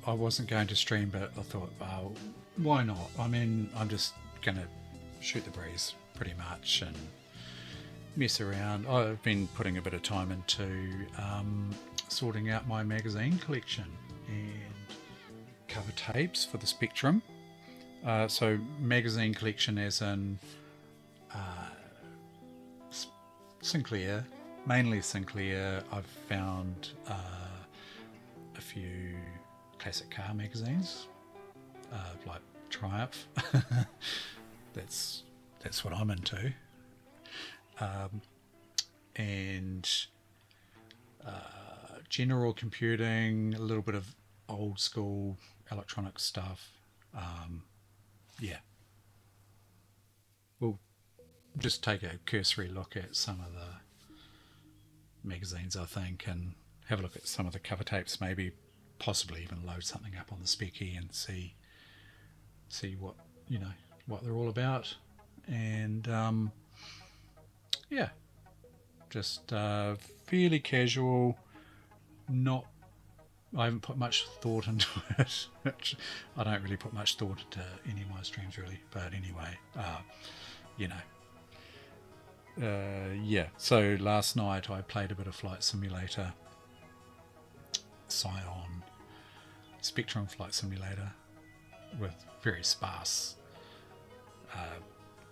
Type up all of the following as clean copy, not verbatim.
I wasn't going to stream, but I thought, well, why not? I mean, I'm just going to shoot the breeze pretty much and mess around. I've been putting a bit of time into sorting out my magazine collection and cover tapes for the Spectrum. So magazine collection as in Sinclair, mainly Sinclair. I've found a few classic car magazines, like Triumph. that's what I'm into, and general computing, a little bit of old school electronic stuff. Yeah, we'll just take a cursory look at some of the magazines, I think, and have a look at some of the cover tapes. Maybe, possibly even load something up on the Specky and see what what they're all about. And yeah, just fairly casual. Not, I haven't put much thought into it. I don't really put much thought into any of my streams really. But anyway, you know. Yeah, so last night I played a bit of Flight Simulator, Scion, Spectrum Flight Simulator, with very sparse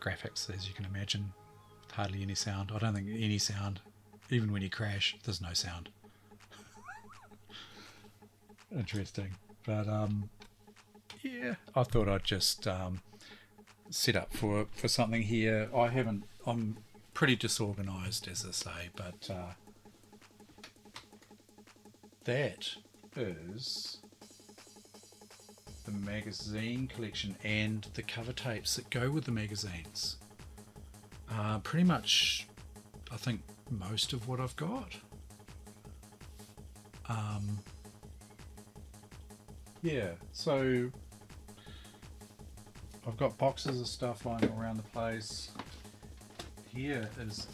graphics, as you can imagine. Hardly any sound. I don't think any sound. Even when you crash, there's no sound. Interesting. But yeah, I thought I'd just set up for something here. I'm pretty disorganized, as I say, but that is the magazine collection and the cover tapes that go with the magazines. Pretty much, I think, most of what I've got. Yeah, so I've got boxes of stuff lying around the place. Here is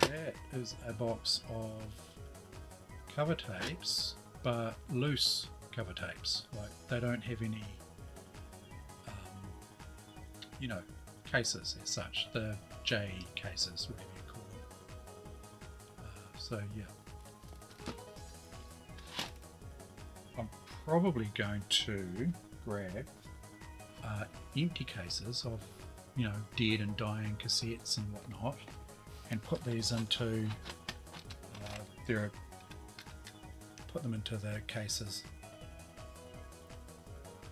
that is a box of cover tapes, but loose cover tapes. Like, they don't have any, cases as such. The J cases, whatever you call them. So yeah, I'm probably going to grab empty cases of, dead and dying cassettes and whatnot, and put these into put them into the cases.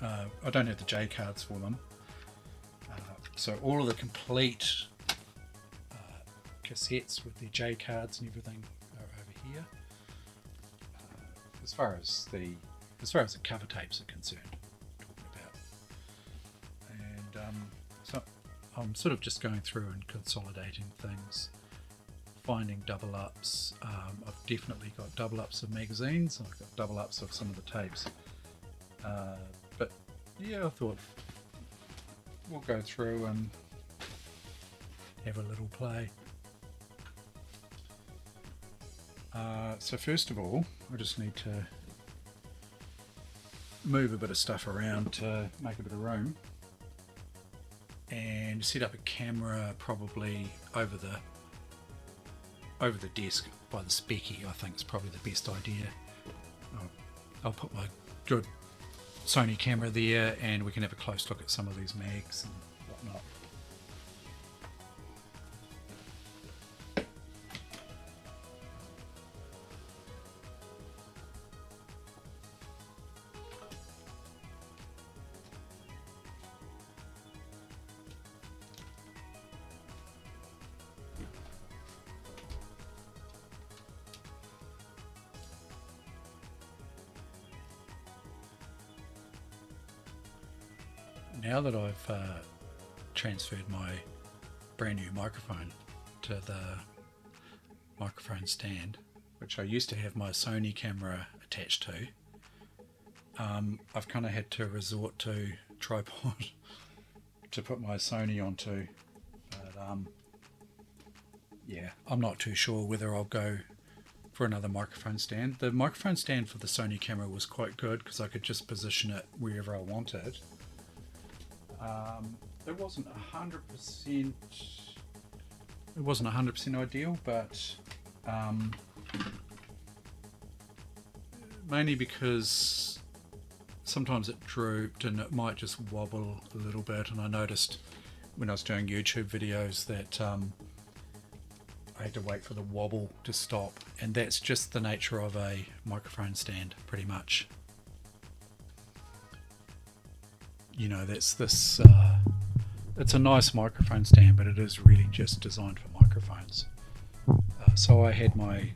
I don't have the J cards for them, so all of the complete cassettes with the J cards and everything are over here. As far as the cover tapes are concerned, talking about, and so I'm sort of just going through and consolidating things, finding double ups. I've definitely got double ups of magazines, and I've got double ups of some of the tapes. But yeah, I thought we'll go through and have a little play. So first of all, I just need to move a bit of stuff around to make a bit of room, and set up a camera probably over the desk by the Specky. I think is probably the best idea. I'll put my good Sony camera there, and we can have a close look at some of these mags and whatnot. Now that I've transferred my brand new microphone to the microphone stand, which I used to have my Sony camera attached to, I've kind of had to resort to tripod to put my Sony onto. But yeah, I'm not too sure whether I'll go for another microphone stand. The microphone stand for the Sony camera was quite good because I could just position it wherever I wanted. It wasn't 100%. It wasn't 100% ideal, but mainly because sometimes it drooped and it might just wobble a little bit. And I noticed when I was doing YouTube videos that I had to wait for the wobble to stop, and that's just the nature of a microphone stand, pretty much. You know, that's this. It's a nice microphone stand, but it is really just designed for microphones. So I had my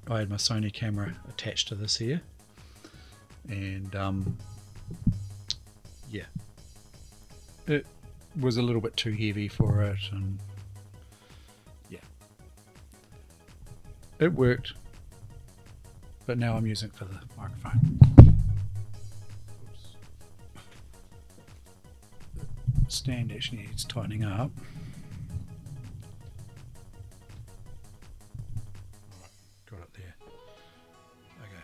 Sony camera attached to this here, and yeah, it was a little bit too heavy for it, and yeah, it worked, but now I'm using it for the microphone. Oops. The stand actually needs tightening up. Got it there. Okay.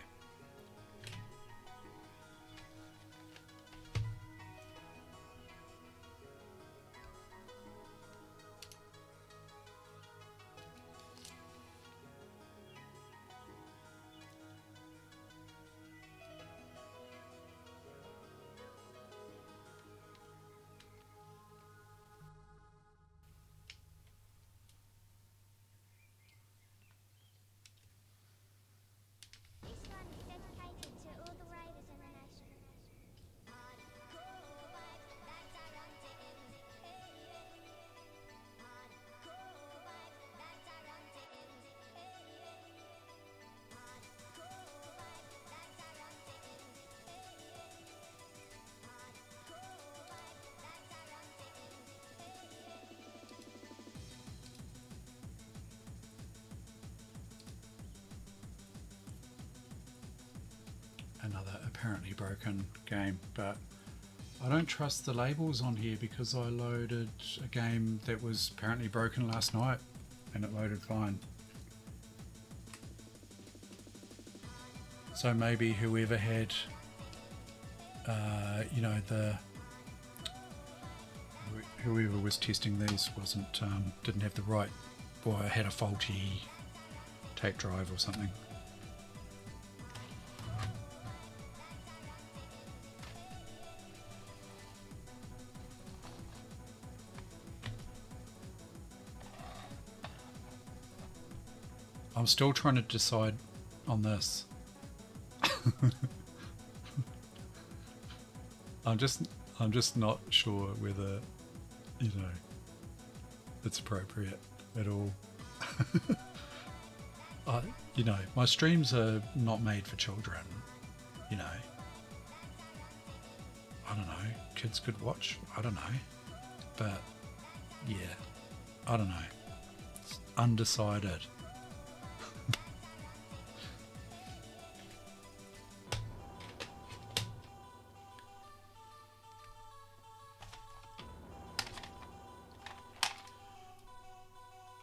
Another apparently broken game, but I don't trust the labels on here because I loaded a game that was apparently broken last night and it loaded fine. So maybe whoever had you know, whoever was testing these didn't have the right, or had a faulty tape drive or something. I'm still trying to decide on this. I'm just not sure whether, you know, it's appropriate at all. You know, my streams are not made for children, you know. I don't know, kids could watch, I don't know. But yeah, I don't know. It's undecided.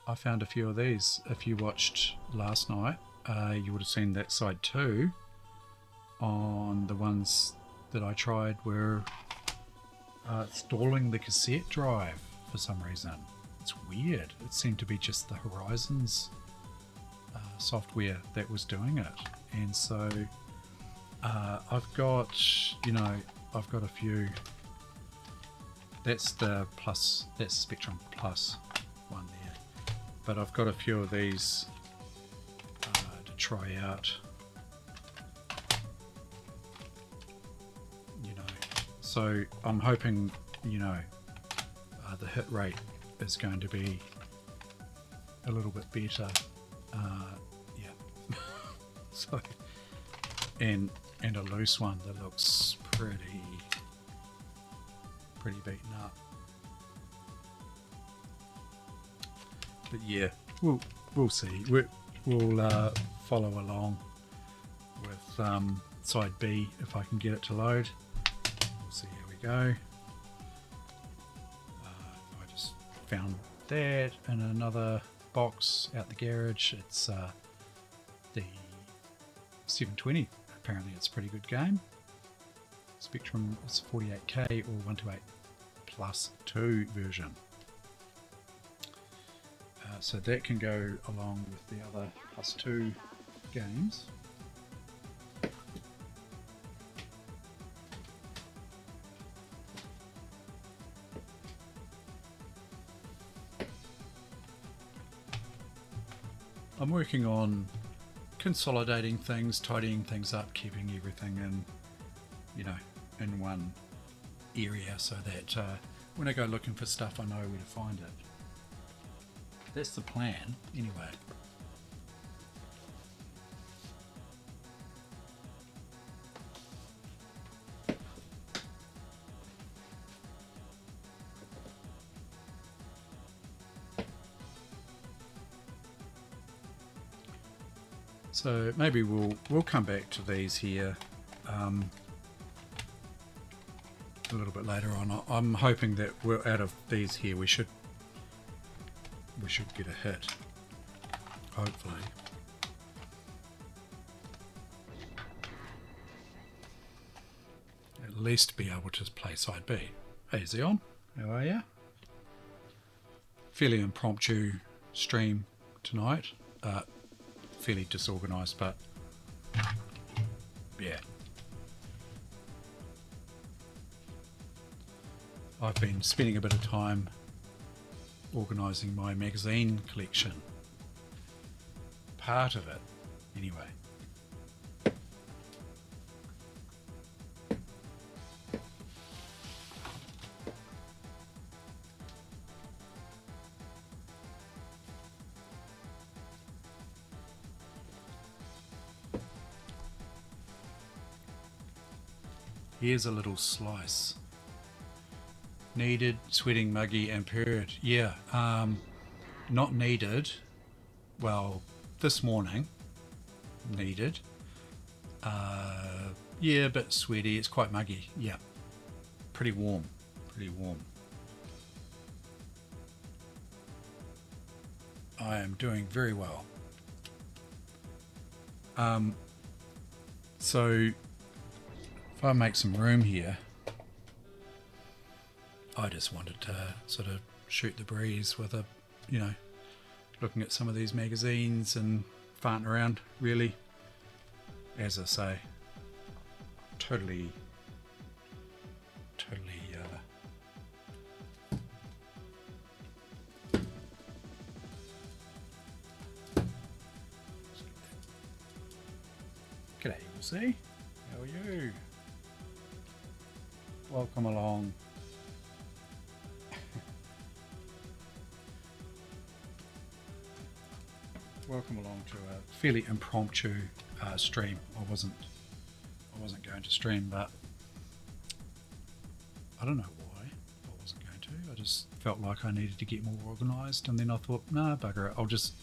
I found a few of these. If you watched last night, you would have seen that side 2 on the ones that I tried were stalling the cassette drive for some reason. It's weird. It seemed to be just the Horizons software that was doing it. And so I've got, you know, I've got a few. That's the Plus, that's Spectrum Plus one there. But I've got a few of these to try out, you know. So I'm hoping, you know, the hit rate is going to be a little bit better. Yeah. So, and a loose one that looks pretty beaten up. But yeah, we'll see. We'll follow along with side B if I can get it to load. We'll see how we go. I just found that and another box out the garage. It's the 720. Apparently it's a pretty good game. Spectrum is 48K or 128 plus 2 version. So that can go along with the other plus 2 games. I'm working on consolidating things, tidying things up, keeping everything in, in one area so that when I go looking for stuff I know where to find it. That's the plan, anyway. So maybe we'll come back to these here a little bit later on. I'm hoping that we're out of these here. We should get a hit, hopefully. At least be able to play side B. Hey Zeon, how are you? Fairly impromptu stream tonight. Fairly disorganised, but yeah. I've been spending a bit of time organising my magazine collection. Part of it, anyway. Here's a little slice. Needed, sweating, muggy, and purred. Yeah, not needed. Well, this morning, needed. Yeah, a bit sweaty. It's quite muggy. Yeah, pretty warm. Pretty warm. I am doing very well. So if I make some room here, I just wanted to sort of shoot the breeze with looking at some of these magazines and farting around, really. As I say, totally G'day, Lucy. How are you? Welcome along. Welcome along to a fairly impromptu stream. I wasn't going to stream, but I don't know why I wasn't going to. I just felt like I needed to get more organised, and then I thought, nah, bugger it. I'll just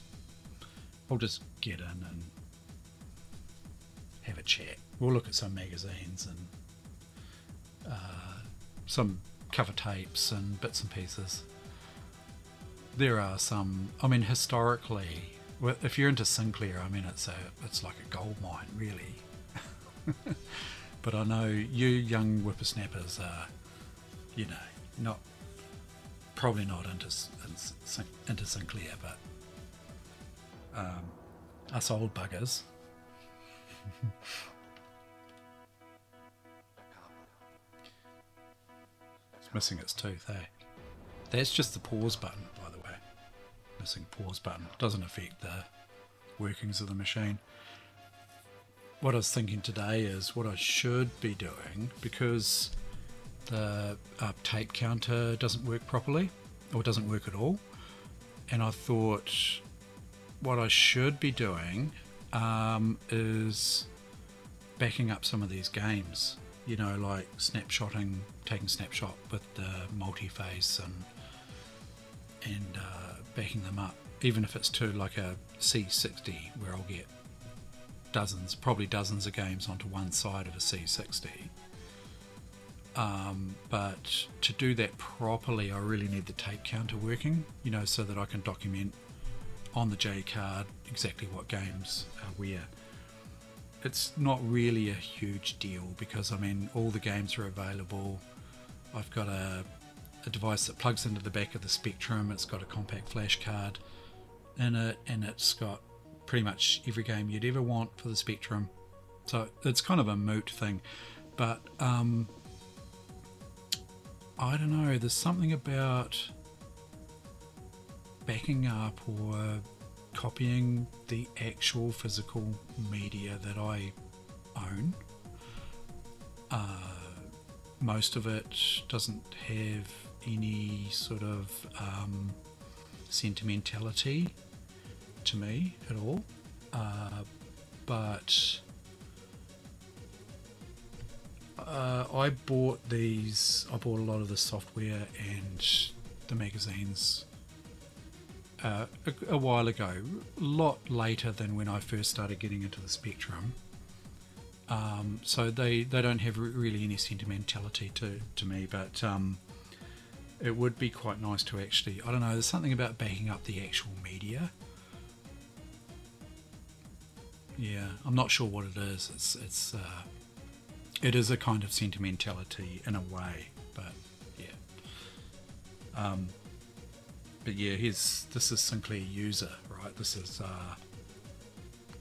get in and have a chat. We'll look at some magazines and some cover tapes and bits and pieces. There are some. I mean, historically, if you're into Sinclair, I mean, it's like a gold mine, really. But I know you young whippersnappers are, probably not into Sinclair, but us old buggers. It's missing its tooth, eh? That's just the pause button, by the way. Missing pause button. Doesn't affect the workings of the machine. What I was thinking today is what I should be doing, because the tape counter doesn't work properly, or doesn't work at all, and I thought what I should be doing is backing up some of these games, like taking snapshot with the multi-face and backing them up, even if it's to like a C60 where I'll get probably dozens of games onto one side of a C60. But to do that properly, I really need the tape counter working, so that I can document on the J card exactly what games are where. It's not really a huge deal because I mean all the games are available. I've got a device that plugs into the back of the Spectrum. It's got a compact flash card in it, and it's got pretty much every game you'd ever want for the Spectrum. So it's kind of a moot thing, but I don't know, there's something about backing up or copying the actual physical media that I own. Most of it doesn't have any sort of sentimentality to me at all, but I bought a lot of the software and the magazines a while ago, a lot later than when I first started getting into the Spectrum. So they don't have really any sentimentality to me, but it would be quite nice to actually, I don't know, there's something about backing up the actual media. Yeah, I'm not sure what it is. It is a kind of sentimentality in a way, but yeah. But yeah, this is Sinclair User, right? This is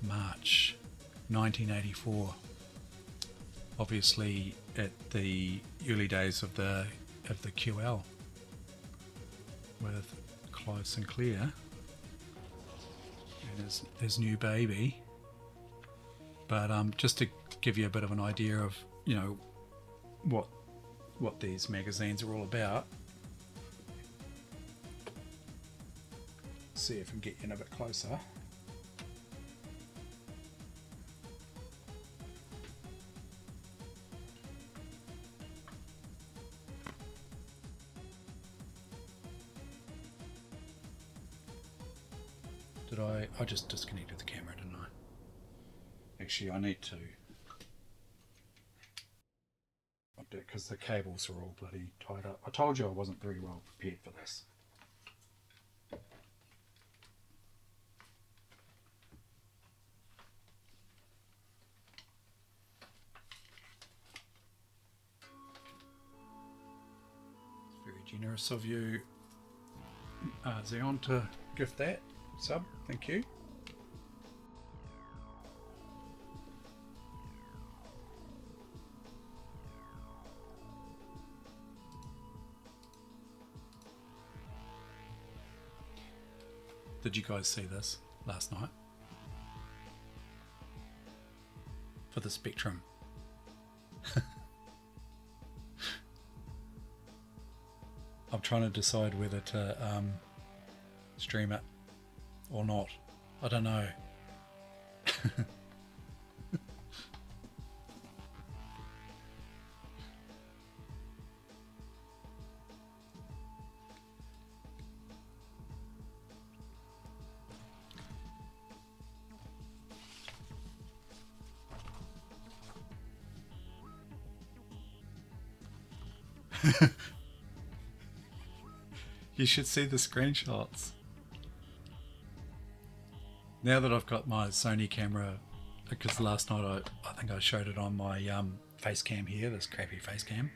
March 1984. Obviously, at the early days of the QL with Clive Sinclair and his new baby. But just to give you a bit of an idea of what these magazines are all about. See if I can get you in a bit closer. I just disconnected the camera, didn't I? Actually, I need to update because the cables are all bloody tied up. I told you I wasn't very well prepared for this. Very generous of you, Xeon, to gift that sub. Thank you. Did you guys see this last night? For the Spectrum. I'm trying to decide whether to stream it or not. I don't know. You should see the screenshots. Now that I've got my Sony camera, because last night I think I showed it on my face cam here, this crappy face cam.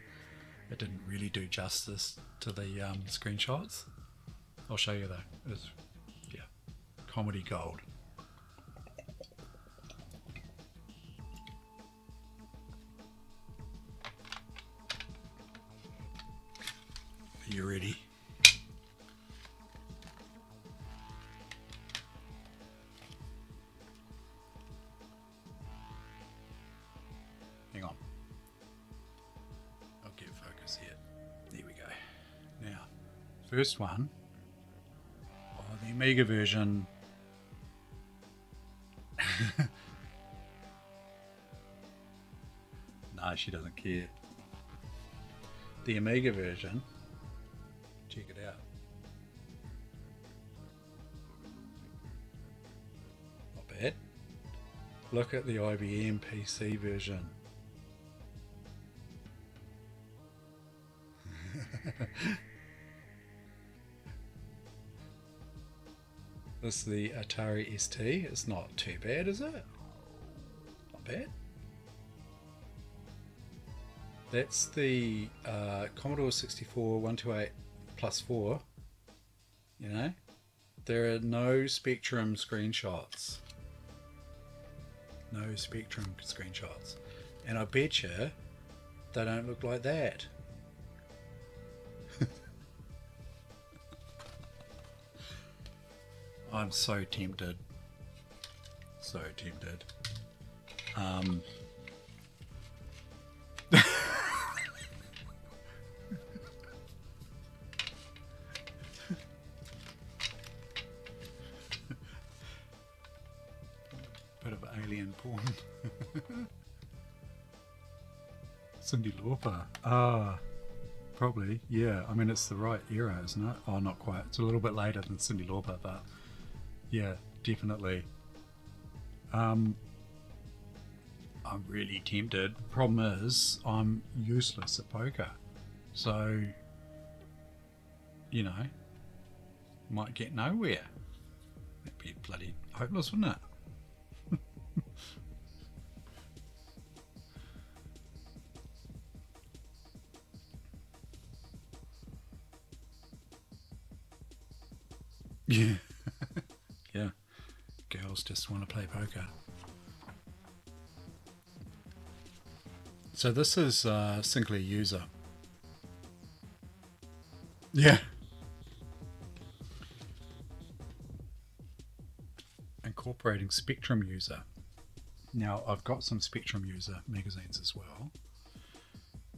It didn't really do justice to the screenshots. I'll show you though. It's, yeah, comedy gold. Are you ready? Hang on. I'll get focus here. There we go. Now, first one. Oh, the Amiga version. No, she doesn't care. The Amiga version. Check it out. Not bad. Look at the IBM PC version. This is the Atari ST. It's not too bad, is it? Not bad. That's the Commodore 64 128 plus 4. You know, there are no Spectrum screenshots. No Spectrum screenshots. And I bet you they don't look like that. I'm so tempted. So tempted. Bit of alien porn. Cyndi Lauper. Probably. Yeah. I mean, it's the right era, isn't it? Oh, not quite. It's a little bit later than Cyndi Lauper, but yeah, definitely. I'm really tempted. Problem is, I'm useless at poker. So, you know, might get nowhere. That'd be bloody hopeless, wouldn't it? Yeah. Yeah. Girls just want to play poker. So this is Sinclair user. Yeah. Incorporating Spectrum user. Now I've got some Spectrum user magazines as well.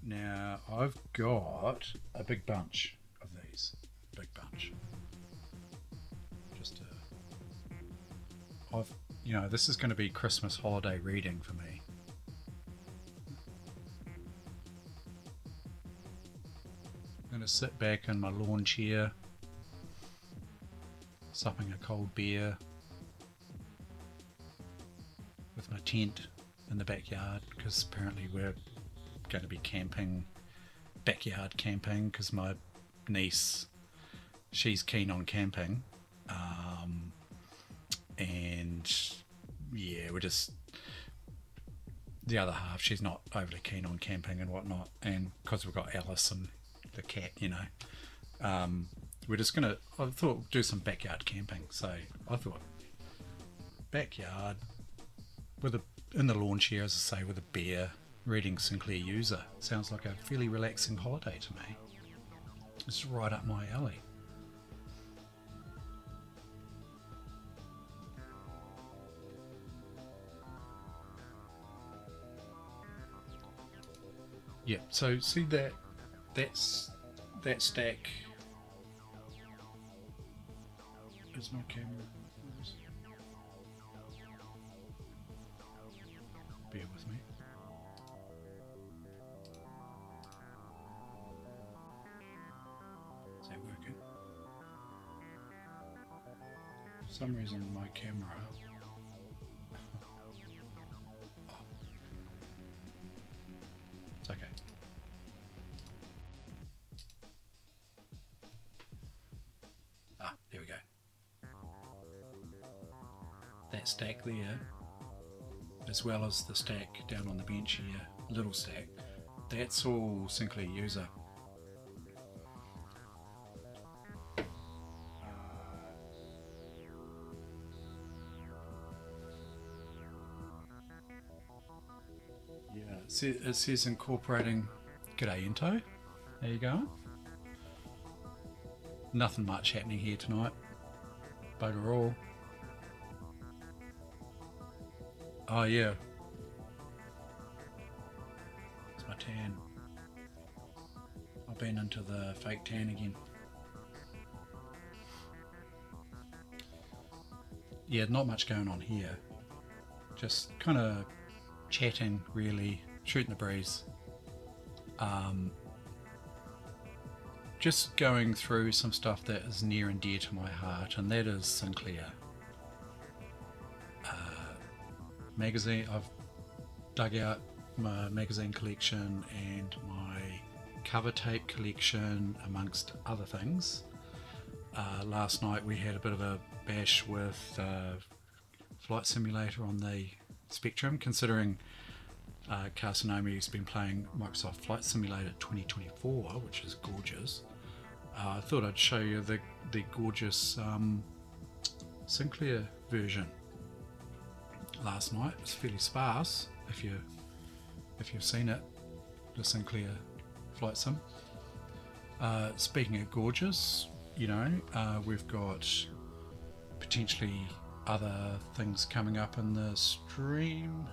Now I've got a big bunch of these. Big bunch. This is going to be Christmas holiday reading for me. I'm going to sit back in my lawn chair, supping a cold beer, with my tent in the backyard, because apparently we're going to be camping, backyard camping, because my niece, she's keen on camping. And yeah, we're just, the other half, she's not overly keen on camping and whatnot, and because we've got Alice and the cat, we're just gonna, I thought we'd do some backyard camping. So I thought backyard with in the lawn chair, as I say, with a beer, reading Sinclair user sounds like a fairly relaxing holiday to me. It's right up my alley. Yeah, so see that stack is my camera. Bear with me. Is that working? For some reason my camera It's okay. There we go. That stack there, as well as the stack down on the bench here, little stack, that's all Sinclair user. Yeah, it says incorporating. G'day Into, how you going? Nothing much happening here tonight. Bugger all. Oh yeah. It's my tan. I've been into the fake tan again. Yeah, not much going on here. Just kind of chatting, really, shooting the breeze. Just going through some stuff that is near and dear to my heart, and that is Sinclair. Magazine. I've dug out my magazine collection and my cover tape collection, amongst other things. Last night we had a bit of a bash with Flight Simulator on the Spectrum, considering Carsonomi's been playing Microsoft Flight Simulator 2024, which is gorgeous. I thought I'd show you the gorgeous Sinclair version last night. It's fairly sparse if you've seen it, the Sinclair Flight Sim. Speaking of gorgeous, we've got potentially other things coming up in the stream.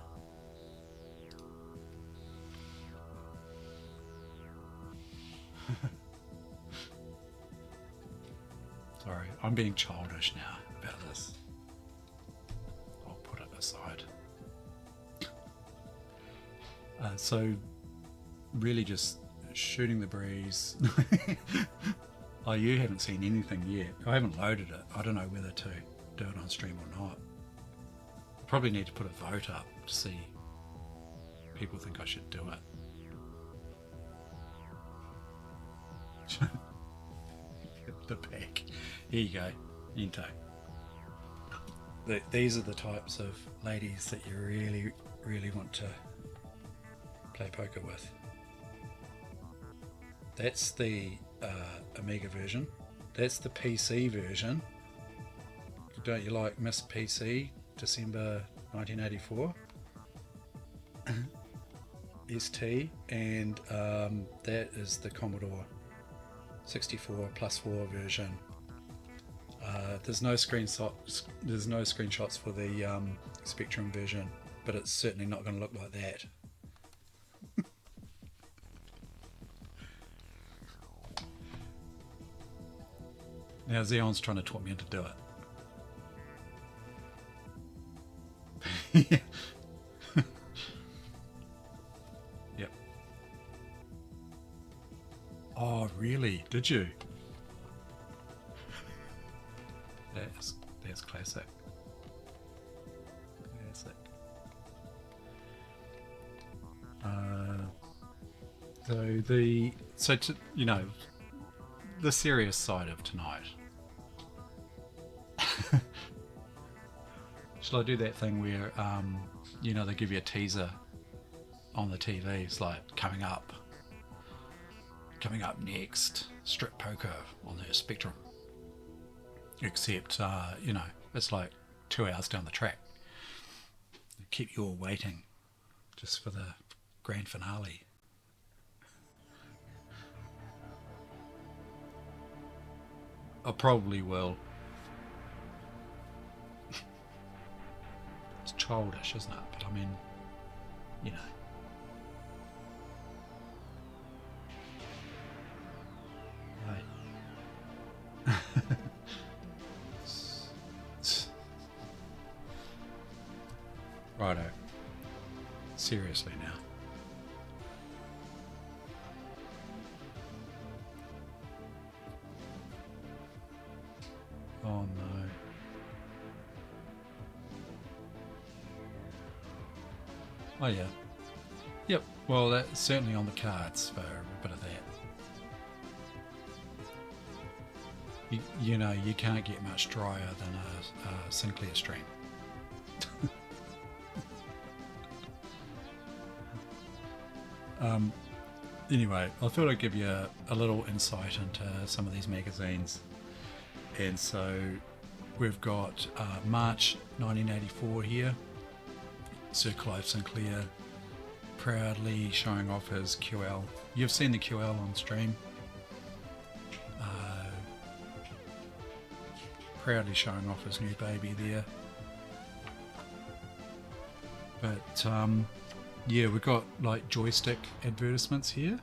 Sorry, I'm being childish now about this. I'll put it aside. So, really just shooting the breeze. Oh, you haven't seen anything yet. I haven't loaded it. I don't know whether to do it on stream or not. Probably need to put a vote up to see if people think I should do it. The back. Here you go. Into. These are the types of ladies that you really, really want to play poker with. That's the Amiga version. That's the PC version. Don't you like Miss PC, December 1984? ST, and that is the Commodore 64 plus 4 version. There's no screenshots. There's no screenshots for the Spectrum version, but it's certainly not going to look like that. Now Xeon's trying to talk me into do it. Yep. Oh, really? Did you? That's classic. Classic. The serious side of tonight. Shall I do that thing where they give you a teaser on the TV? It's like coming up next, strip poker on the Spectrum. Except it's like 2 hours down the track. They keep you all waiting just for the grand finale. I probably will. It's childish, isn't it? But I mean, Right. Righto. Seriously now. Oh no. Oh yeah. Yep. Well, that's certainly on the cards for a bit of that. You can't get much drier than a Sinclair stream. Anyway, I thought I'd give you a little insight into some of these magazines. And so we've got March 1984 here. Sir Clive Sinclair proudly showing off his QL. You've seen the QL on stream. Proudly showing off his new baby there. But yeah, we've got like joystick advertisements here.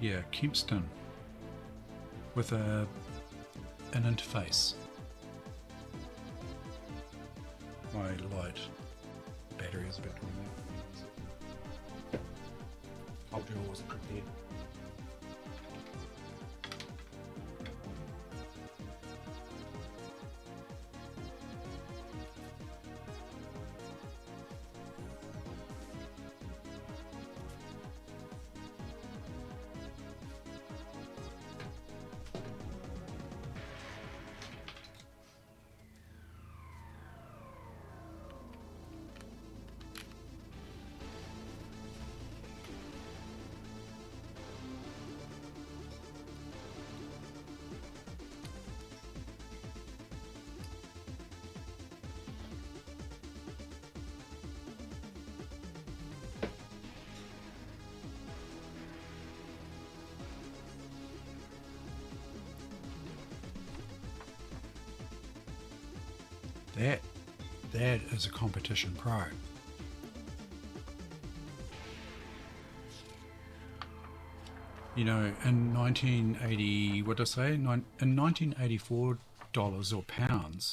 Yeah, Kempston with an interface. My light battery is a bit running out. I'll do wasn't prepared. That is a competition pro. You know, in 1980, what did I say? In 1984 dollars or pounds,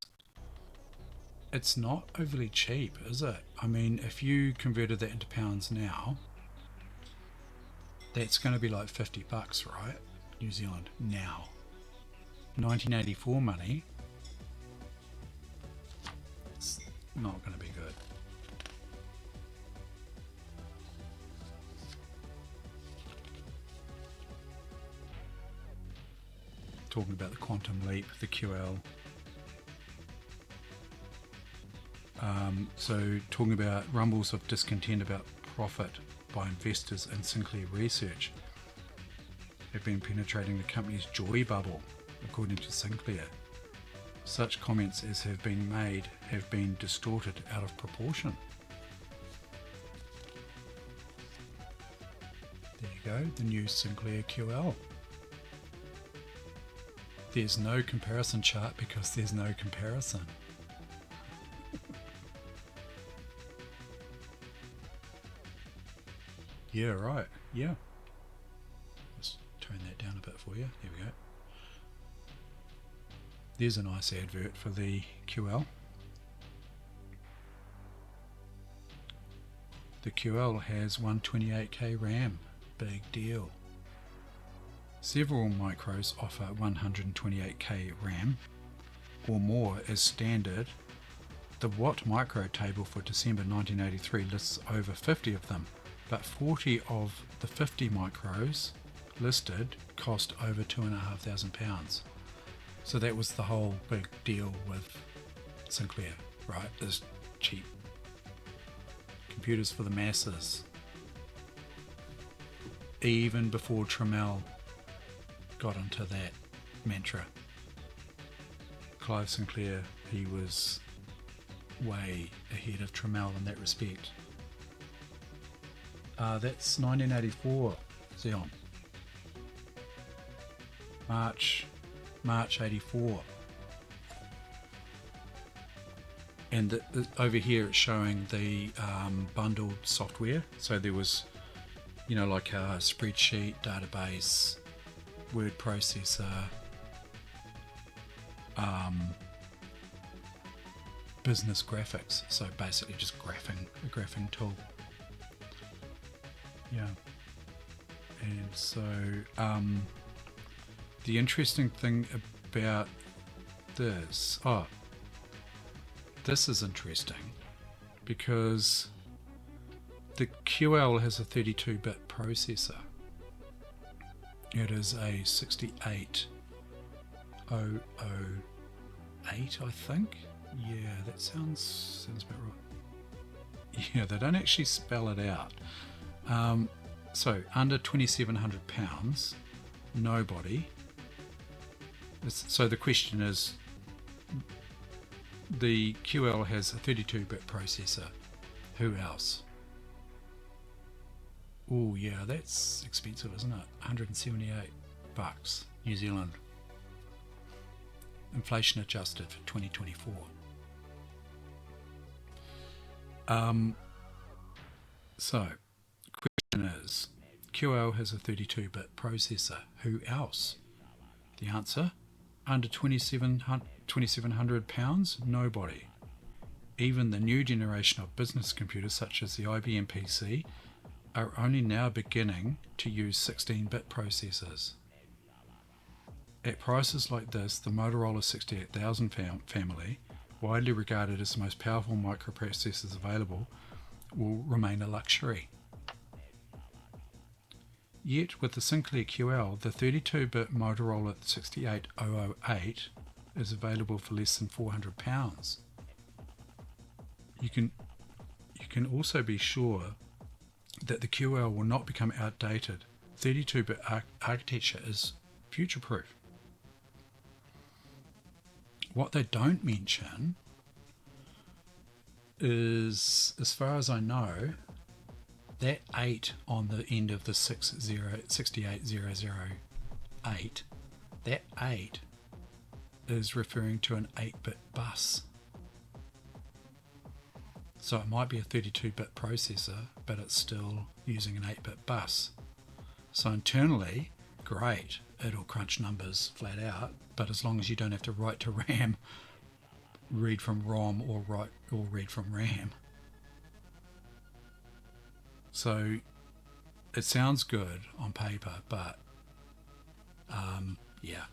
it's not overly cheap, is it? I mean, if you converted that into pounds now, that's going to be like $50, right? New Zealand now. 1984 money, it's not going to be good. Talking about the quantum leap, the QL. So talking about rumbles of discontent about profit by investors in Sinclair research have been penetrating the company's joy bubble, according to Sinclair. Such comments as have been made have been distorted out of proportion. There you go, the new Sinclair QL. There's no comparison chart because there's no comparison. Yeah, right. Yeah. Let's tone that down a bit for you. There we go. There's a nice advert for the QL. The QL has 128k RAM. Big deal. Several micros offer 128k RAM or more as standard. The Watt micro table for December 1983 lists over 50 of them, but 40 of the 50 micros listed cost over £2,500. So that was the whole big deal with Sinclair, right? Is cheap computers for the masses. Even before Trammell got into that mantra. Clive Sinclair, he was way ahead of Trammell in that respect. That's 1984, Xeon. March 84. And over here it's showing the bundled software. So there was, you know, like a spreadsheet, database, word processor, business graphics. So basically just a graphing tool. Yeah. And so the interesting thing about this, this is interesting because the QL has a 32-bit processor. It is a 68008, I think. Yeah, that sounds about right. Yeah, they don't actually spell it out. So under £2,700, nobody. So the question is, the QL has a 32-bit processor. Who else? Oh yeah, that's expensive, isn't it? $178 New Zealand. Inflation adjusted for 2024. So, question is, QL has a 32-bit processor. Who else? The answer, under £2,700, nobody. Even the new generation of business computers such as the IBM PC are only now beginning to use 16-bit processors. At prices like this, the Motorola 68000 family, widely regarded as the most powerful microprocessors available, will remain a luxury. Yet with the Sinclair QL, the 32-bit Motorola 68008 is available for less than £400. You can also be sure that the QL will not become outdated. 32-bit architecture is future-proof. What they don't mention is, as far as I know, that 8 on the end of the 68008, that 8 is referring to an 8-bit bus. So it might be a 32-bit processor, but it's still using an 8-bit bus. So internally, great, it'll crunch numbers flat out, but as long as you don't have to write to RAM, read from ROM, or read from RAM. So it sounds good on paper, but yeah.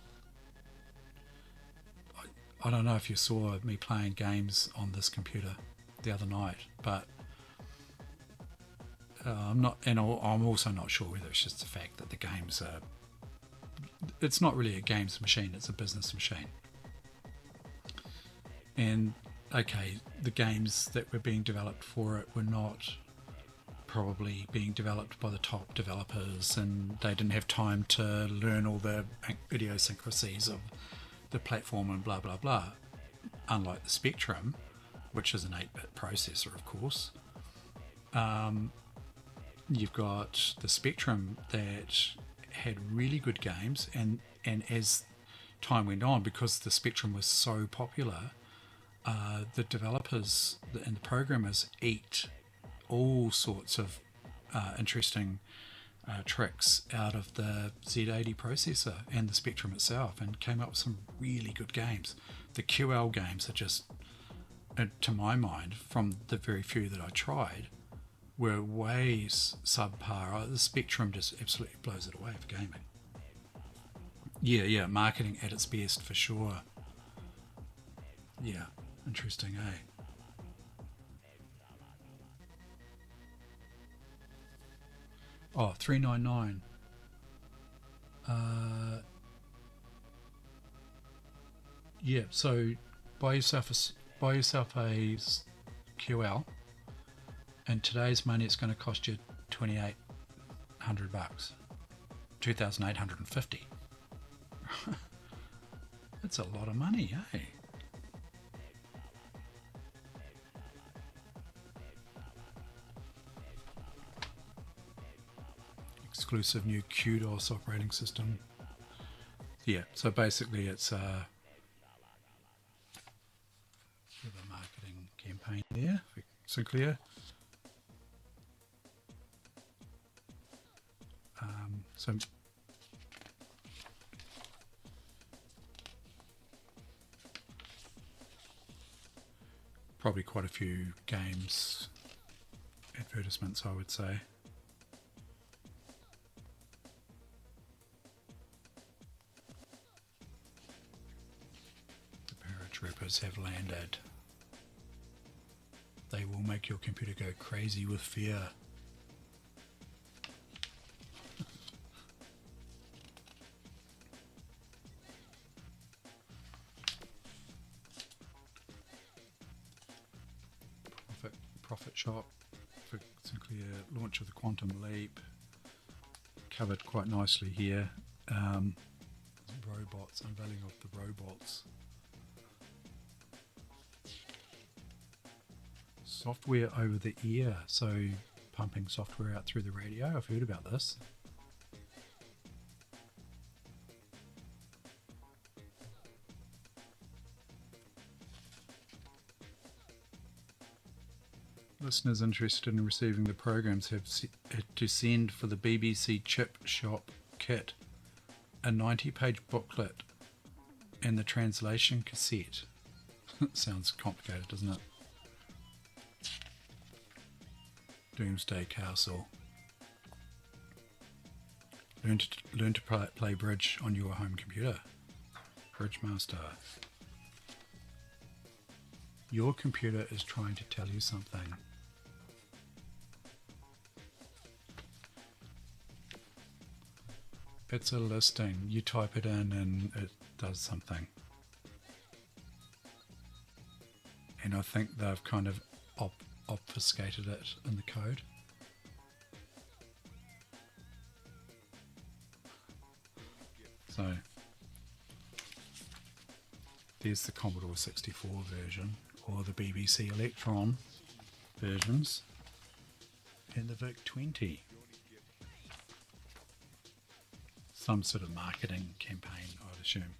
I don't know if you saw me playing games on this computer the other night, but I'm not, and I'm also not sure whether it's just the fact that the games are. It's not really a games machine; it's a business machine. And okay, the games that were being developed for it were not probably being developed by the top developers, and they didn't have time to learn all the idiosyncrasies of the platform and blah blah blah. Unlike the Spectrum, which is an 8-bit processor, of course, you've got the Spectrum that had really good games, and as time went on, because the Spectrum was so popular, the developers and the programmers ate all sorts of interesting tricks out of the Z80 processor and the Spectrum itself, and came up with some really good games. The QL games are just, to my mind, from the very few that I tried, were way subpar. The Spectrum just absolutely blows it away for gaming. Yeah, marketing at its best for sure. Yeah, interesting, eh? Oh, 399. Yeah, so buy yourself a QL, and today's money it's going to cost you $2,800, 2,850. That's a lot of money, eh? Exclusive new QDOS operating system. Yeah, so basically it's a marketing campaign there for Sinclair. So probably quite a few games advertisements, I would say. The paratroopers have landed. They will make your computer go crazy with fear. Profit shop for Sinclair, launch of the Quantum Leap, covered quite nicely here. Robots, unveiling of the robots. Software over the ear, so pumping software out through the radio. I've heard about this. Listeners interested in receiving the programs have to send for the BBC Chip Shop kit, a 90-page booklet, and the translation cassette. Sounds complicated, doesn't it? Doomsday Castle. Learn to play bridge on your home computer. Bridge Master. Your computer is trying to tell you something. It's a listing. You type it in and it does something. And I think they've kind of obfuscated it in the code. So there's the Commodore 64 version, or the BBC Electron versions, and the VIC-20. Some sort of marketing campaign, I'd assume.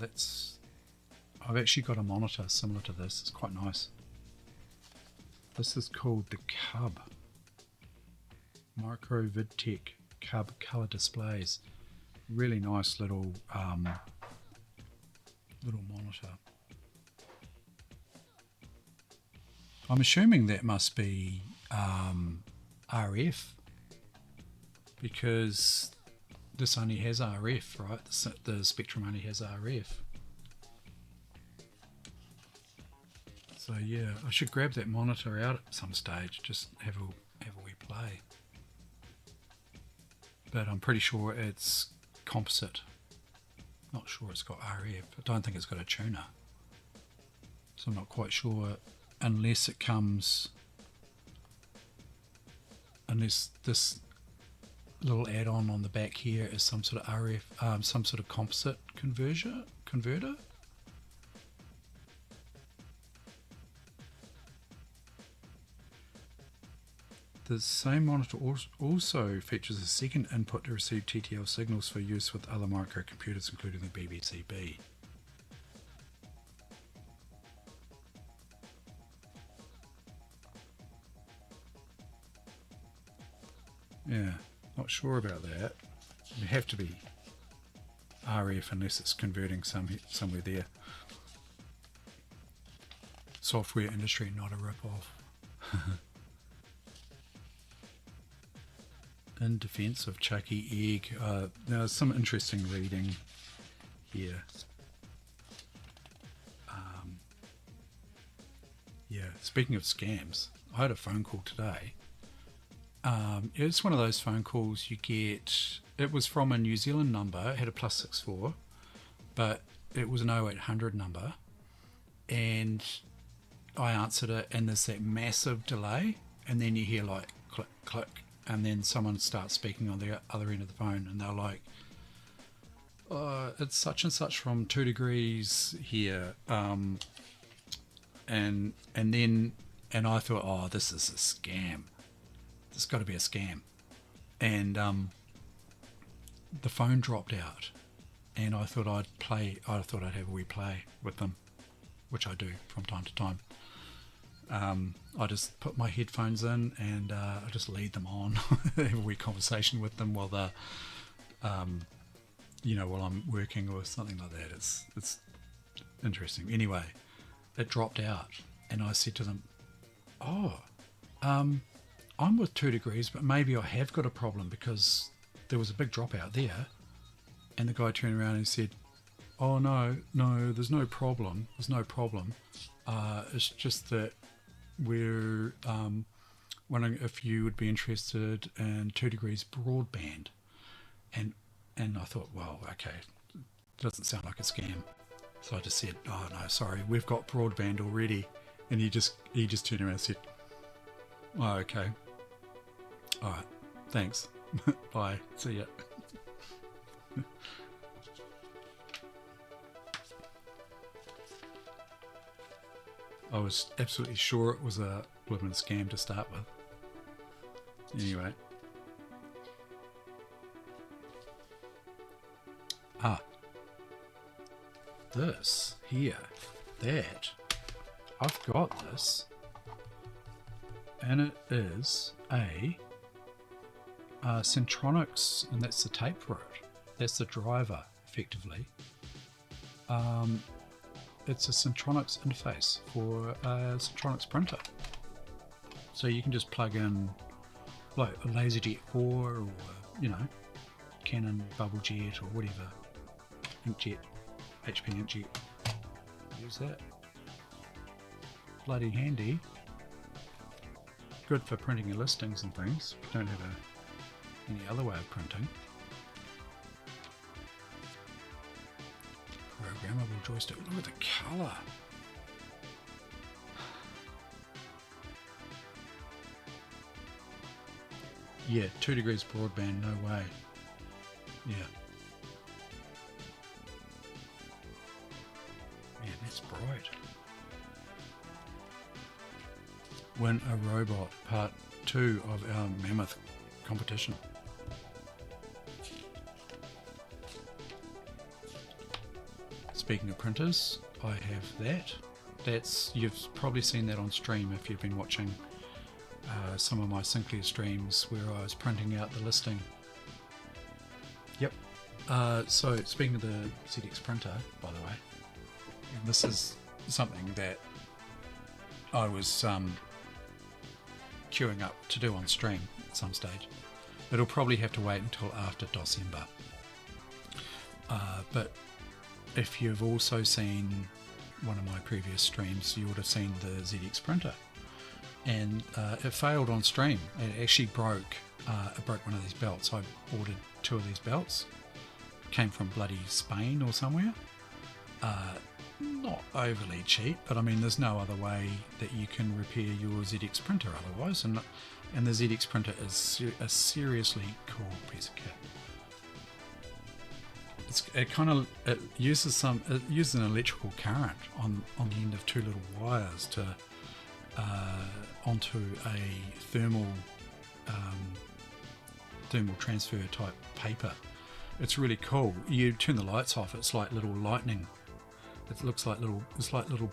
that's... I've actually got a monitor similar to this. It's quite nice. This is called the Cub. Micro VidTech Cub color displays. Really nice little monitor. I'm assuming that must be RF, because this only has RF, right? The Spectrum only has RF. So yeah, I should grab that monitor out at some stage, just have a wee play. But I'm pretty sure it's composite. Not sure it's got RF. I don't think it's got a tuner. So I'm not quite sure, unless it comes, unless this little add-on on the back here is some sort of RF, some sort of composite converter. The same monitor also features a second input to receive TTL signals for use with other microcomputers, including the BBCB. Yeah, not sure about that. You have to be RF unless it's converting somewhere there. Software industry, not a rip-off. In defense of Chucky Egg, there's some interesting reading here. Yeah, speaking of scams, I had a phone call today. It's one of those phone calls you get. It was from a New Zealand number. It had a +64, but it was an 0800 number, and I answered it, and there's that massive delay, and then you hear like click click, and then someone starts speaking on the other end of the phone, and they're like, it's such and such from 2 degrees here, and I thought, oh, this is a scam. It's got to be a scam. And the phone dropped out, and I thought I'd have a wee play with them, which I do from time to time. I just put my headphones in, and I just lead them on, have a wee conversation with them while they're, while I'm working or something like that. It's interesting. Anyway, it dropped out, and I said to them, I'm with 2 degrees, but maybe I have got a problem, because there was a big dropout there. And the guy turned around and said, oh no, there's no problem. It's just that we're wondering if you would be interested in 2 degrees broadband. And I thought, well, okay, doesn't sound like a scam. So I just said, oh no, sorry, we've got broadband already. And he just turned around and said, oh, okay. All right, thanks. Bye. See ya. I was absolutely sure it was a blooming scam to start with. Anyway. This here, that, I've got this, and it is a Centronics, and that's the tape for it. That's the driver, effectively. It's a Centronics interface for a Centronics printer. So you can just plug in like a LaserJet 4 or, Canon Bubble Jet or whatever. Inkjet, HP Inkjet. Use that. Bloody handy. Good for printing your listings and things. If you don't have any other way of printing. Programmable joystick. Look at the colour. Yeah, 2 degrees broadband, no way. Yeah. Man, that's bright. Win a Robot, part 2 of our Mammoth competition. speaking of printers, I have that. You've probably seen that on stream if you've been watching some of my Sinclair streams where I was printing out the listing. Yep. So speaking of the ZX printer, by the way, and this is something that I was queuing up to do on stream at some stage. It'll probably have to wait until after December. But if you've also seen one of my previous streams, you would have seen the ZX printer, and it failed on stream. It actually broke. It broke one of these belts. I ordered 2 of these belts. Came from bloody Spain or somewhere. Not overly cheap, but I mean, there's no other way that you can repair your ZX printer otherwise. And the ZX printer is a seriously cool piece of kit. It uses an electrical current on the end of 2 little wires to onto a thermal transfer type paper. It's really cool. You turn the lights off, it's like little lightning. It looks like little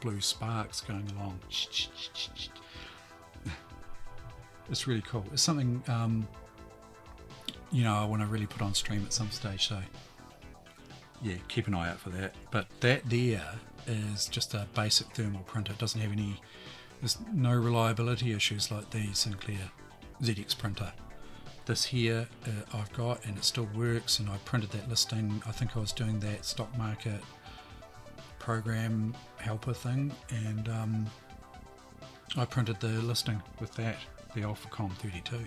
blue sparks going along. It's really cool. It's something I want to really put on stream at some stage. So yeah, keep an eye out for that. But that there is just a basic thermal printer. It doesn't have there's no reliability issues like the Sinclair ZX printer. This here I've got, and it still works, and I printed that listing. I think I was doing that stock market program helper thing, and I printed the listing with that, the Alphacom 32.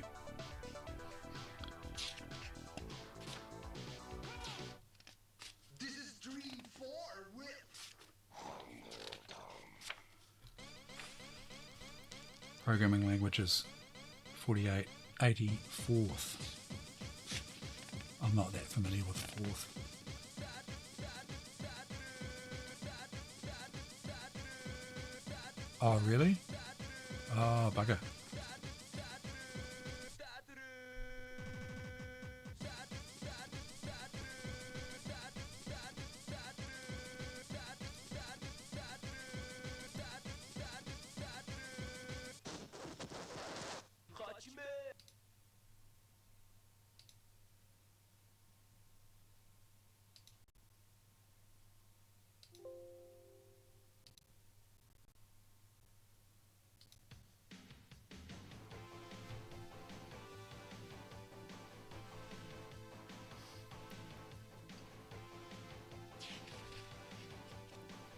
Programming languages 4884th. I'm not that familiar with 4th. Oh really? Oh bugger.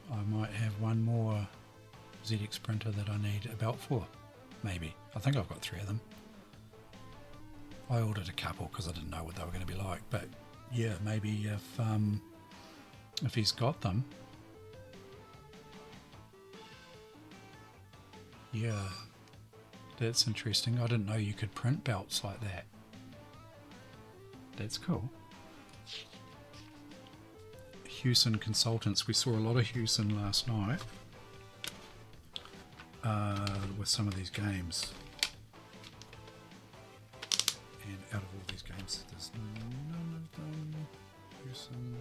I might have one more ZX printer that I need a belt for, maybe. I think I've got 3 of them. I ordered a couple because I didn't know what they were going to be like, but yeah, maybe if he's got them, yeah, that's interesting. I didn't know you could print belts like that. That's cool. Hewson Consultants. We saw a lot of Hewson last night with some of these games. And out of all these games, there's none of them. Hewson.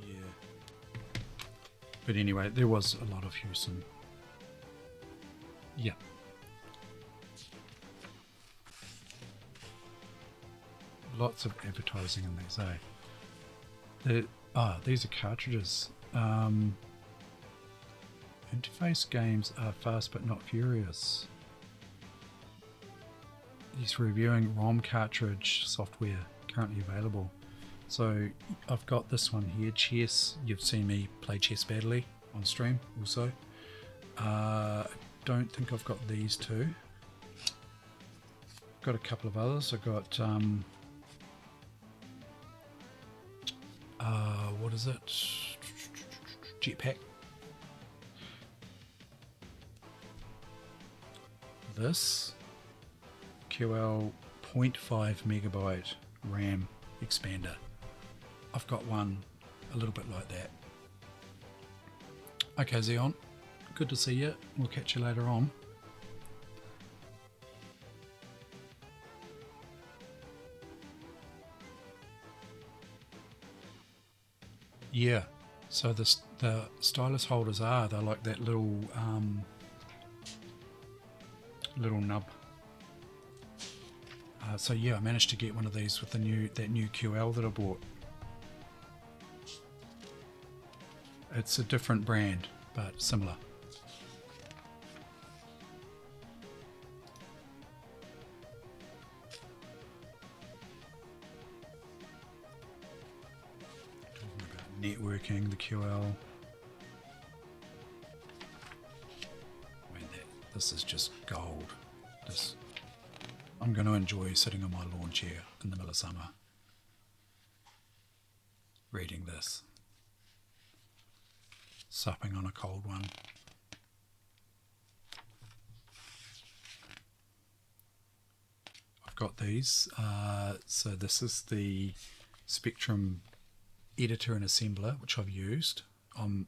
Yeah. But anyway, there was a lot of Hewson. Yeah. Lots of advertising in these, eh? These are cartridges. Interface games are fast but not furious. He's reviewing ROM cartridge software currently available. So I've got this one here, chess. You've seen me play Chess Battley on stream also. I don't think I've got these 2. Got a couple of others. I've got what is it? Jetpack. This QL 0.5 megabyte RAM expander. I've got one a little bit like that. Okay, Xeon, good to see you. We'll catch you later on. Yeah. So the stylus holders they're like that little little nub. So yeah, I managed to get one of these with that new QL that I bought. It's a different brand, but similar. Talking about networking, the QL. This is just gold. I'm going to enjoy sitting on my lawn chair in the middle of summer, reading this, supping on a cold one. I've got these. So this is the Spectrum editor and assembler, which I've used. I'm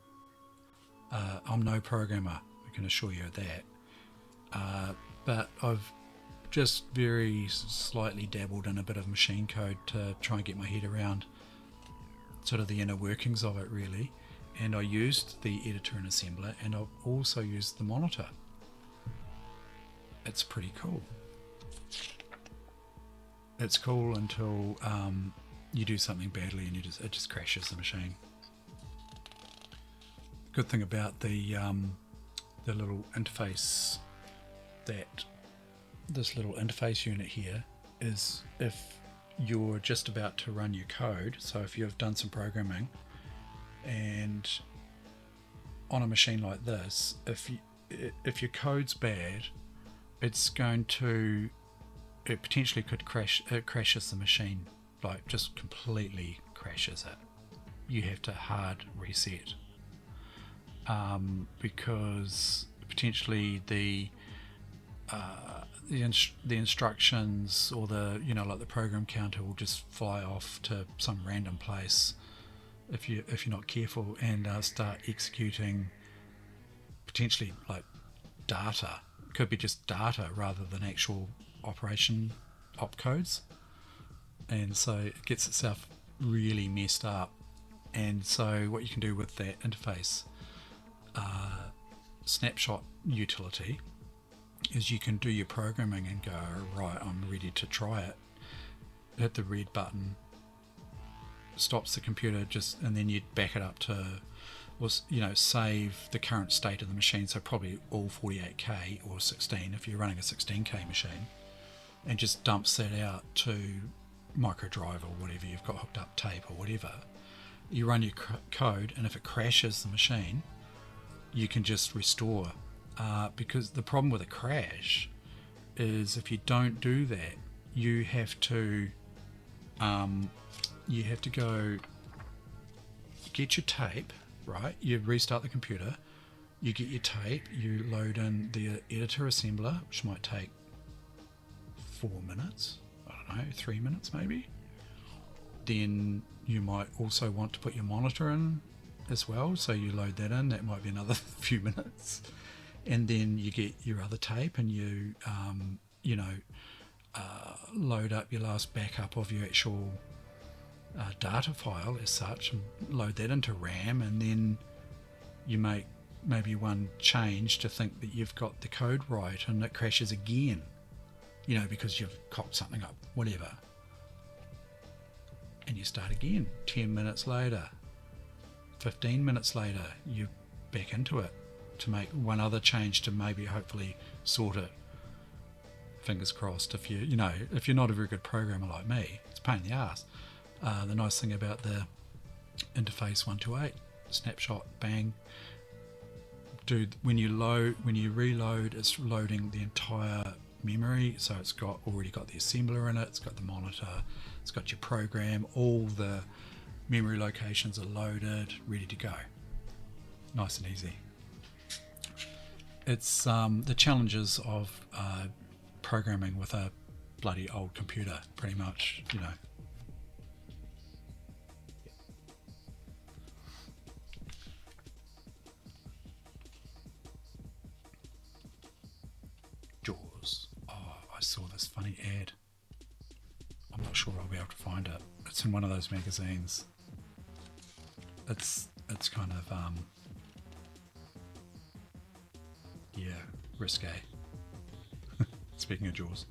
no programmer, I can assure you of that. But I've just very slightly dabbled in a bit of machine code to try and get my head around sort of the inner workings of it, really. And I used the editor and assembler, and I've also used the monitor. It's pretty cool. It's cool until you do something badly and it just crashes the machine. Good thing about the little interface, this little interface unit here, is if you're just about to run your code, so if you've done some programming and on a machine like this, if your code's bad, it potentially could crash. It crashes the machine, like just completely crashes it. You have to hard reset because potentially the instructions or like the program counter will just fly off to some random place if you're not careful and start executing potentially like data. It could be just data rather than actual operation opcodes, and so it gets itself really messed up. And so what you can do with that interface snapshot utility is you can do your programming and go, right, I'm ready to try it, hit the red button, stops the computer, and then you'd back it up to, save the current state of the machine, so probably all 48k or 16 if you're running a 16k machine, and just dumps that out to microdrive or whatever you've got hooked up, tape or whatever. You run your code, and if it crashes the machine, you can just restore. Because the problem with a crash is if you don't do that, you have to go get your tape, right? You restart the computer, you get your tape, you load in the editor assembler, which might take 4 minutes, I don't know, 3 minutes maybe. Then you might also want to put your monitor in as well, so you load that in, that might be another few minutes. And then you get your other tape and you load up your last backup of your actual data file as such, and load that into RAM, and then you make maybe one change to think that you've got the code right, and it crashes again, because you've cocked something up, whatever. And you start again 10 minutes later, 15 minutes later, you're back into it to make one other change to maybe hopefully sort it. Fingers crossed. If you're not a very good programmer like me, it's a pain in the ass. The nice thing about the interface 128 snapshot, bang, when you reload, it's loading the entire memory, so it's already got the assembler in it, it's got the monitor, it's got your program, all the memory locations are loaded, ready to go. Nice and easy. It's the challenges of programming with a bloody old computer, pretty much, Jaws. Oh, I saw this funny ad. I'm not sure I'll be able to find it. It's in one of those magazines. it's kind of yeah, risque. Speaking of Jaws.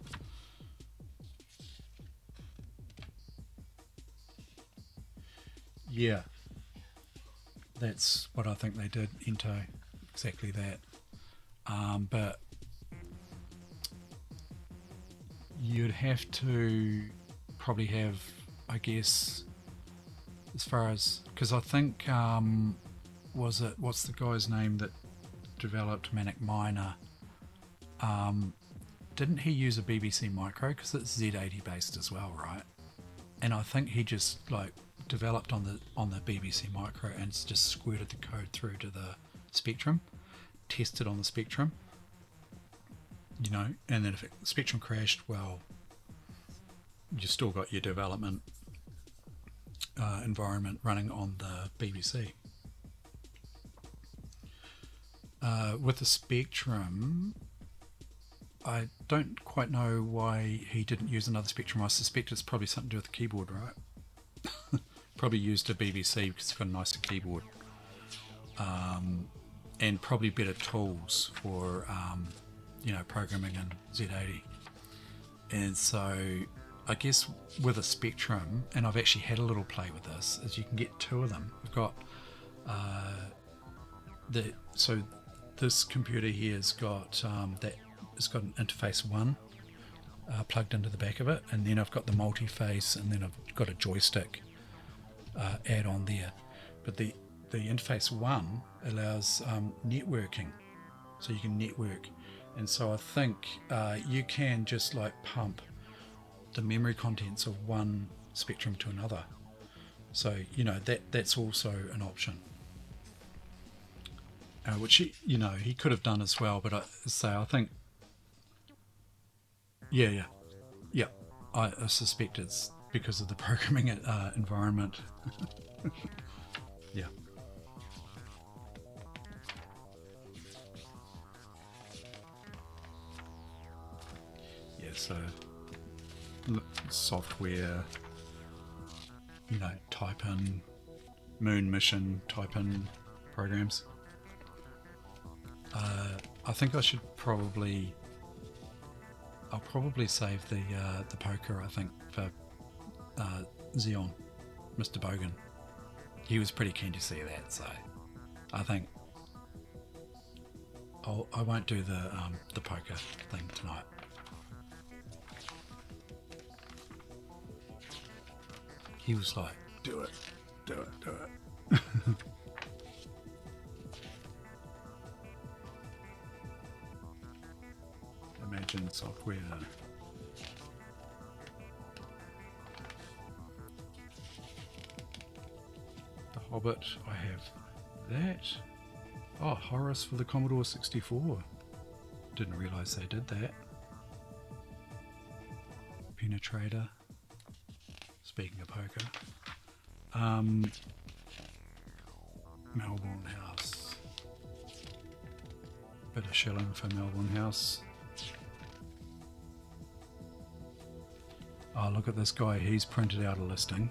Yeah, that's what I think they did. Ento, exactly that. But you'd have to probably have, I guess, as far as, because I think was it, what's the guy's name that developed Manic Miner? Didn't he use a BBC Micro, because it's Z80 based as well, right? And I think he just like developed on the BBC Micro and just squirted the code through to the Spectrum, tested on the Spectrum, you know, and then if the Spectrum crashed, well, you still got your development environment running on the BBC. With the Spectrum, I don't quite know why he didn't use another Spectrum. I suspect it's probably something to do with the keyboard, right? Probably used a BBC because it's got a nicer keyboard. And probably better tools for, you know, programming in Z80. And so I guess with a Spectrum, and I've actually had a little play with this, is you can get two of them. We've got so this computer here has got it's got an interface 1 plugged into the back of it, and then I've got the multi-face, and then I've got a joystick add-on there. But the interface 1 allows networking, so you can network, and so I think you can just like pump the memory contents of one Spectrum to another. So you know that's also an option, which he could have done as well. But I think yeah. I suspect it's because of the programming environment. Yeah. Yeah, so software, you know, type in moon mission, type in programs. I think I'll probably save the poker, I think, for Xeon, Mr. Bogan. He was pretty keen to see that, so I think I won't do the poker thing tonight. He was like, do it. Imagine software. The Hobbit, I have that. Oh, Horus for the Commodore 64. Didn't realise they did that. Penetrator. Speaking of poker. Melbourne House. Bit of shilling for Melbourne House. Oh, look at this guy. He's printed out a listing.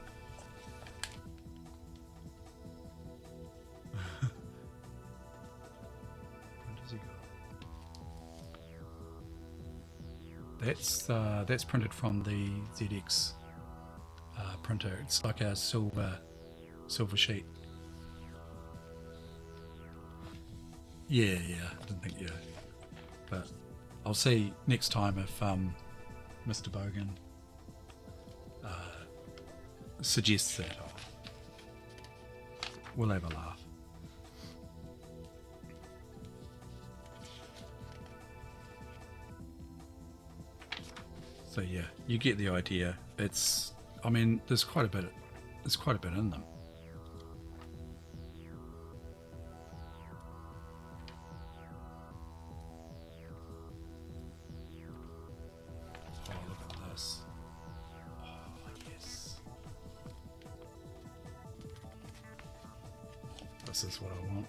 What does he got? That's printed from the ZX printer. It's like a silver sheet. Yeah. I didn't think but I'll see next time if Mr. Bogan suggests that. We'll have a laugh. So yeah, you get the idea. I mean, there's quite a bit in them. Oh, look at this. Oh, yes. This is what I want.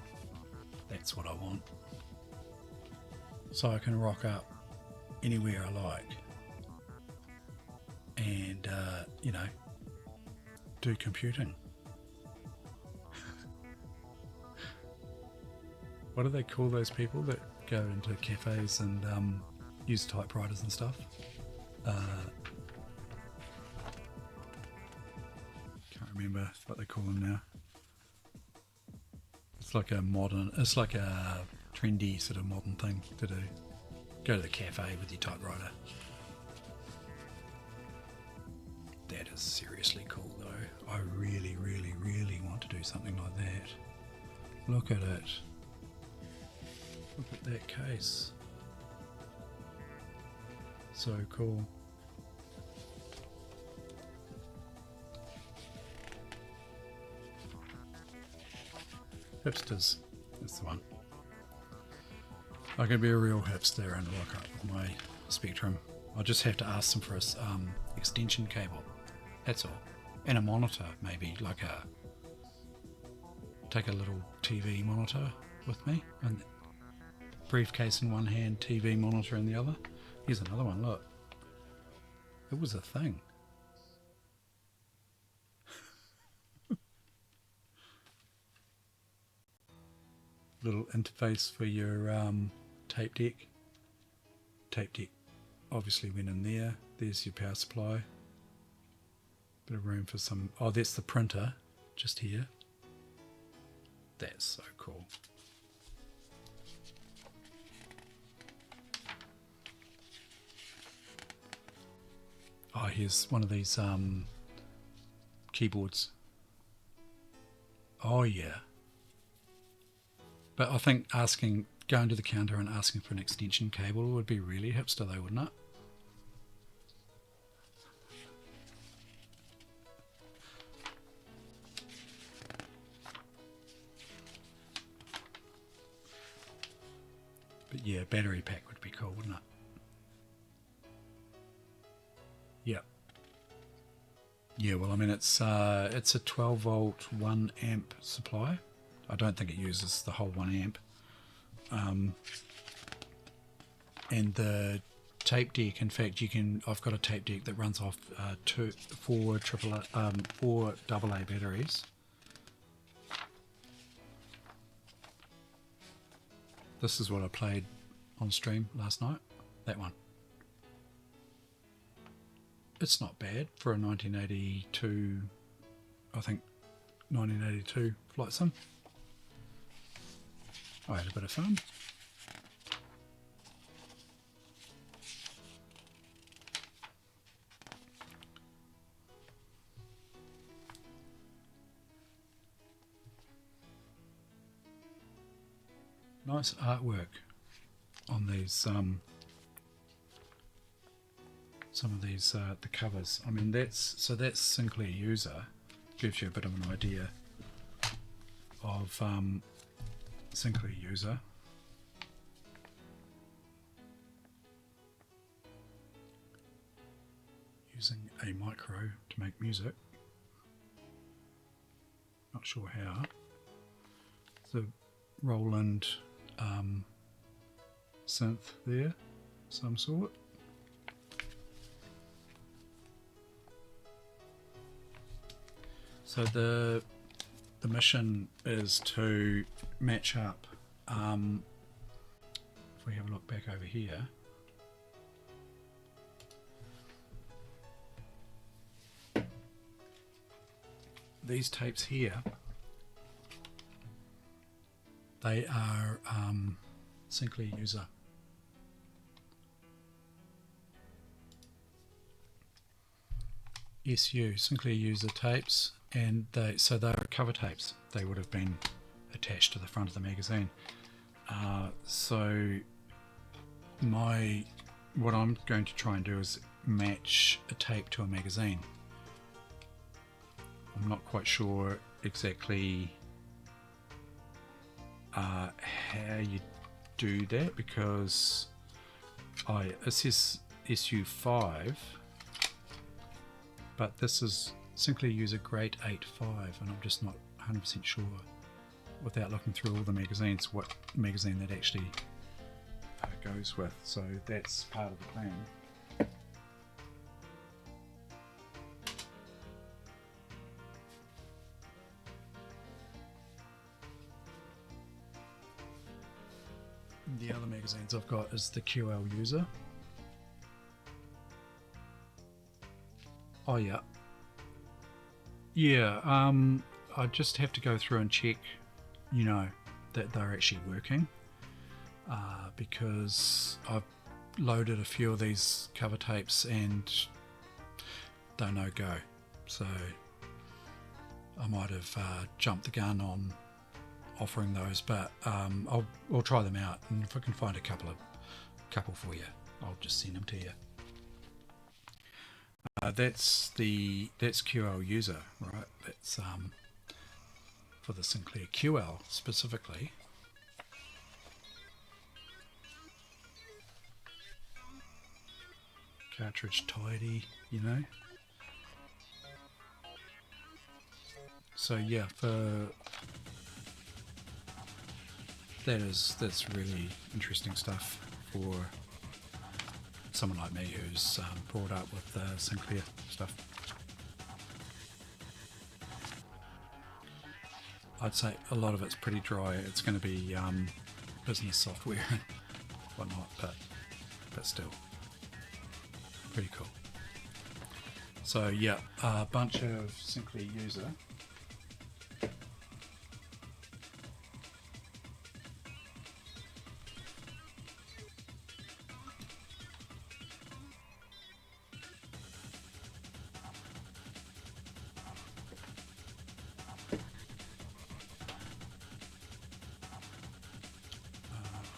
That's what I want. So I can rock up anywhere I like. And, you know, do computing. what do they call those people that go into cafes and use typewriters and stuff? Can't remember what they call them now. It's like a trendy sort of modern thing to do. Go to the cafe with your typewriter. That is seriously cool though. I really, really, really want to do something like that. Look at it. Look at that case. So cool. Hipsters. That's the one. I can be a real hipster and rock up with my Spectrum. I'll just have to ask them for a extension cable. That's all. And a monitor, maybe, like take a little TV monitor with me. And briefcase in one hand, TV monitor in the other. Here's another one, look. It was a thing. Little interface for your tape deck. Tape deck obviously went in there. There's your power supply. Bit of room for some... Oh, that's the printer, just here. That's so cool. Oh, here's one of these keyboards. Oh, yeah. But I think going to the counter and asking for an extension cable would be really hipster though, wouldn't it? But yeah, battery pack would be cool, wouldn't it? Yep. Yeah, well, I mean, it's a 12 volt 1 amp supply. I don't think it uses the whole 1 amp. And the tape deck, in fact, I've got a tape deck that runs off four AA batteries. This is what I played on stream last night. That one. It's not bad for a 1982, I think, 1982 flight sim. I had a bit of fun. Nice artwork on these, some of these, the covers. I mean, that's Sinclair user. Gives you a bit of an idea of Sinclair user. Using a micro to make music. Not sure how. The Roland synth there, some sort. So the mission is to match up. If we have a look back over here, these tapes here, they are Sinclair user. SU, Sinclair user tapes, and they're cover tapes. They would have been attached to the front of the magazine. So what I'm going to try and do is match a tape to a magazine. I'm not quite sure exactly how you do that, because it says SU5, but this is Sinclair user Great 85, and I'm just not 100% sure, without looking through all the magazines, what magazine that actually goes with. So that's part of the plan. magazines I've got is the QL user. Oh yeah. Yeah, I just have to go through and check, that they're actually working, because I've loaded a few of these cover tapes and they're no go. So I might have jumped the gun on offering those, but I'll try them out, and if I can find a couple for you, I'll just send them to you. That's QL user, right? That's for the Sinclair QL specifically. Cartridge tidy, So yeah, that's really interesting stuff for someone like me who's brought up with Sinclair stuff. I'd say a lot of it's pretty dry. It's going to be business software and whatnot, but still pretty cool. So yeah, a bunch of Sinclair user.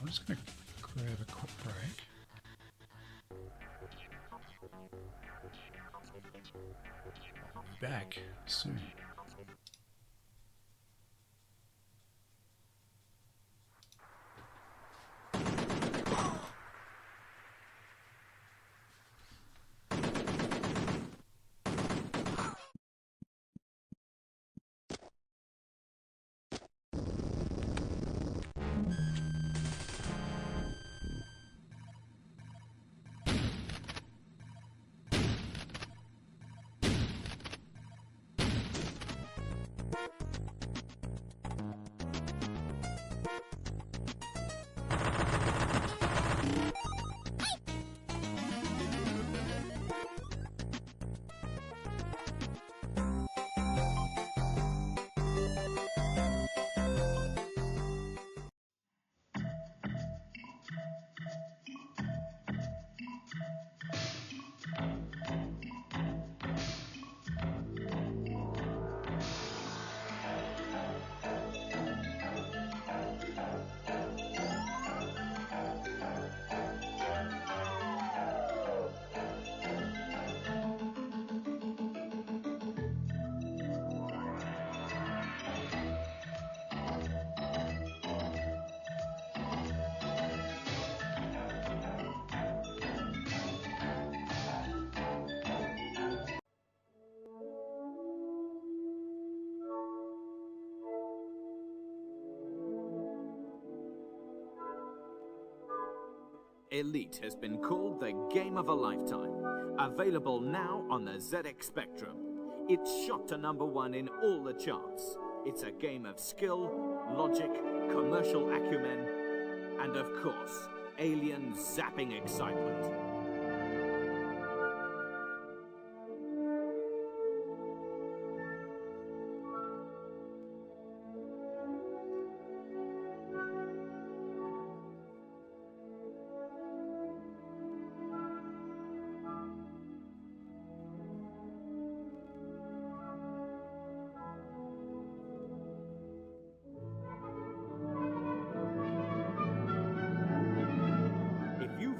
I'm just going to grab a quick break. I'll be back soon. Elite has been called the game of a lifetime. Available now on the ZX Spectrum. It's shot to #1 in all the charts. It's a game of skill, logic, commercial acumen, and of course, alien zapping excitement.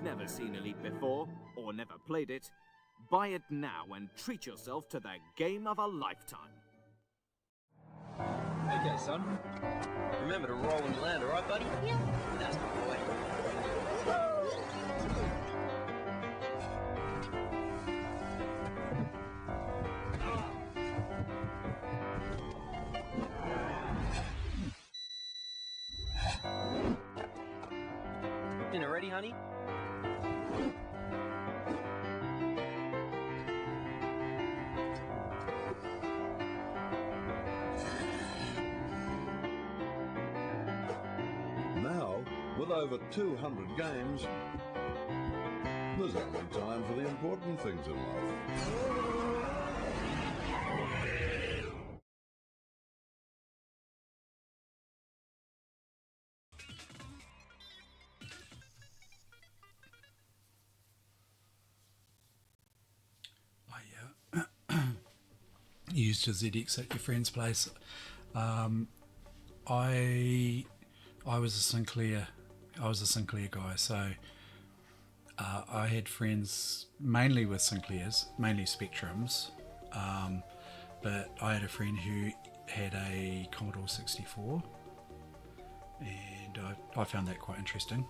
Never seen Elite before, or never played it, buy it now and treat yourself to the game of a lifetime. Okay, son. Remember to roll when you land, alright, buddy? Yep. That's the boy. Dinner ready, honey? Now, with a over 200 games, there's only time for the important things in life. Used a ZX at your friend's place. I was a Sinclair. I was a Sinclair guy, so I had friends mainly with Sinclairs, mainly Spectrums, but I had a friend who had a Commodore 64, and I found that quite interesting.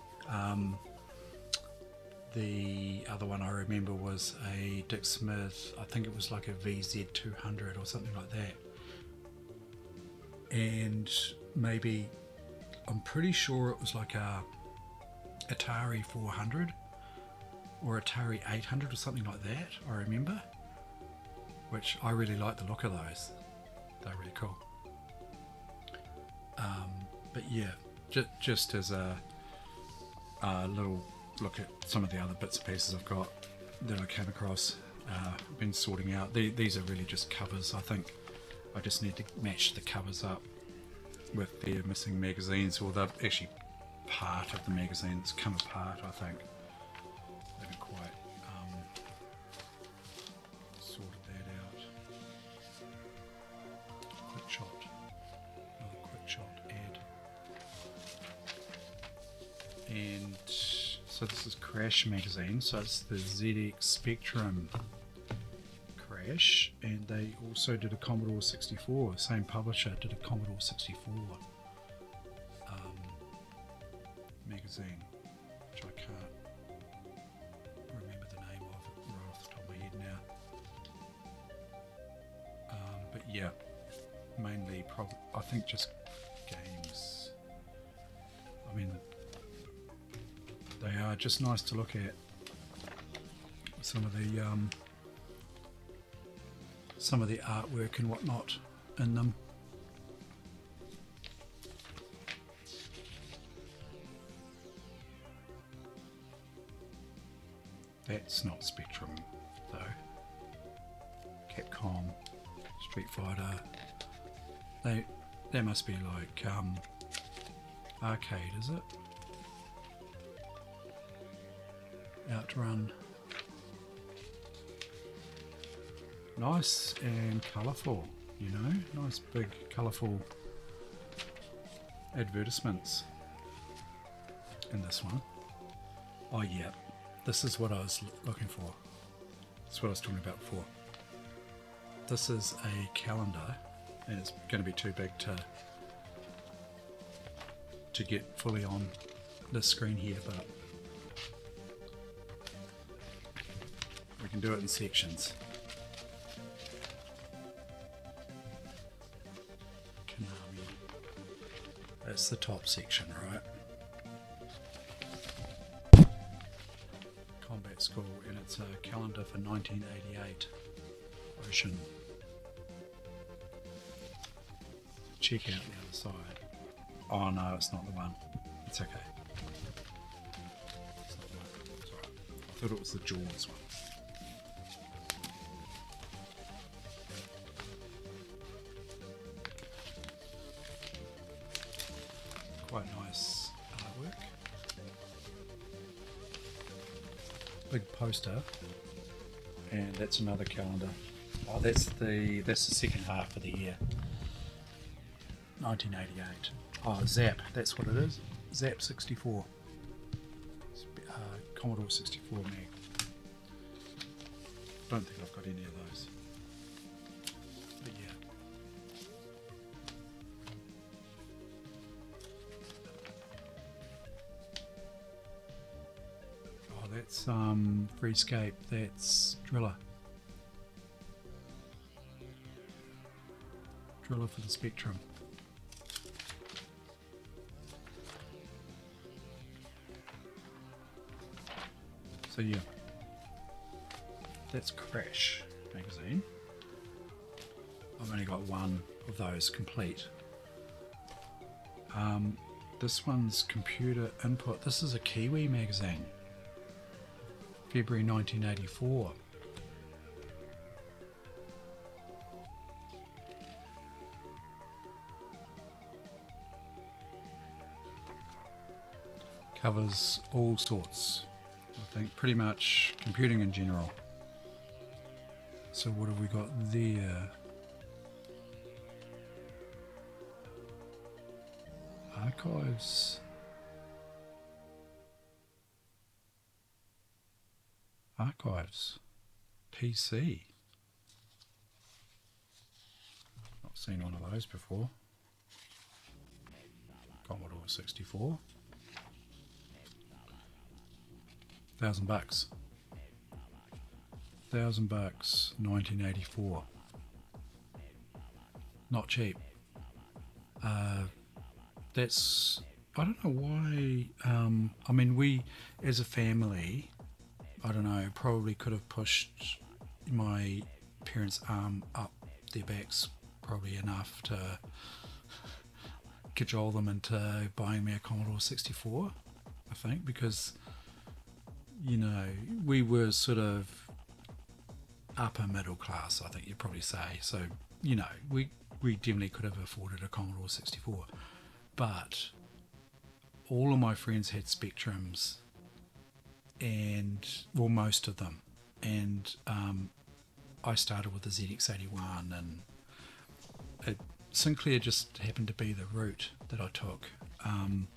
The other one I remember was a Dick Smith, I think it was like a VZ200 or something like that. And maybe, I'm pretty sure it was like a Atari 400 or Atari 800 or something like that, I remember. Which I really like the look of those. They're really cool. But yeah, just as a little look at some of the other bits and pieces I've got that I came across, been sorting out. These are really just covers. I think I just need to match the covers up with their missing magazines, or they're actually part of the magazines come apart, I think. I haven't quite sorted that out. Quick shot. Another quick shot ad. And so this is Crash magazine, so it's the ZX Spectrum Crash, and they also did a Commodore 64, same publisher did a Commodore 64 magazine, which I can't remember the name of it right off the top of my head now. But yeah, mainly I think just games. I mean, they are just nice to look at. Some of the artwork and whatnot in them. That's not Spectrum though. Capcom, Street Fighter. They must be like arcade, is it? Outrun. Nice and colourful, you know, nice big colourful advertisements in this one. Oh yeah, this is what I was looking for. That's what I was talking about before. This is a calendar, and it's going to be too big to get fully on this screen here, but we can do it in sections. Konami. That's the top section, right? Combat School, and it's a calendar for 1988. Ocean. Check out the other side. Oh no, it's not the one. It's okay. It's not the one. It's alright. I thought it was the Jaws one. Quite nice artwork. Big poster, and that's another calendar. Oh, that's the second half of the year. 1988. Oh, Zap, that's what it is. Zap 64. Commodore 64 mag. Don't think I've got any of those. But yeah. Oh, that's Freescape. That's Driller. Driller for the Spectrum. So yeah, that's Crash magazine. I've only got one of those complete. This one's computer input. This is a Kiwi magazine. February 1984. Covers all sorts, I think, pretty much computing in general. So what have we got there? Archives. Archives. PC. Not seen one of those before. Commodore 64. $1,000. $1,000, 1984. Not cheap. That's, I don't know why. I mean, we as a family, I don't know, probably could have pushed my parents' arm up their backs probably enough to cajole them into buying me a Commodore 64, I think, because, you know, we were sort of upper middle class, I think you'd probably say. So, you know, we definitely could have afforded a Commodore 64. But all of my friends had Spectrums, and, well, most of them. And I started with the ZX81, and Sinclair just happened to be the route that I took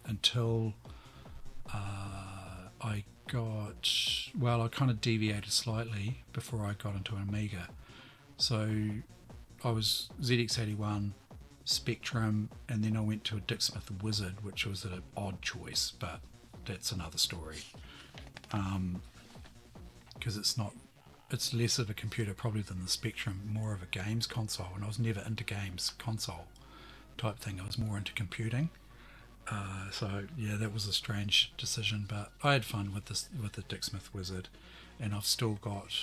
until I got, well, I kind of deviated slightly before I got into an Amiga. So I was ZX81, Spectrum, and then I went to a Dick Smith Wizard, which was an odd choice, but that's another story. Because it's less of a computer probably than the Spectrum, more of a games console, and I was never into games console type thing. I was more into computing. So yeah, that was a strange decision, but I had fun with the Dick Smith Wizard, and I've still got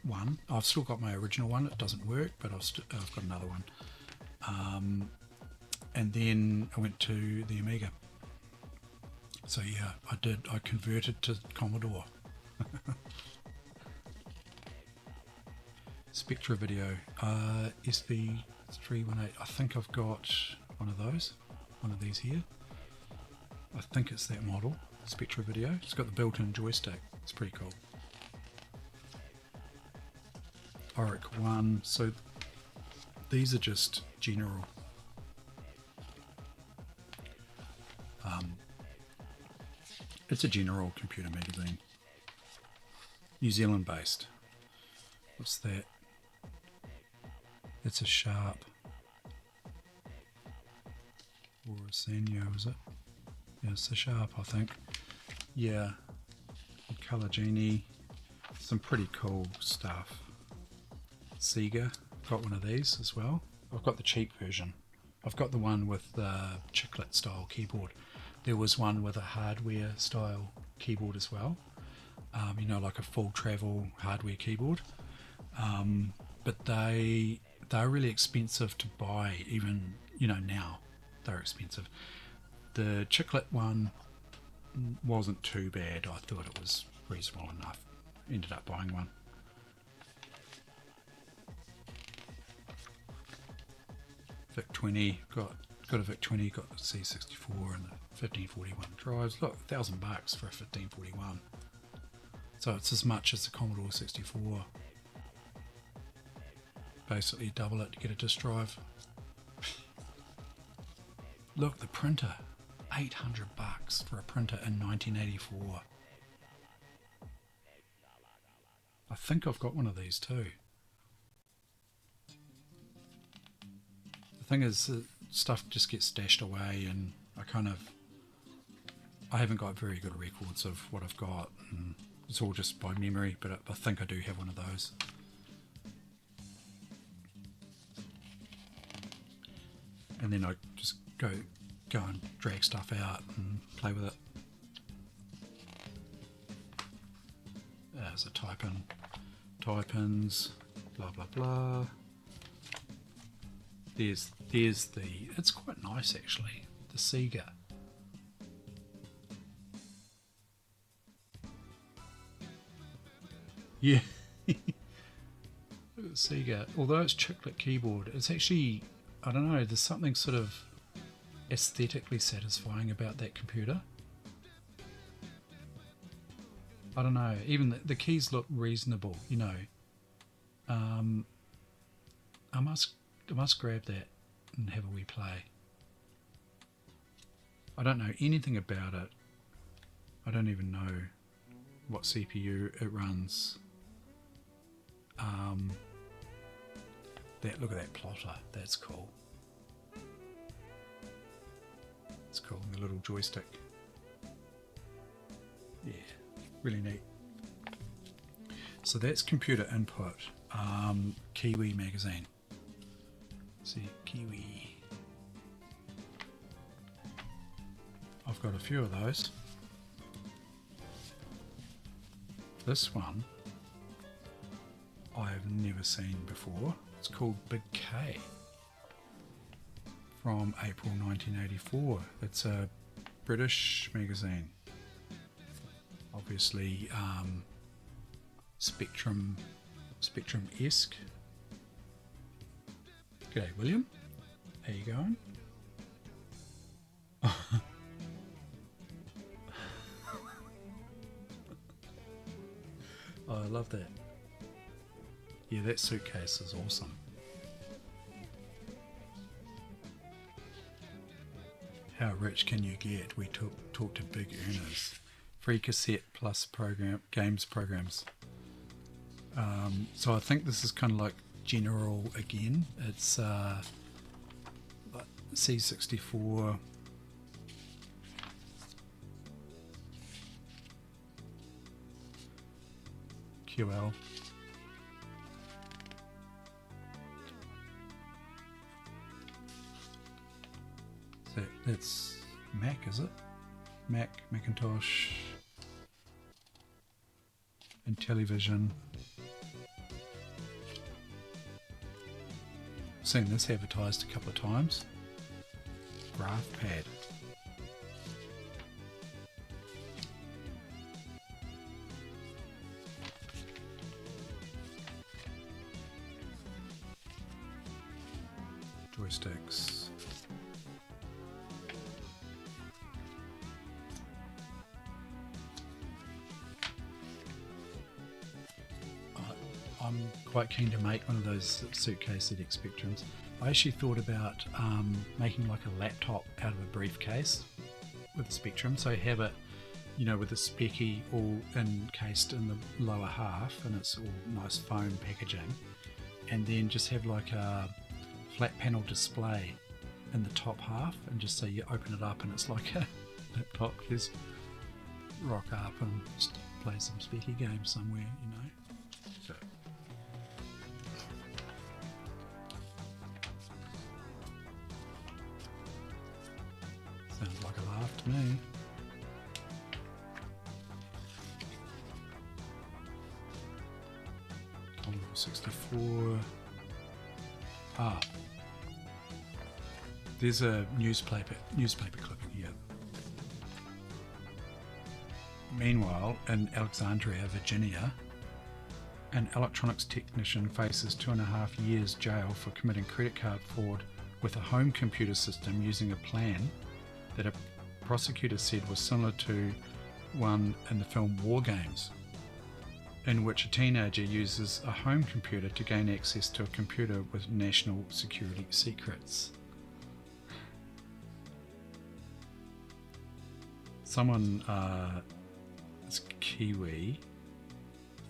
one. I've still got my original one. It doesn't work, but I've got another one. And then I went to the Amiga. So yeah, I converted to Commodore. Spectra Video, SV318. I think I've got one of these here. I think it's that model, Spectra Video. It's got the built-in joystick. It's pretty cool. Auric 1. So these are just general. It's a general computer magazine. New Zealand based. What's that? It's a Sharp. Or a Sanyo, is it? Yeah, it's a Sharp, I think. Yeah. Color Genie. Some pretty cool stuff. Sega. Got one of these as well. I've got the cheap version. I've got the one with the chiclet style keyboard. There was one with a hardware style keyboard as well. You know, like a full travel hardware keyboard. But they're really expensive to buy, even, you know, now. They're expensive. The chiclet one wasn't too bad. I thought it was reasonable enough. Ended up buying one. VIC-20, got a VIC-20, got the C64 and the 1541 drives. Look, $1,000 for a 1541. So it's as much as the Commodore 64. Basically double it to get a disk drive. Look, the printer, $800 for a printer in 1984. I think I've got one of these too. The thing is, stuff just gets stashed away, and I haven't got very good records of what I've got, and it's all just by memory, but I think I do have one of those. And then I just go and drag stuff out and play with it. There's a type-ins, blah blah blah. There's the, it's quite nice actually, the Sega. Yeah. Sega, although it's chiclet keyboard, it's actually, I don't know, there's something sort of aesthetically satisfying about that computer. I don't know, even the keys look reasonable, you know. I must grab that and have a wee play. I don't know anything about it. I don't even know what CPU it runs. Look at that plotter. That's cool. It's cool. The little joystick. Yeah, really neat. So that's computer input. Kiwi magazine. See, Kiwi. I've got a few of those. This one I've never seen before. It's called Big K, from April 1984. It's a British magazine. Obviously Spectrum-esque. G'day William, how you going? Oh, I love that. Yeah, that suitcase is awesome. How rich can you get? We talk to big earners. Free cassette plus games programs. So I think this is kind of like General again. It's like C64. QL. That's Mac, is it? Mac, Macintosh, and television. Seen this advertised a couple of times. Graph pad. Joysticks. I'm quite keen to make one of those suitcase ZX Spectrums. I actually thought about making like a laptop out of a briefcase with a Spectrum, so have it, you know, with a specky all encased in the lower half, and it's all nice foam packaging, and then just have like a flat panel display in the top half, and just so you open it up and it's like a laptop. Just rock up and just play some specky games somewhere, you know. So. Sounds like a laugh to me. Commodore 64. Ah. There's a newspaper clipping here. Meanwhile, in Alexandria, Virginia, an electronics technician faces 2.5 years jail for committing credit card fraud with a home computer system using a plan that a prosecutor said was similar to one in the film War Games, in which a teenager uses a home computer to gain access to a computer with national security secrets. Someone, it's Kiwi,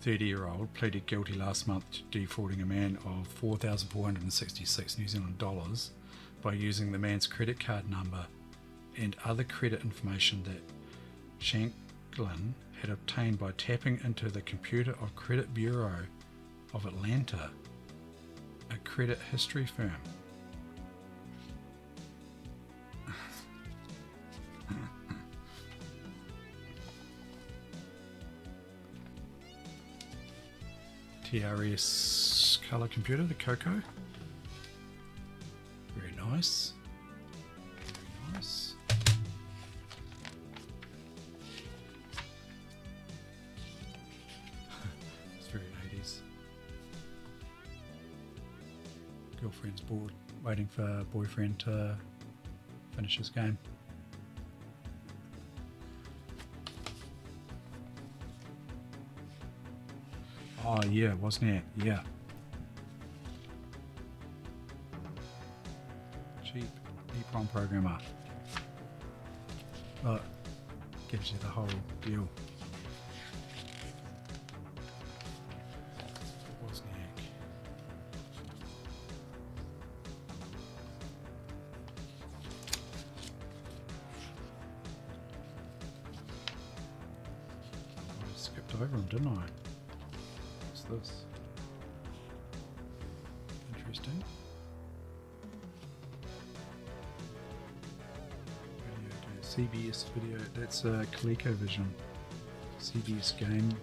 30-year-old, pleaded guilty last month to defrauding a man of 4,466 New Zealand dollars by using the man's credit card number and other credit information that Shanklin had obtained by tapping into the computer of Credit Bureau of Atlanta, a credit history firm. TRS color computer, the Coco. Very nice. Very nice. It's very Girlfriend's bored, waiting for boyfriend to finish his game. Oh yeah, wasn't it? Yeah. Cheap EEPROM programmer. Look, gives you the whole deal. Wozniak. I skipped over him, didn't I? What's this? Interesting. CBS video, that's ColecoVision CBS game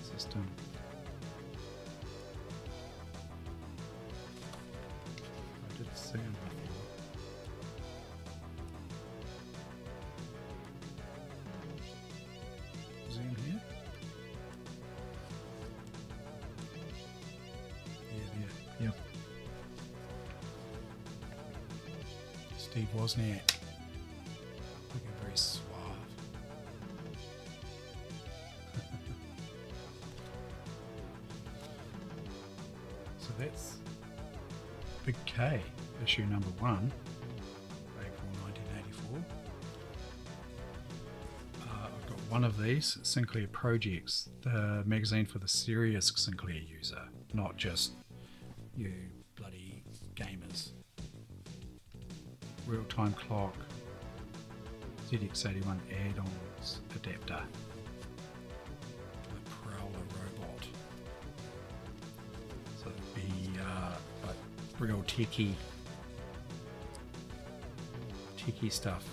system. I did see him before. Zoom here? Yeah, yep. Steve Wozniak. Looking very suave. So that's Big K, issue number 1, April 1984. I've got one of these, Sinclair Projects, the magazine for the serious Sinclair user, not just you bloody gamers. Real-time clock, ZX81 add-ons adapter, the Prowler robot. So it'd be like real techie stuff.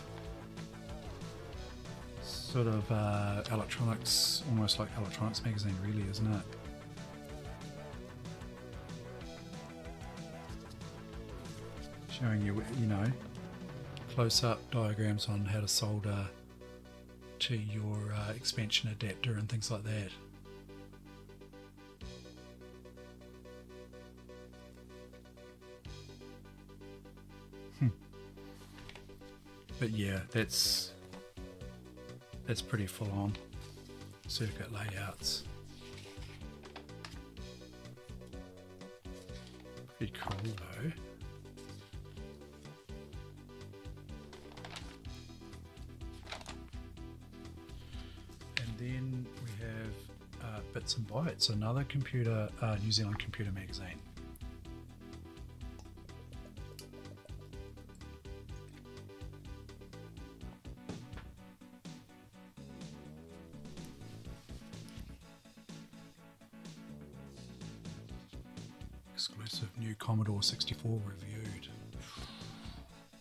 Sort of electronics, almost like electronics magazine, really, isn't it? Showing you, you know, close-up diagrams on how to solder to your expansion adapter and things like that. But yeah, that's pretty full on. Circuit layouts. Pretty cool though. Then we have Bits and Bytes, another computer, New Zealand computer magazine. Exclusive new Commodore 64 reviewed.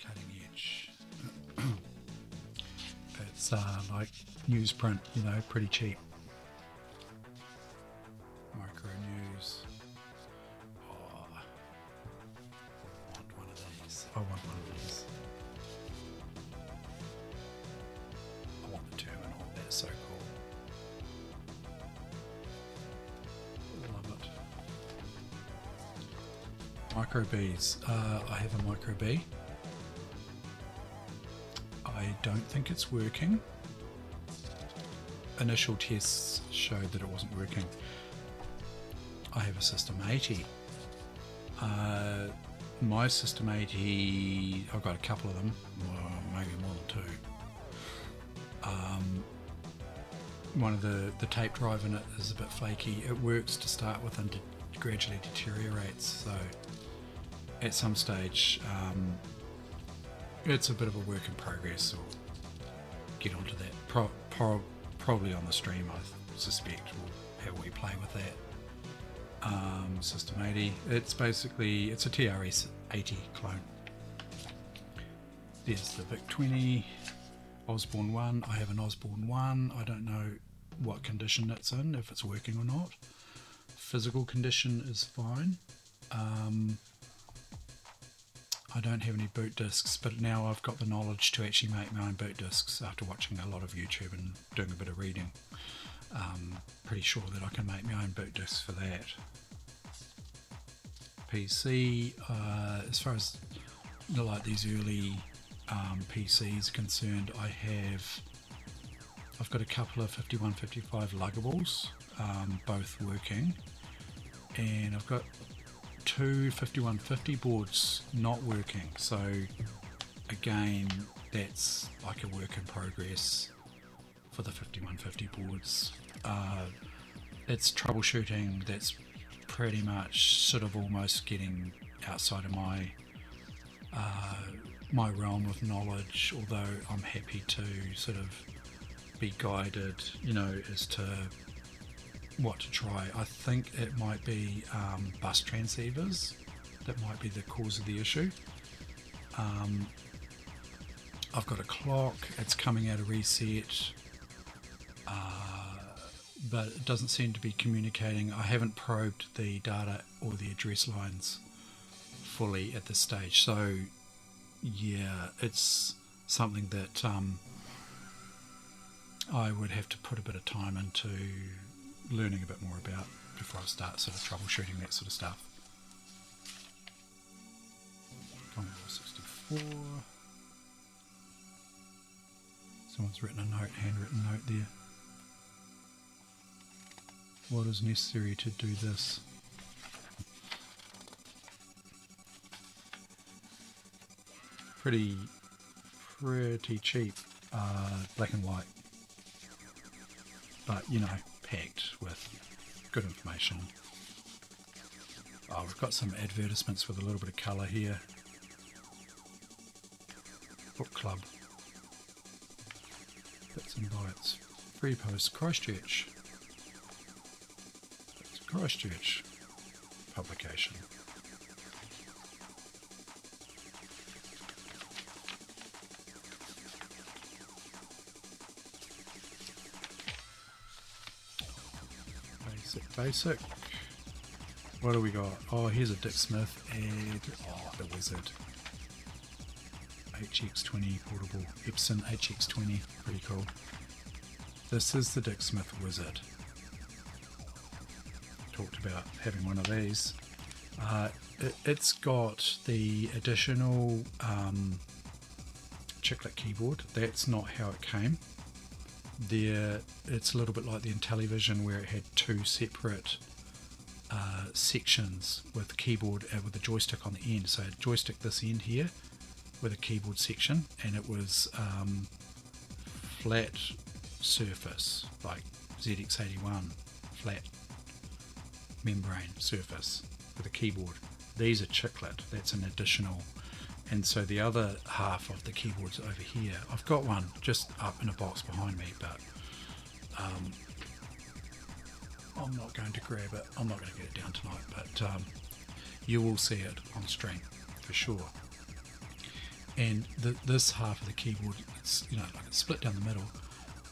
Cutting edge. It's like newsprint, you know, pretty cheap. Micro news. Oh, I want one of these. I want one of these. I want the terminal. That's so cool. Love it. Micro Bs. I have a Micro B. I don't think it's working. Initial tests showed that it wasn't working. I have a System 80. My System 80, I've got a couple of them, well, maybe more than two. One of the tape drive in it is a bit flaky. It works to start with and gradually deteriorates. So at some stage, it's a bit of a work in progress. We'll get onto that. Probably on the stream, I suspect we'll have we play with that. System 80. It's basically, it's a TRS 80 clone. There's the VIC 20, Osborne 1. I have an Osborne 1. I don't know what condition it's in, if it's working or not. Physical condition is fine. I don't have any boot discs, but now I've got the knowledge to actually make my own boot discs after watching a lot of YouTube and doing a bit of reading. Pretty sure that I can make my own boot discs for that. PC. As far as like these early PCs concerned, I've got a couple of 5155 luggables, both working, and I've got two 5150 boards not working. So again, that's like a work in progress for the 5150 boards. It's troubleshooting that's pretty much sort of almost getting outside of my my realm of knowledge, although I'm happy to sort of be guided, as to what to try. I think it might be bus transceivers that might be the cause of the issue. I've got a clock, it's coming out of reset, but it doesn't seem to be communicating. I haven't probed the data or the address lines fully at this stage, so yeah, it's something that I would have to put a bit of time into learning a bit more about before I start sort of troubleshooting that sort of stuff. Commodore 64. Someone's written a note, handwritten note there. What is necessary to do this? Pretty cheap, black and white, but packed with good information. Oh, we've got some advertisements with a little bit of colour here. Book club, bits and bytes, free post, Christchurch. It's a Christchurch publication. Basic. What do we got? Oh, here's a Dick Smith and the Wizard. HX20 portable. Epson HX20. Pretty cool. This is the Dick Smith Wizard. Talked about having one of these. It's got the additional chiclet keyboard. That's not how it came. It's a little bit like the Intellivision, where it had two separate sections with the keyboard with the joystick on the end. So a joystick this end here with a keyboard section, and it was flat surface, like ZX81 flat membrane surface with a keyboard. These are chiclet. That's an additional. And so the other half of the keyboard's over here. I've got one just up in a box behind me, but I'm not going to grab it. I'm not going to get it down tonight, but you will see it on stream for sure. And this half of the keyboard, it's like it's split down the middle.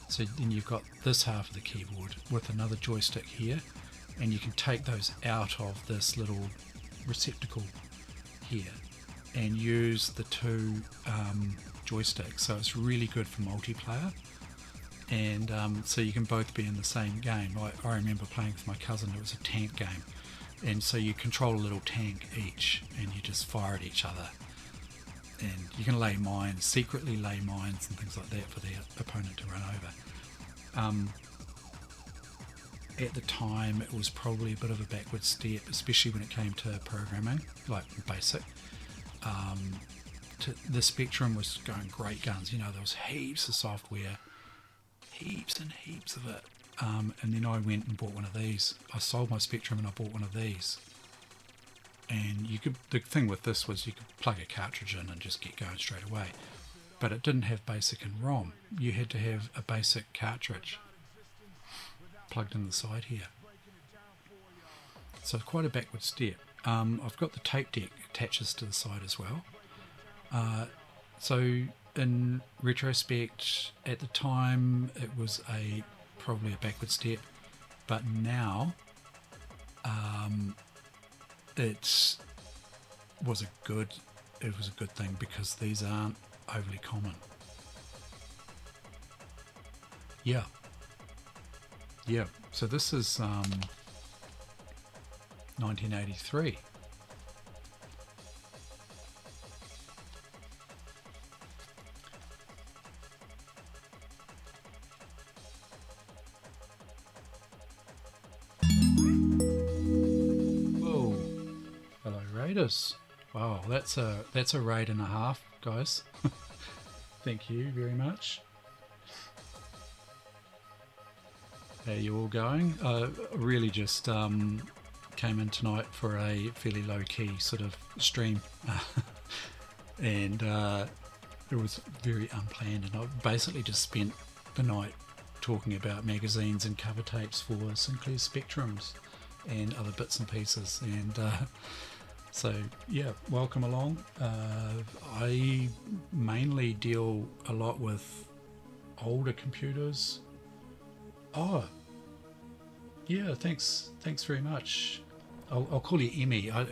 So then you've got this half of the keyboard with another joystick here, and you can take those out of this little receptacle here and use the two joysticks. So it's really good for multiplayer, and so you can both be in the same game. I remember playing with my cousin. It was a tank game, and so you control a little tank each, and you just fire at each other, and you can lay mines, secretly lay mines and things like that for the opponent to run over. At the time, it was probably a bit of a backward step, especially when it came to programming, like BASIC. The Spectrum was going great guns. There was heaps of software, heaps and heaps of it. And then I went and bought one of these. I sold my Spectrum and I bought one of these. And the thing with this was you could plug a cartridge in and just get going straight away. But it didn't have BASIC and ROM. You had to have a BASIC cartridge plugged in the side here. So quite a backward step. I've got the tape deck attaches to the side as well. So in retrospect, at the time it was probably a backward step, but now it was a good thing, because these aren't overly common. Yeah. So this is 1983. readers. Wow, that's a raid and a half, guys. Thank you very much. How you all going? Really just came in tonight for a fairly low-key sort of stream. And it was very unplanned, and I basically just spent the night talking about magazines and cover tapes for Sinclair Spectrums and other bits and pieces. And so, yeah, welcome along. I mainly deal a lot with older computers. Oh, yeah, thanks very much. I'll call you Emmy. I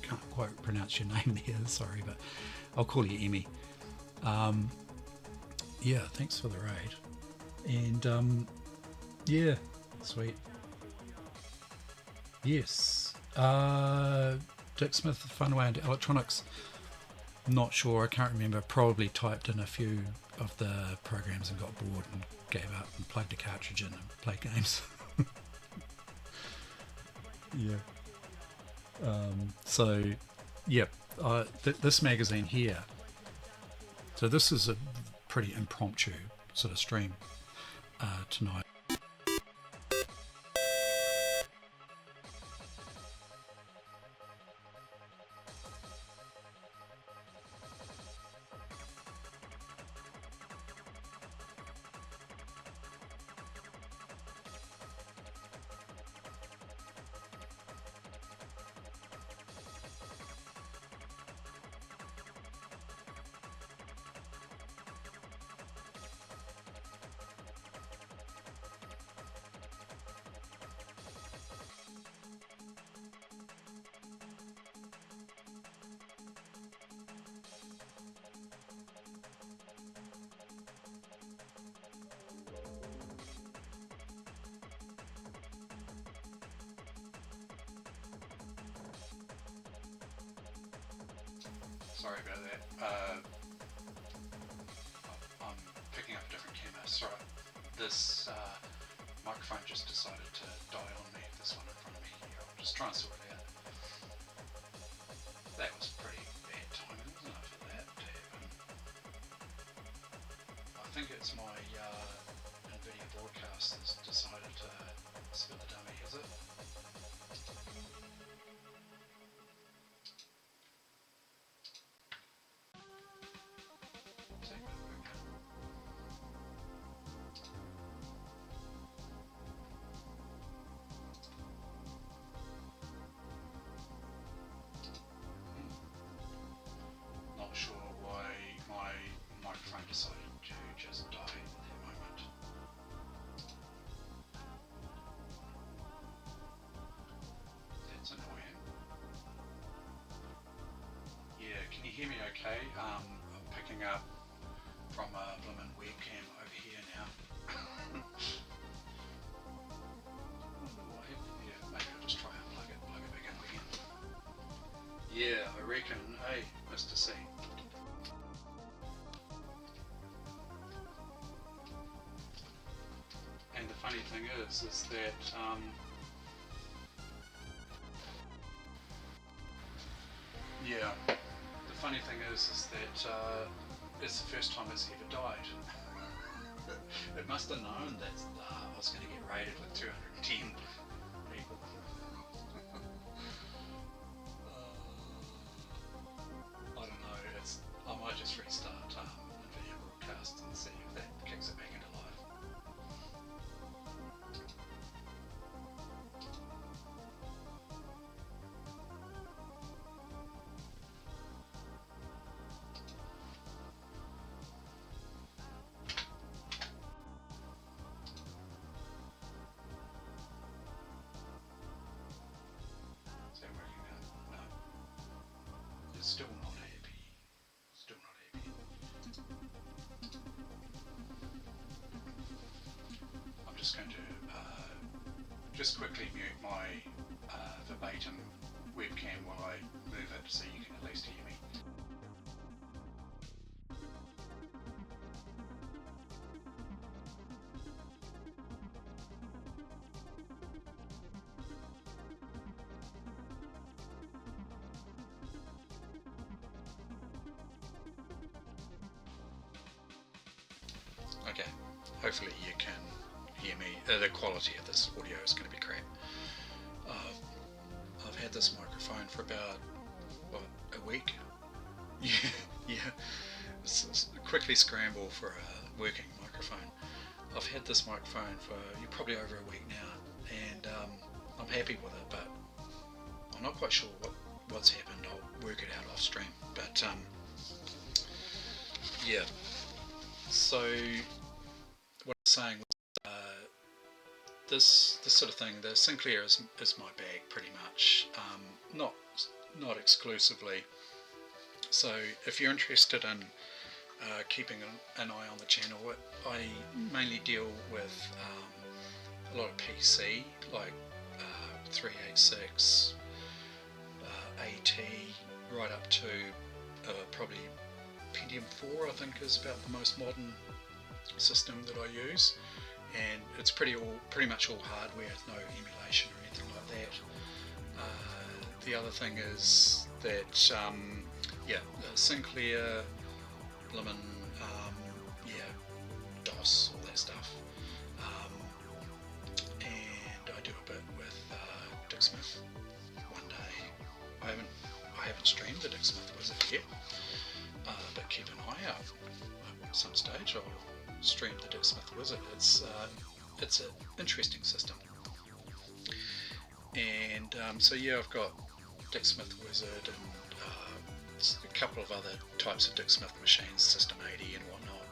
can't quite pronounce your name there, sorry, but I'll call you Emmy. Yeah, thanks for the raid. And yeah, sweet. Yes. Dick Smith, Funway and Electronics. Not sure, I can't remember. Probably typed in a few of the programs and got bored and gave up and plugged a cartridge in and played games. Yeah. So, yep. This magazine here. So this is a pretty impromptu sort of stream tonight. Sorry about that. I'm picking up a different camera. Sorry. This microphone just decided to die on me. This one in front of me here. I'll just try and sort it out. That was pretty bad timing, wasn't it, for that to happen? I think it's my NVIDIA broadcast that's decided to spin the dummy, is it? Not sure why my microphone decided to just die at that moment. That's annoying. Yeah, can you hear me okay? I'm picking up from a blooming webcam over here now. Yeah, maybe I'll just try and plug it back in again. Yeah, I reckon. Hey, Mr. C. And the funny thing is that yeah, the funny thing is that it's the first time it's ever died. It must have known that I was going to get raided with 210 people. I don't know. I might just restart NVIDIA broadcast and see if that kicks it back into life. Is that working now? No. It's still not happy. Still not happy. I'm just going to just quickly mute my verbatim webcam while I move it so you can at least hear me. hopefully you can hear me. The quality of this audio is going to be crap. I've had this microphone for about, what, a week? Yeah. Quickly scramble for a working microphone. I've had this microphone for probably over a week now, and I'm happy with it, but I'm not quite sure what's happened. I'll work it out off stream. But yeah. So what I'm saying was, this sort of thing, the Sinclair is my bag pretty much. Not exclusively. So if you're interested in keeping an eye on the channel, I mainly deal with a lot of PC, like 386, AT, right up to probably Pentium 4, I think, is about the most modern system that I use, and it's pretty much all hardware, no emulation or anything like that. The other thing is that Sinclair, Blimmin, DOS, all that stuff, and I do a bit with Dick Smith. One day, I haven't streamed the Dick Smith Wizard yet, but keep an eye out. At some stage I'll stream the Dick Smith Wizard. It's an interesting system, and so yeah, I've got Dick Smith Wizard and a couple of other types of Dick Smith machines, System 80 and whatnot.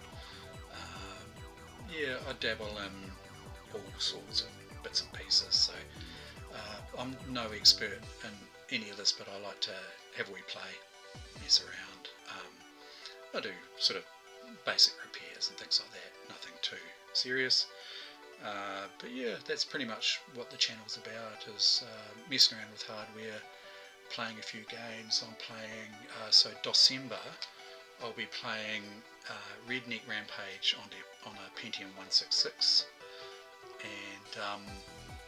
Yeah, I dabble in all sorts of bits and pieces, so I'm no expert in any of this, but I like to have a wee play, mess around. I do sort of basic repairs and things like that, nothing too serious. But yeah, that's pretty much what the channel's about, is messing around with hardware, playing a few games. I'm playing, so December I'll be playing Redneck Rampage on a Pentium 166, and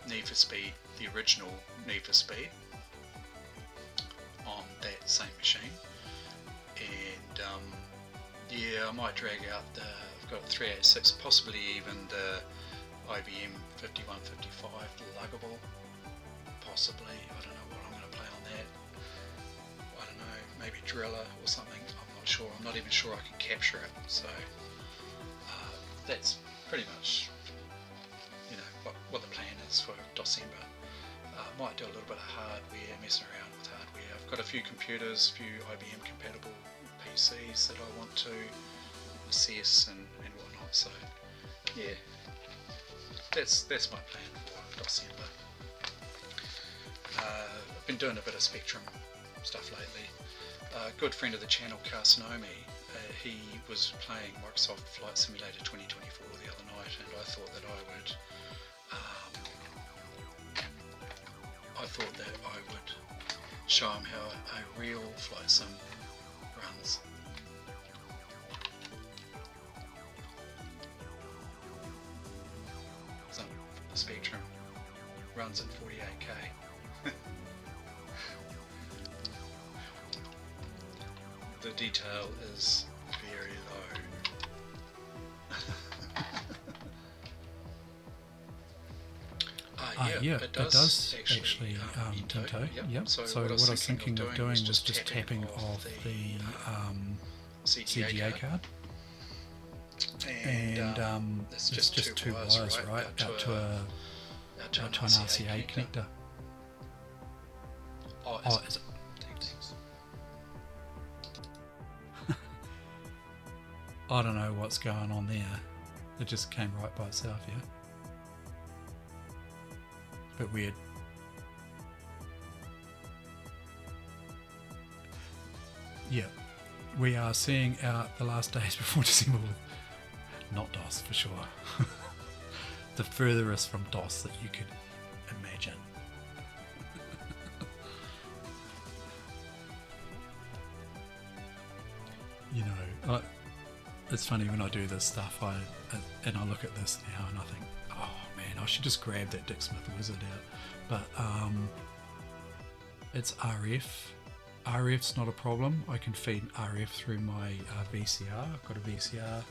Need for Speed, the original Need for Speed, on that same machine. And yeah, I might drag out I've got a 386, possibly even the IBM 5155 luggable, possibly. I don't know what I'm going to play on that. I don't know, maybe Driller or something. I'm not sure. I'm not even sure I can capture it. So that's pretty much, you know, what the plan is for December. Might do a little bit of hardware, messing around with hardware. I've got a few computers, a few IBM compatible PCs that I want to assess and whatnot. So yeah, that's my plan for December. I've been doing a bit of Spectrum stuff lately. A good friend of the channel, Carsinomi, he was playing Microsoft Flight Simulator 2024 the other night, and I thought that I would show him how a real flight sim runs. So the Spectrum runs at 48k. The detail is very low. Yeah, it does actually into. Yep. So what I was thinking of doing was just tapping off the CGA card, and it's just two wires, right, out to an RCA connector. Oh, is it? I don't know what's going on there. It just came right by itself, yeah. Bit weird. Yeah, we are seeing out the last days before December with not DOS for sure. The furthest from DOS that you could imagine. You know, it's funny when I do this stuff, and I look at this now and I think, oh man, I should just grab that Dick Smith Wizard out. But it's RF. RF's not a problem. I can feed RF through my VCR. I've got a VCR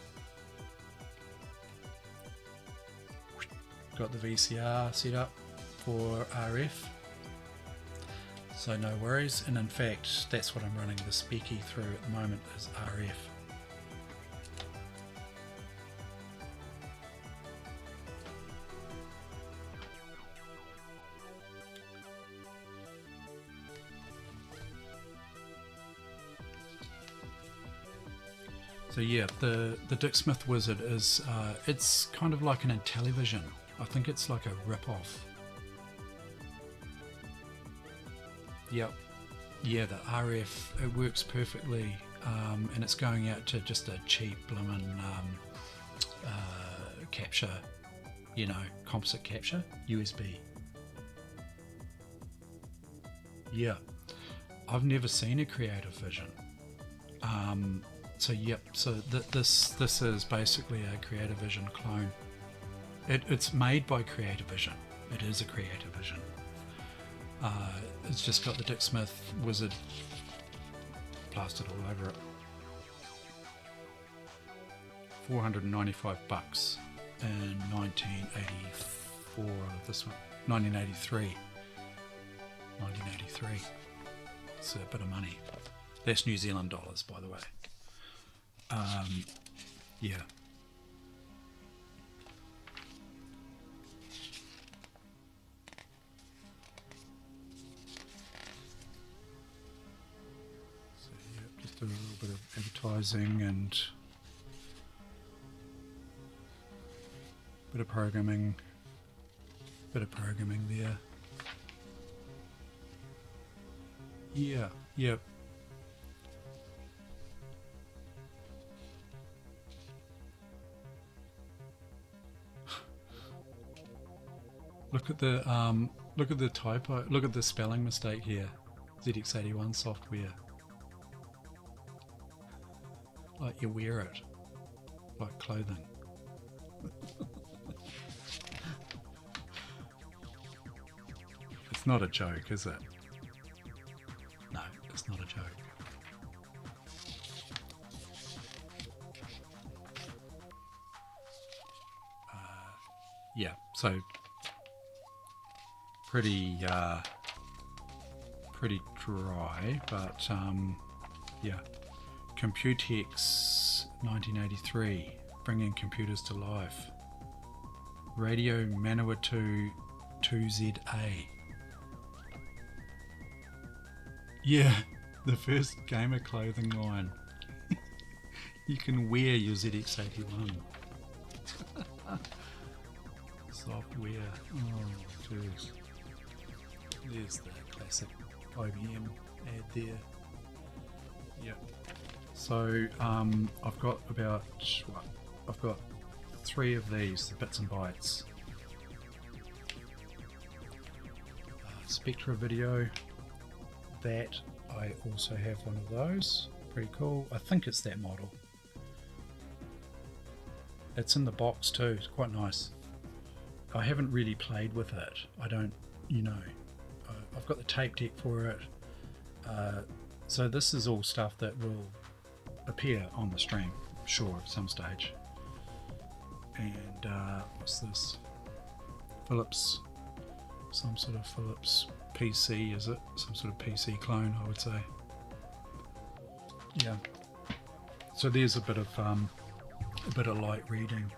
got the VCR set up for RF, so no worries. And in fact, that's what I'm running the speaky through at the moment, is RF. So yeah, the Dick Smith Wizard is, it's kind of like an Intellivision. I think it's like a rip-off. Yep. Yeah, the RF, it works perfectly, and it's going out to just a cheap bloomin' capture, you know, composite capture, USB. Yeah, I've never seen a Creative Vision. So yep, so this is basically a Creative Vision clone. It's made by Creative Vision. It is a Creative Vision. It's just got the Dick Smith Wizard plastered all over it. $495 in 1984. This one, 1983. 1983. It's a bit of money. That's New Zealand dollars, by the way. Yeah. So yeah, just a little bit of advertising and bit of programming there. Yeah, yep. Look at the typo. Look at the spelling mistake here. ZX81 software. Like you wear it, like clothing. It's not a joke, is it? No, it's not a joke. Yeah, so pretty dry, but yeah. Computex 1983, bringing computers to life. Radio Manawatu 2ZA. Yeah, the first gamer clothing line. You can wear your ZX81. Software. Oh, jeez. There's the classic IBM ad there. Yep. So I've got about what? I've got 3 of these, the bits and bytes. Spectra video. That I also have one of those. Pretty cool. I think it's that model. It's in the box too. It's quite nice. I haven't really played with it. I don't, you know. I've got the tape deck for it. So this is all stuff that will appear on the stream, I'm sure, at some stage. And what's this? Philips, some sort of Philips PC, is it? Some sort of PC clone, I would say. Yeah. So there's a bit of light reading.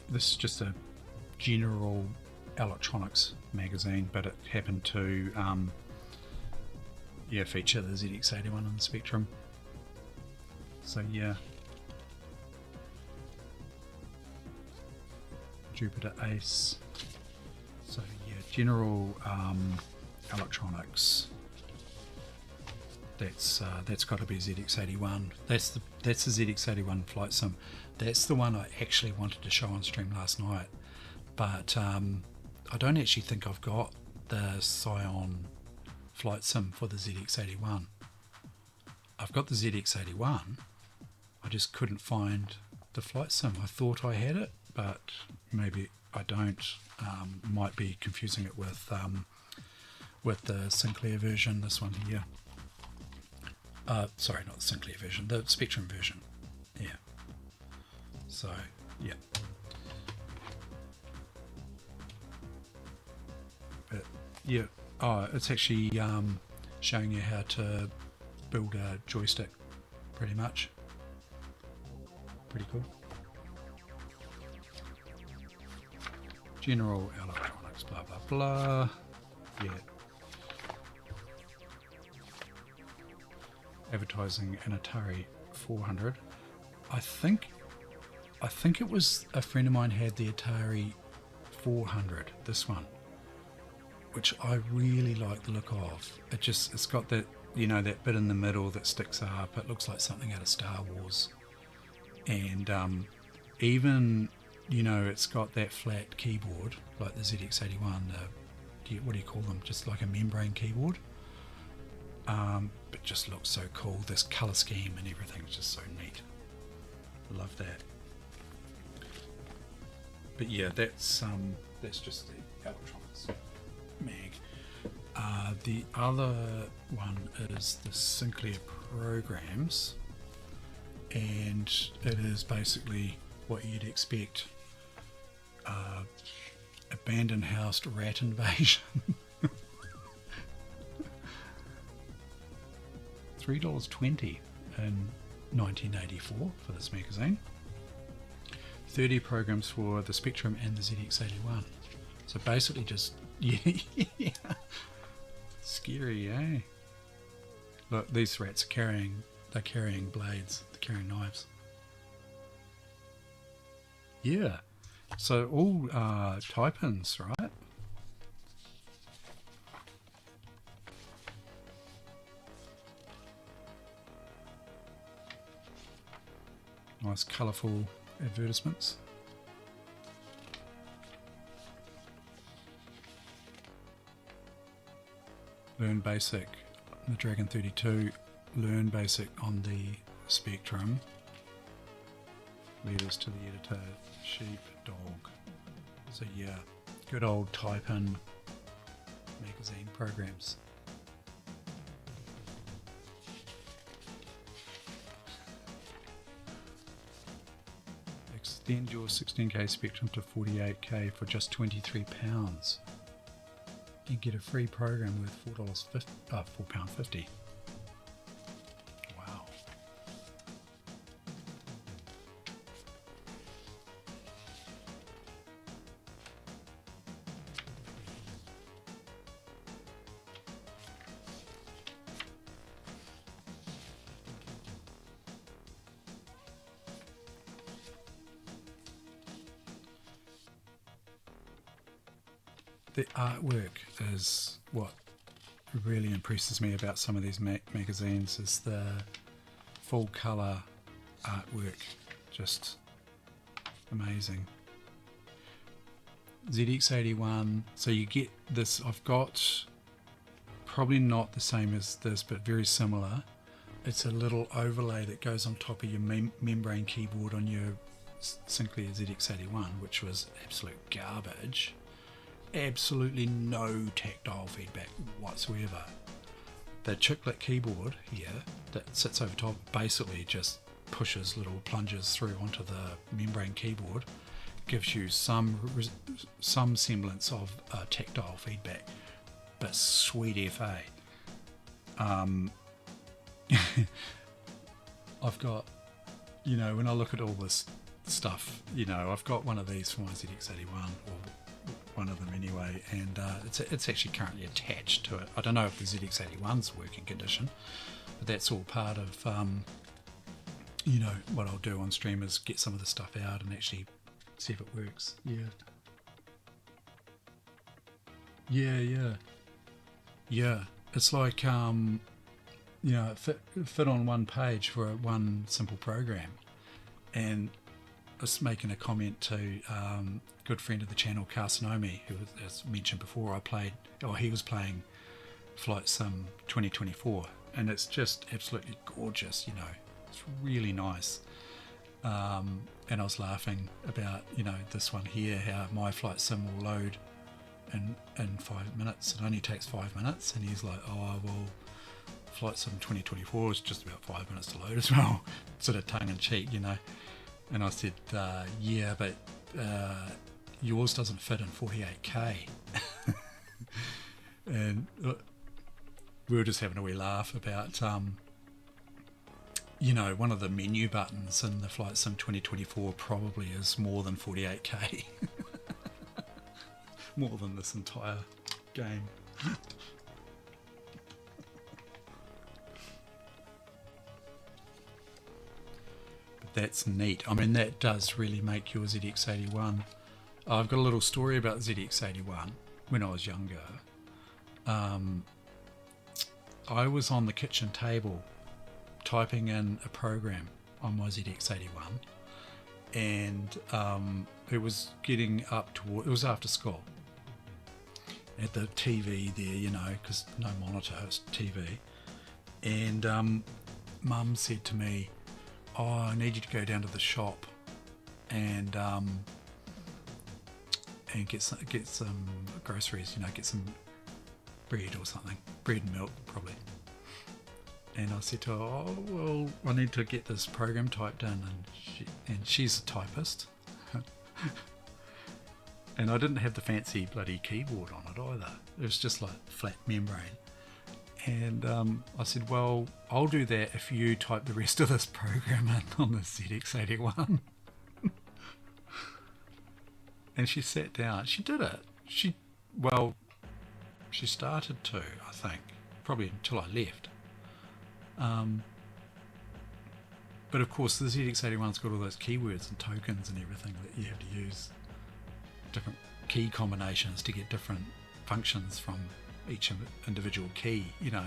This is just a general electronics magazine, but it happened to feature the ZX81 on the Spectrum. So yeah, Jupiter Ace. So yeah, general electronics. That's got to be ZX81. That's the ZX81 flight sim. That's the one I actually wanted to show on stream last night, but I don't actually think I've got the Scion flight sim for the ZX81. I've got the ZX81, I just couldn't find the flight sim. I thought I had it, but maybe I don't. Might be confusing it with the Sinclair version, this one here. Sorry, not the Sinclair version, the Spectrum version. Yeah. So, yeah. But, yeah. Oh, it's actually showing you how to build a joystick, pretty much. Pretty cool. General electronics, blah, blah, blah. Yeah. Advertising an Atari 400. I think it was a friend of mine had the Atari 400, this one, which I really like the look of. It's got that, you know, that bit in the middle that sticks up. It looks like something out of Star Wars. And even, you know, it's got that flat keyboard like the ZX81. What do you call them? Just like a membrane keyboard. But just looks so cool. This color scheme and everything is just so neat. Love that. But yeah, that's just the electronics mag. The other one is the Sinclair programs, and it is basically what you'd expect. Abandoned house rat invasion. $3.20 in 1984 for this magazine. 30 programs for the Spectrum and the ZX81. So basically just, yeah. Scary, eh? Look, these rats are carrying blades, they're carrying knives. Yeah, so all type-ins, right? Nice colourful advertisements. Learn basic on the Dragon 32, learn basic on the Spectrum. Leaders to the editor, sheep, dog. So yeah, good old type-in magazine programs. Extend your 16K Spectrum to 48K for just £23. You get a free program worth £4.50. Wow. The artwork is what really impresses me about some of these magazines, is the full colour artwork. Just amazing. ZX81, so you get this, I've got probably not the same as this but very similar. It's a little overlay that goes on top of your membrane keyboard on your Sinclair ZX81, which was absolute garbage. Absolutely no tactile feedback whatsoever. The chiclet keyboard here that sits over top basically just pushes little plunges through onto the membrane keyboard, gives you some semblance of tactile feedback, but sweet FA. I've got, you know, when I look at all this stuff, you know, I've got one of these for my ZX81, or one of them anyway, and it's actually currently attached to it. I don't know if the ZX81's working condition, but that's all part of, you know, what I'll do on stream is get some of the stuff out and actually see if it works. Yeah, it's like, you know, it fit on one page for one simple program. And I was making a comment to good friend of the channel, Carsinomi, who, as mentioned before, he was playing Flight Sim 2024, and it's just absolutely gorgeous. You know, it's really nice. And I was laughing about, you know, this one here, how my Flight Sim will load in 5 minutes. It only takes 5 minutes, and he's like, oh well, Flight Sim 2024 is just about 5 minutes to load as well, sort of tongue in cheek, you know. And I said, yeah, but yours doesn't fit in 48K. And we were just having a wee laugh about, you know, one of the menu buttons in the Flight Sim 2024 probably is more than 48K. More than this entire game. That's neat. I mean, that does really make your ZX81. I've got a little story about ZX81. When I was younger, I was on the kitchen table typing in a program on my ZX81, and it was getting up toward, it was after school, at the TV there, you know, because no monitor, it's TV. And Mum said to me, oh, I need you to go down to the shop and get some groceries, you know, get some bread or something, bread and milk probably. And I said to her, oh well, I need to get this program typed in, and she's a typist. And I didn't have the fancy bloody keyboard on it either. It was just like flat membrane. And I said, well, I'll do that if you type the rest of this program in on the ZX81. And she sat down. She did it. She started to, I think, probably until I left. But of course, the ZX81's got all those keywords and tokens and everything that you have to use. Different key combinations to get different functions from each individual key, you know.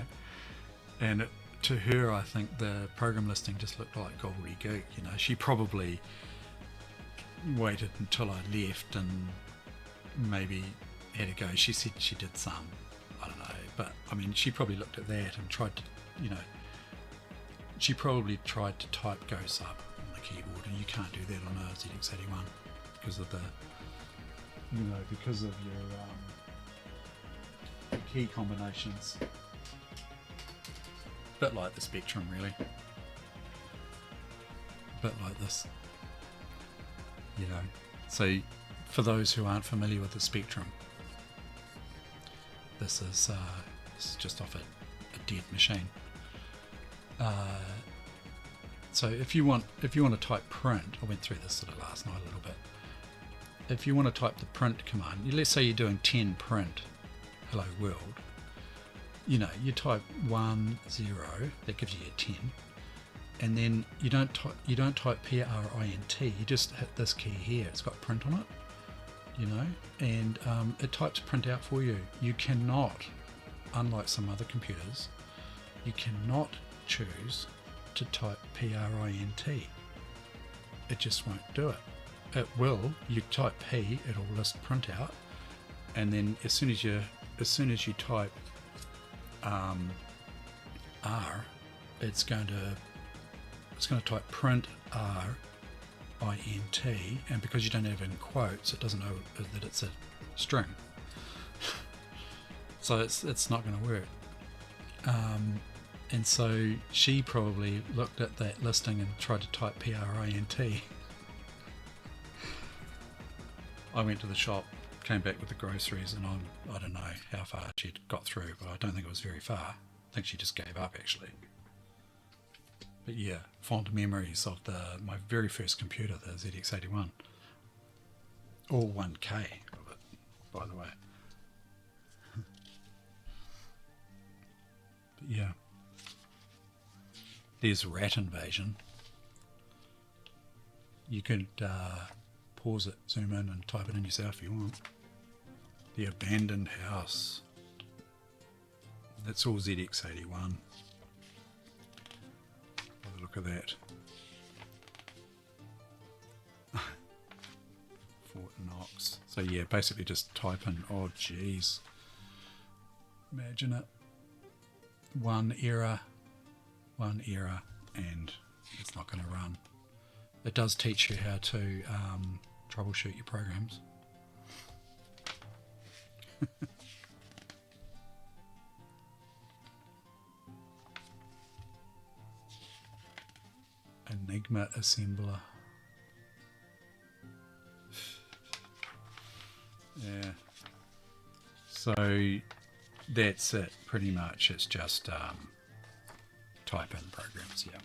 And to her, I think the program listing just looked like gobbledygook, you know. She probably waited until I left and maybe had a go. She said she did some, I don't know, but I mean, she probably looked at that and tried to, you know, she probably tried to type ghosts up on the keyboard, and you can't do that on a ZX81 because of the, you know, because of your key combinations. Bit like the Spectrum, really. Bit like this, you know. So for those who aren't familiar with the Spectrum, this is just off a dead machine. So if you want to type print, I went through this sort of last night a little bit. If you want to type the print command, let's say you're doing 10 print hello world, you know, you type 10, that gives you a 10, and then you don't type print, you just hit this key here, it's got print on it, you know, and it types print out for you. You cannot, unlike some other computers, you cannot choose to type print. It just won't do it. It will. You type P, it'll list print out, and then as soon as you type R, it's going to type print RINT, and because you don't have it in quotes, it doesn't know that it's a string. So it's not going to work. And so she probably looked at that listing and tried to type PRINT. I went to the shop, came back with the groceries, and I don't know how far she'd got through, but I don't think it was very far. I think she just gave up, actually. But yeah, fond memories of my very first computer, the ZX81. All 1K of it, by the way. But yeah. There's Rat Invasion. You could pause it, zoom in, and type it in yourself if you want. The Abandoned House. That's all ZX81. By the look of that. Fort Knox. So yeah, basically just type in, oh geez. Imagine it. one error, and it's not going to run. It does teach you how to troubleshoot your programs. Enigma assembler. Yeah. So that's it, pretty much. It's just type in programs, yeah.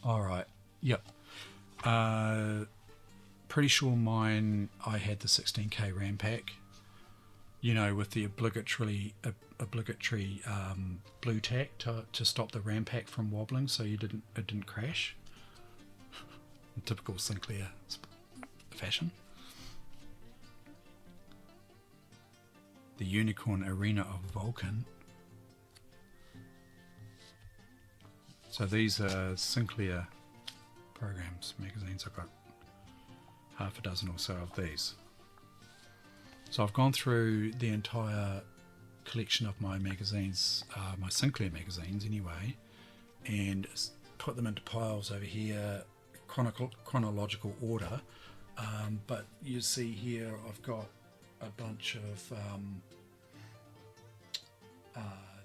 Alright, yep. Pretty sure mine, I had the 16K RAM pack, you know, with the obligatory blue tack to stop the RAM pack from wobbling, so it didn't crash. In typical Sinclair fashion. The Unicorn Arena of Vulcan. So these are Sinclair programs, magazines. I've got half a dozen or so of these. So I've gone through the entire collection of my magazines, my Sinclair magazines anyway, and put them into piles over here, chronological order. But you see here I've got a bunch of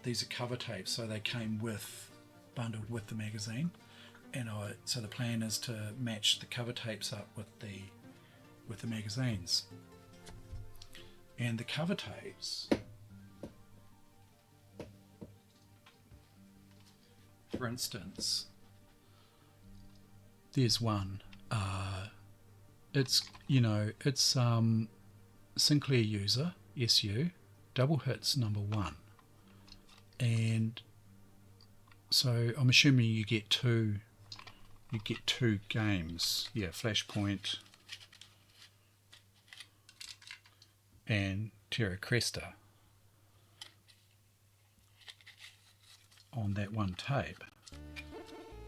these are cover tapes, so they came bundled with the magazine, and so the plan is to match the cover tapes up with the magazines. And the cover tapes, for instance, there's one. It's Sinclair user SU double hits #1, and so I'm assuming you get two games, yeah, Flashpoint and Terra Cresta on that one tape,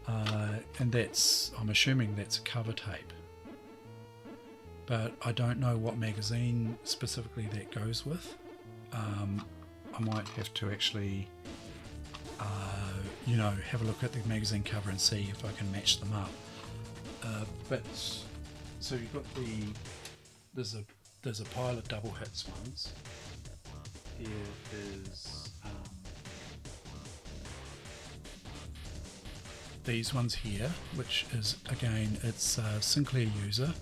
and I'm assuming that's a cover tape, but I don't know what magazine specifically that goes with. I might have to actually have a look at the magazine cover and see if I can match them up. But so you've got there's a pile of double hits ones. Here is these ones here, which is again, it's Sinclair user,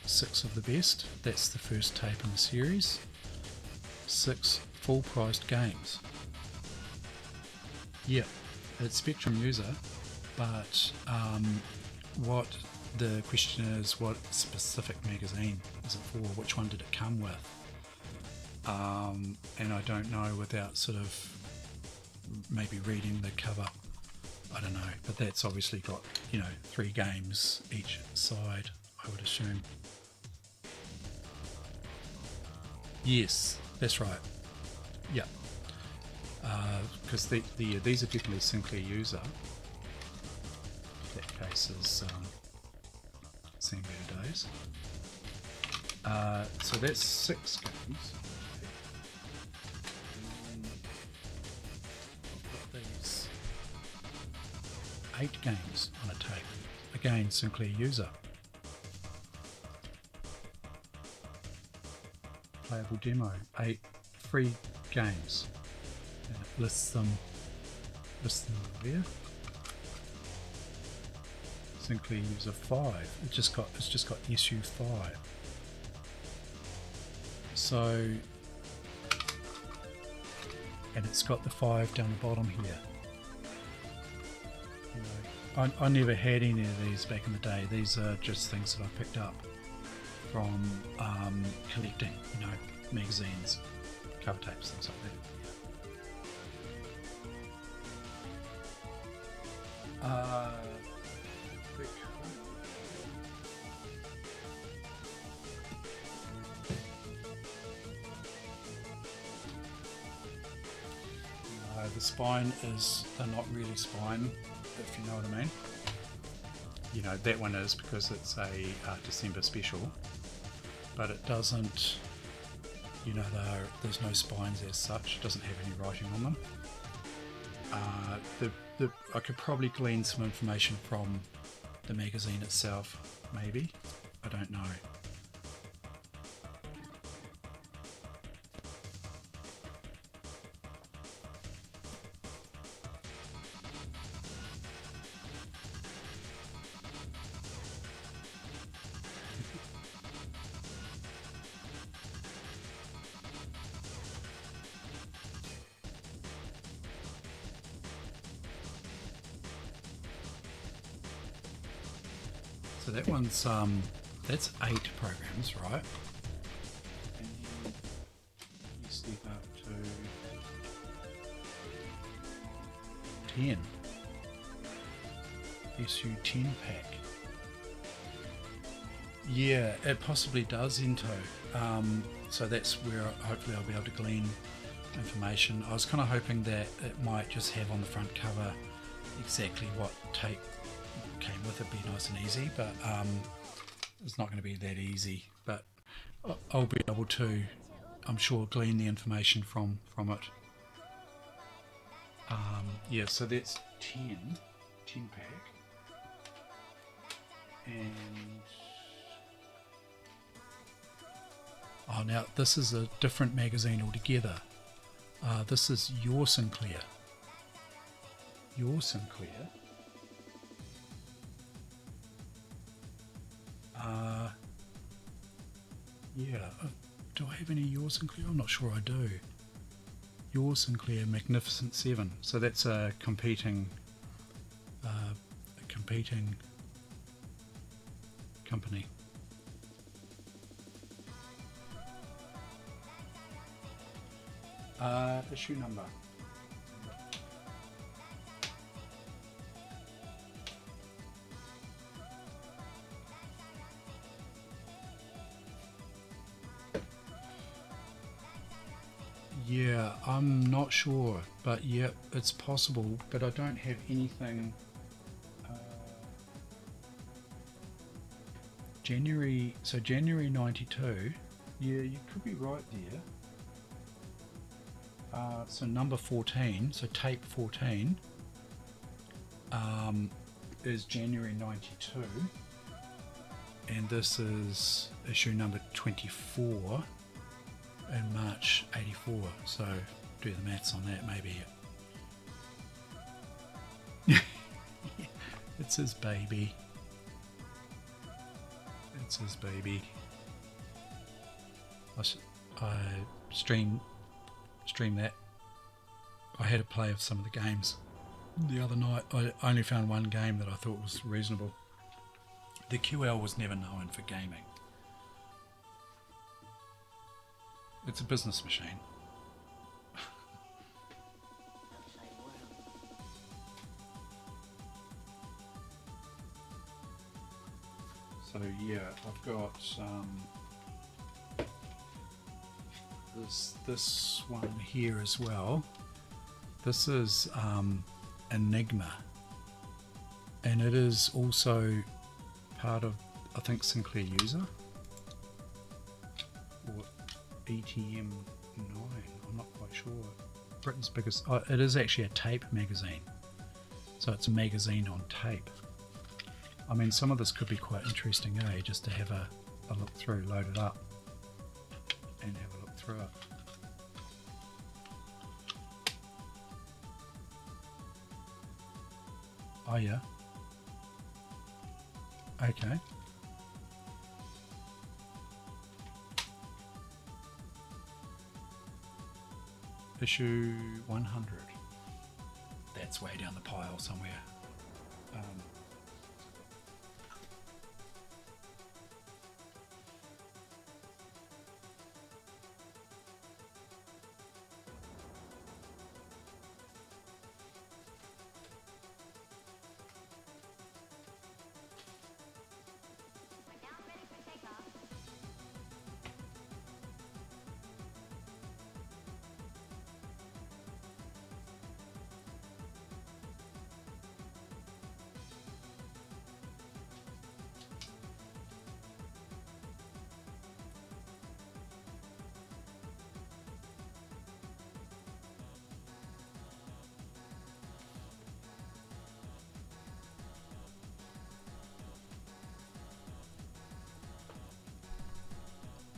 6 of the best. That's the first tape in the series. 6 full-priced games. Yeah, it's Spectrum user, but what the question is, what specific magazine is it for? Which one did it come with? And I don't know without sort of maybe reading the cover. I don't know, but that's obviously got 3 games each side, I would assume. Yes, that's right. Yeah. Because these are definitely Sinclair user. That case is seen better days. So that's 6 games. I've got these 8 games on a tape. Again, Sinclair user. Playable demo. 8 free games. And it lists them over there. Sinclair user 5. It's just got issue 5. So, and it's got the 5 down the bottom here. I never had any of these back in the day. These are just things that I picked up from collecting, magazines, cover tapes, things like that. The spine they're not really spine, if you know what I mean. That one is because it's a December special, but it doesn't you know, there's no spines as such. It doesn't have any writing on them. I could probably glean some information from the magazine itself, maybe. I don't know. So that one's that's 8 programs, right? And then you step up to 10. SU10 pack. Yeah, it possibly does, Into. So that's where hopefully I'll be able to glean information. I was kind of hoping that it might just have on the front cover exactly what tape came with it, be nice and easy, but it's not going to be that easy. But I'll be able to, I'm sure, glean the information from it. Yeah, so that's 10 pack, and oh, now this is a different magazine altogether. This is Your Sinclair. Your Sinclair. Yeah, do I have any Your Sinclair? I'm not sure I do. Your Sinclair Magnificent 7. So that's a competing company. Issue number. Yeah, I'm not sure, but yeah, it's possible, but I don't have anything. January 92. Yeah, you could be right there. So number 14, so tape 14 is January 92, and this is issue number 24 in March 84. So do the maths on that, maybe. It's his baby. It's his baby. I stream that. I had a play of some of the games the other night. I only found one game that I thought was reasonable. The QL was never known for gaming. It's a business machine. So yeah, I've got this one here as well. This is Enigma, and it is also part of, I think, Sinclair User or ETM 9. I'm not quite sure. Britain's biggest. Oh, it is actually a tape magazine, so it's a magazine on tape. I mean, some of this could be quite interesting, just to have a look through, load it up, and have a look through it. Oh yeah. Okay. Issue 100. That's way down the pile somewhere.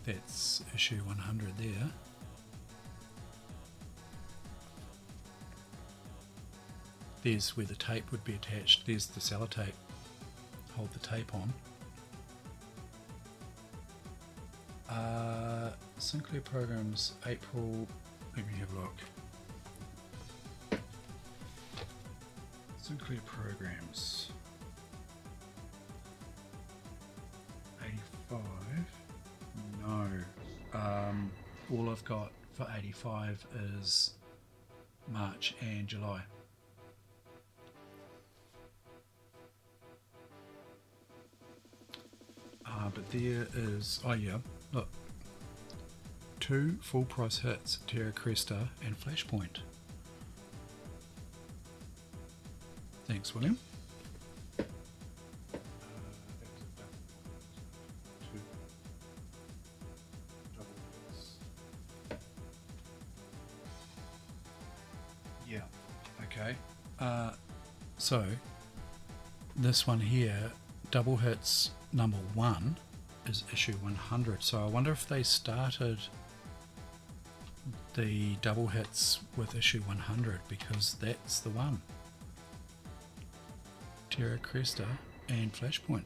That's issue 100 there. There's where the tape would be attached. There's the sellotape. Hold the tape on. Sinclair programs, April. Let me have a look. Sinclair programs. 85. No. All I've got for 85 is March and July. But there is, oh yeah, look, 2 full price hits, Terra Cresta and Flashpoint. Thanks, William. Yeah, okay. So, this one here, double hits number 1 is issue 100. So I wonder if they started the double hits with issue 100 because that's the one. Terra Cresta and Flashpoint.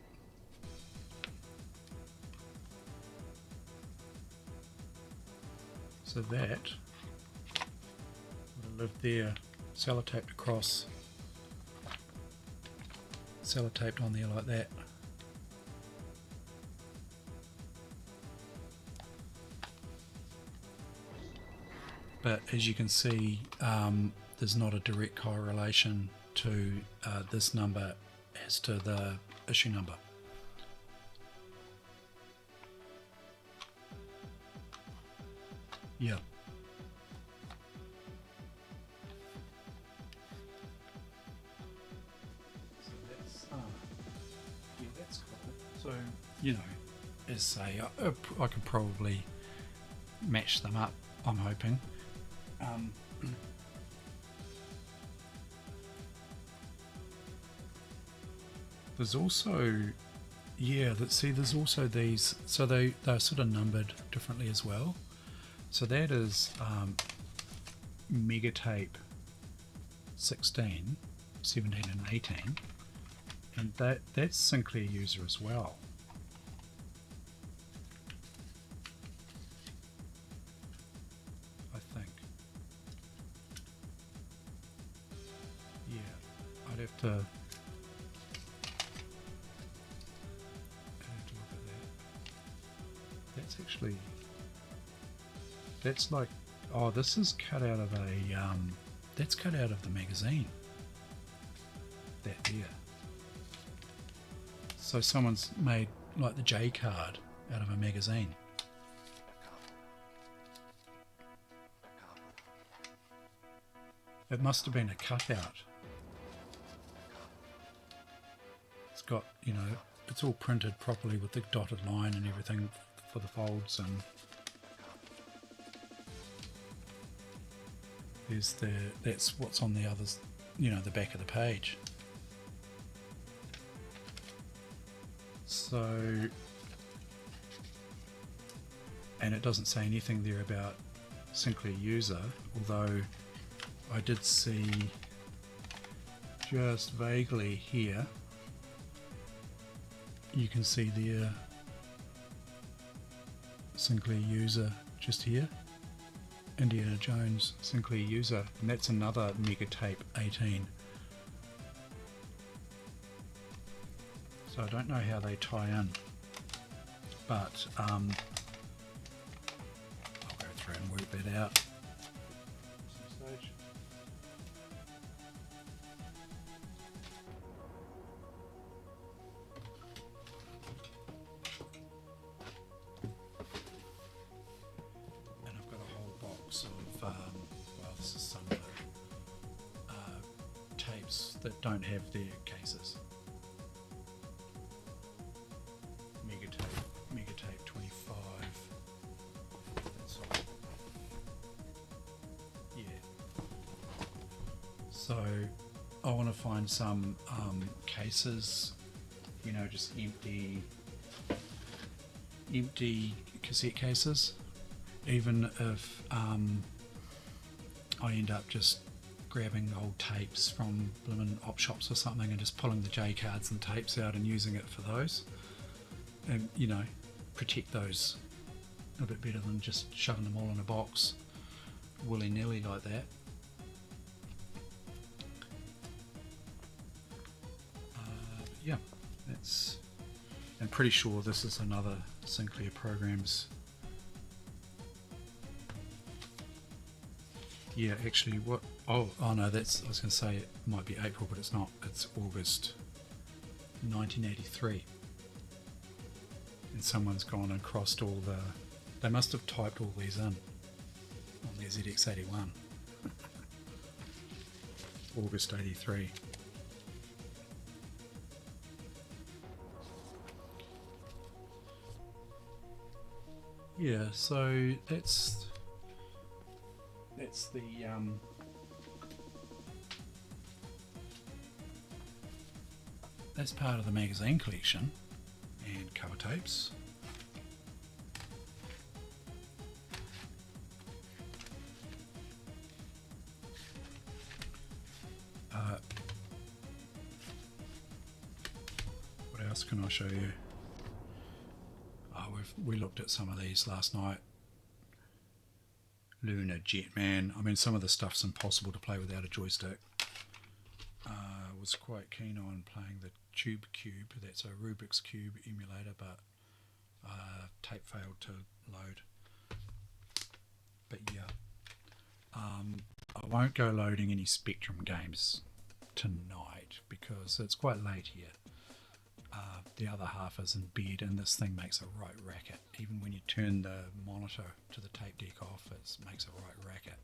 So that would have lived there, sellotaped across, sellotaped on there like that. But as you can see, there's not a direct correlation to this number as to the issue number. Yeah. So that's, yeah, that's cool. So, you know, as say, I could probably match them up, I'm hoping. There's also, yeah, let's see, there's also these, so they're sort of numbered differently as well. So that is Megatape 16, 17 and 18, and that's Sinclair user as well. I think. Yeah, I'd have to look at that. That's actually, that's like, oh, this is cut out of a, that's cut out of the magazine. That there. So someone's made like the J card out of a magazine. It must have been a cutout. It's got, you know, it's all printed properly with the dotted line and everything for the folds, and there's the, that's what's on the others, you know, the back of the page. So, and it doesn't say anything there about Sinclair user, although I did see just vaguely here, you can see there Sinclair user just here, Indiana Jones Sinclair user, and that's another Megatape 18. So I don't know how they tie in, but I'll go through and work that out. Some stage. And I've got a whole box of, well, this is some of the tapes that don't have their cases. Megatape 25. That's all. Yeah. So I want to find some cases, you know, just empty cassette cases, even if I end up just grabbing old tapes from blimmin' op shops or something and just pulling the J cards and tapes out and using it for those, and you know, protect those a bit better than just shoving them all in a box willy-nilly like that. Yeah, that's. I'm pretty sure this is another Sinclair Programs. Yeah, actually, what? Oh no, that's. I was going to say it might be April, but it's not. It's August 1983, and someone's gone and crossed all the. They must have typed all these in on their ZX81. August 83. Yeah, so that's the that's part of the magazine collection and cover tapes. What else can I show you? We looked at some of these last night. Lunar Jetman. I mean, some of the stuff's impossible to play without a joystick. Was quite keen on playing the Tube Cube. That's a Rubik's Cube emulator, but tape failed to load. But yeah, I won't go loading any Spectrum games tonight because it's quite late here. The other half is in bed and this thing makes a right racket. Even when you turn the monitor to the tape deck off, it makes a right racket.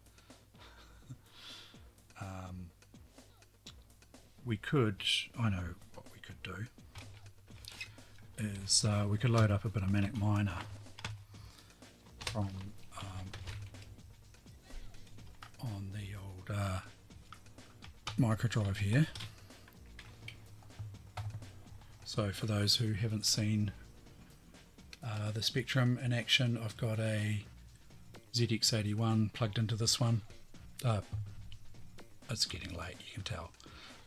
We could, I know what we could do, is we could load up a bit of Manic Miner from on the old micro drive here. So for those who haven't seen the Spectrum in action, I've got a ZX81 plugged into this one. It's getting late, you can tell.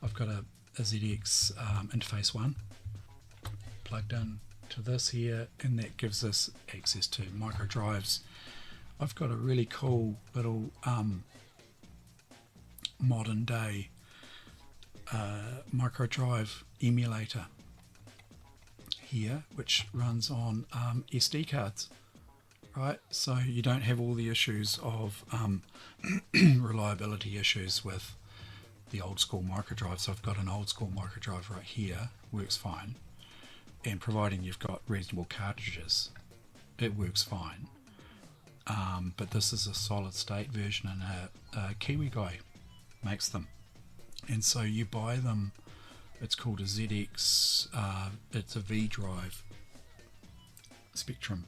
I've got a ZX interface 1 plugged in to this here, and that gives us access to micro drives. I've got a really cool little modern day micro drive emulator here, which runs on SD cards, right? So you don't have all the issues of reliability issues with the old school micro drive. So I've got an old school micro drive right here, works fine, and providing you've got reasonable cartridges, it works fine. But this is a solid state version, and a Kiwi guy makes them, and so you buy them. It's called a ZX, it's a V drive Spectrum.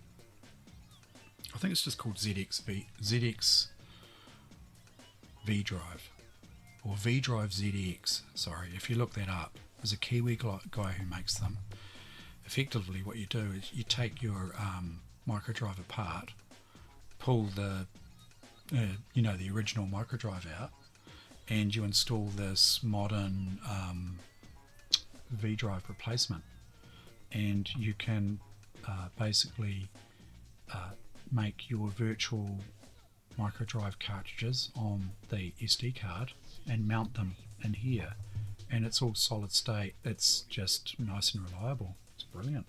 I think it's just called ZX V drive, or V drive ZX. Sorry, if you look that up, there's a Kiwi guy who makes them. Effectively, what you do is you take your micro drive apart, pull the the original micro drive out, and you install this modern V drive replacement, and you can basically make your virtual micro drive cartridges on the SD card and mount them in here, and it's all solid state. It's just nice and reliable. It's brilliant.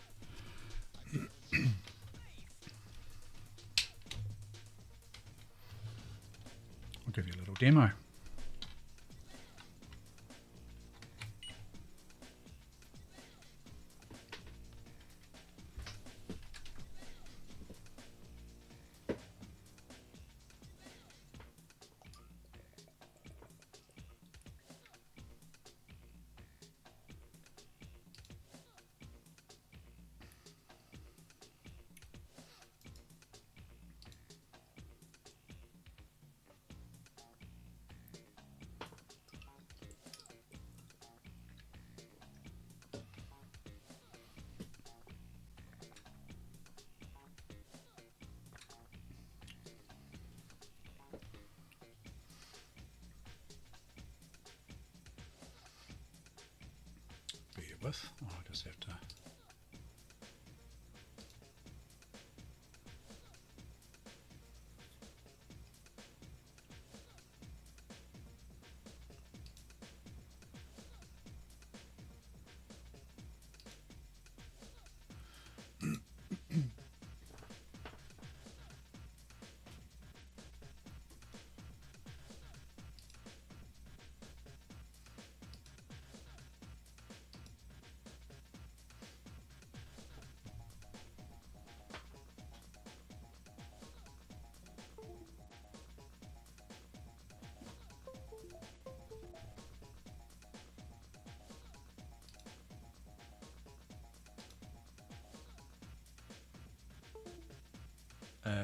I'll give you a little demo. with. Oh, I just have to.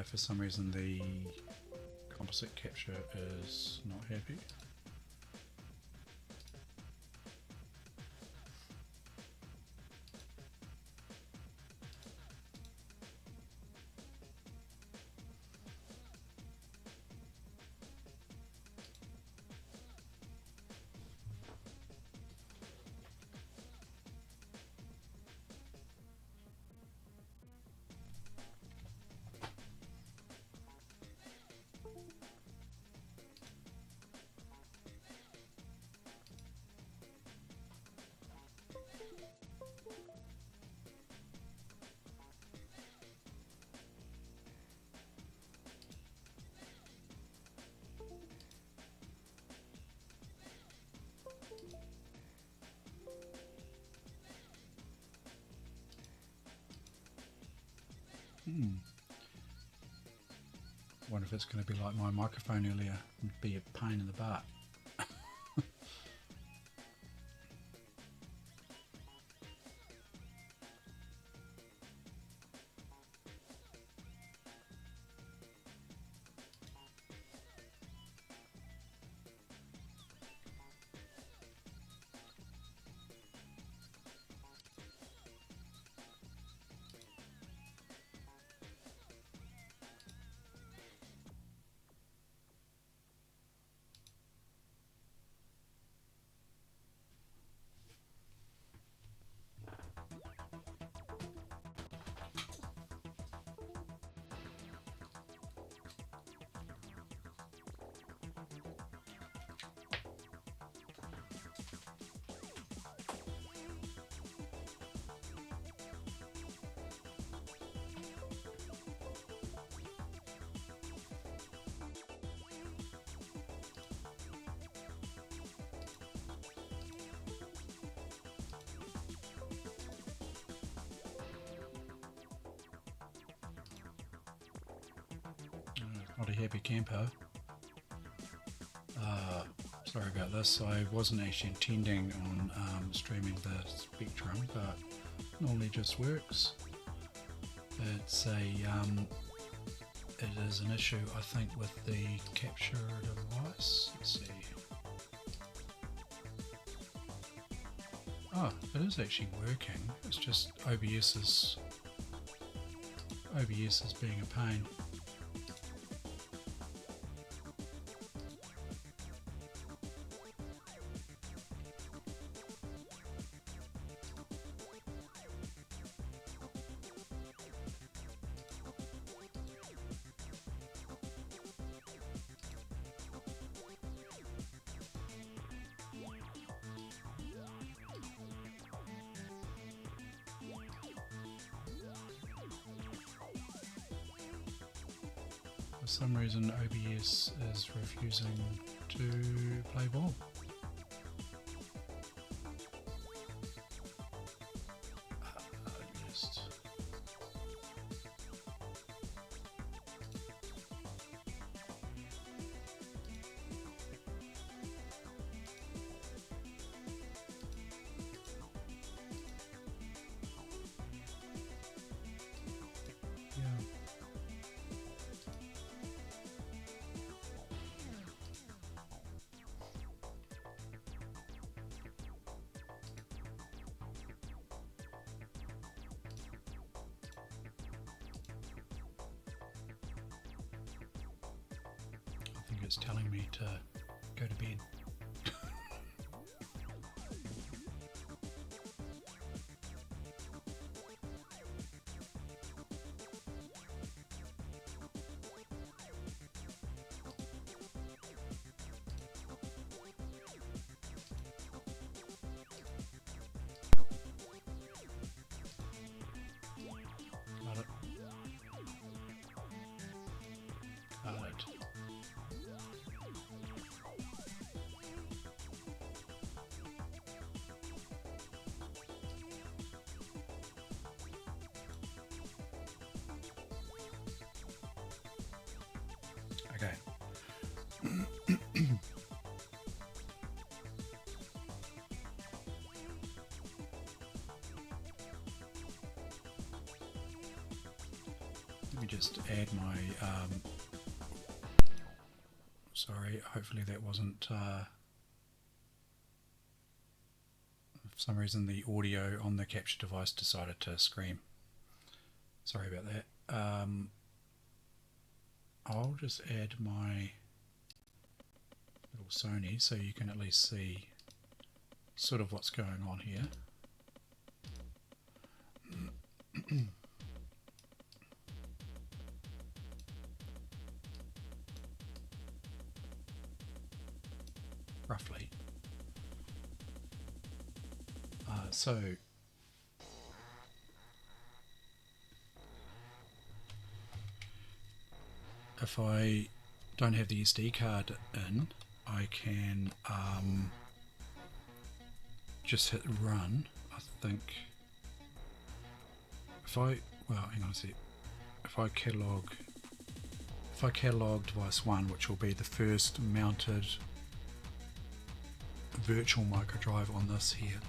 For some reason the composite capture is not happy. Wonder if it's going to be like my microphone earlier and be a pain in the butt. Not a happy camper. Sorry about this. I wasn't actually intending on streaming the Spectrum, but normally just works. It's a it is an issue, I think, with the capture device. Let's see. Oh, it is actually working. It's just OBS is being a pain. For some reason OBS is refusing to play ball. Just yeah. I think it's telling me to go to bed. just add my sorry, hopefully that wasn't for some reason the audio on the capture device decided to scream. Sorry about that. I'll just add my little Sony so you can at least see sort of what's going on here. Roughly. So if I don't have the SD card in, I can just hit run. I think if I, well, hang on a sec. If I catalog device 1, which will be the first mounted virtual micro drive on this here,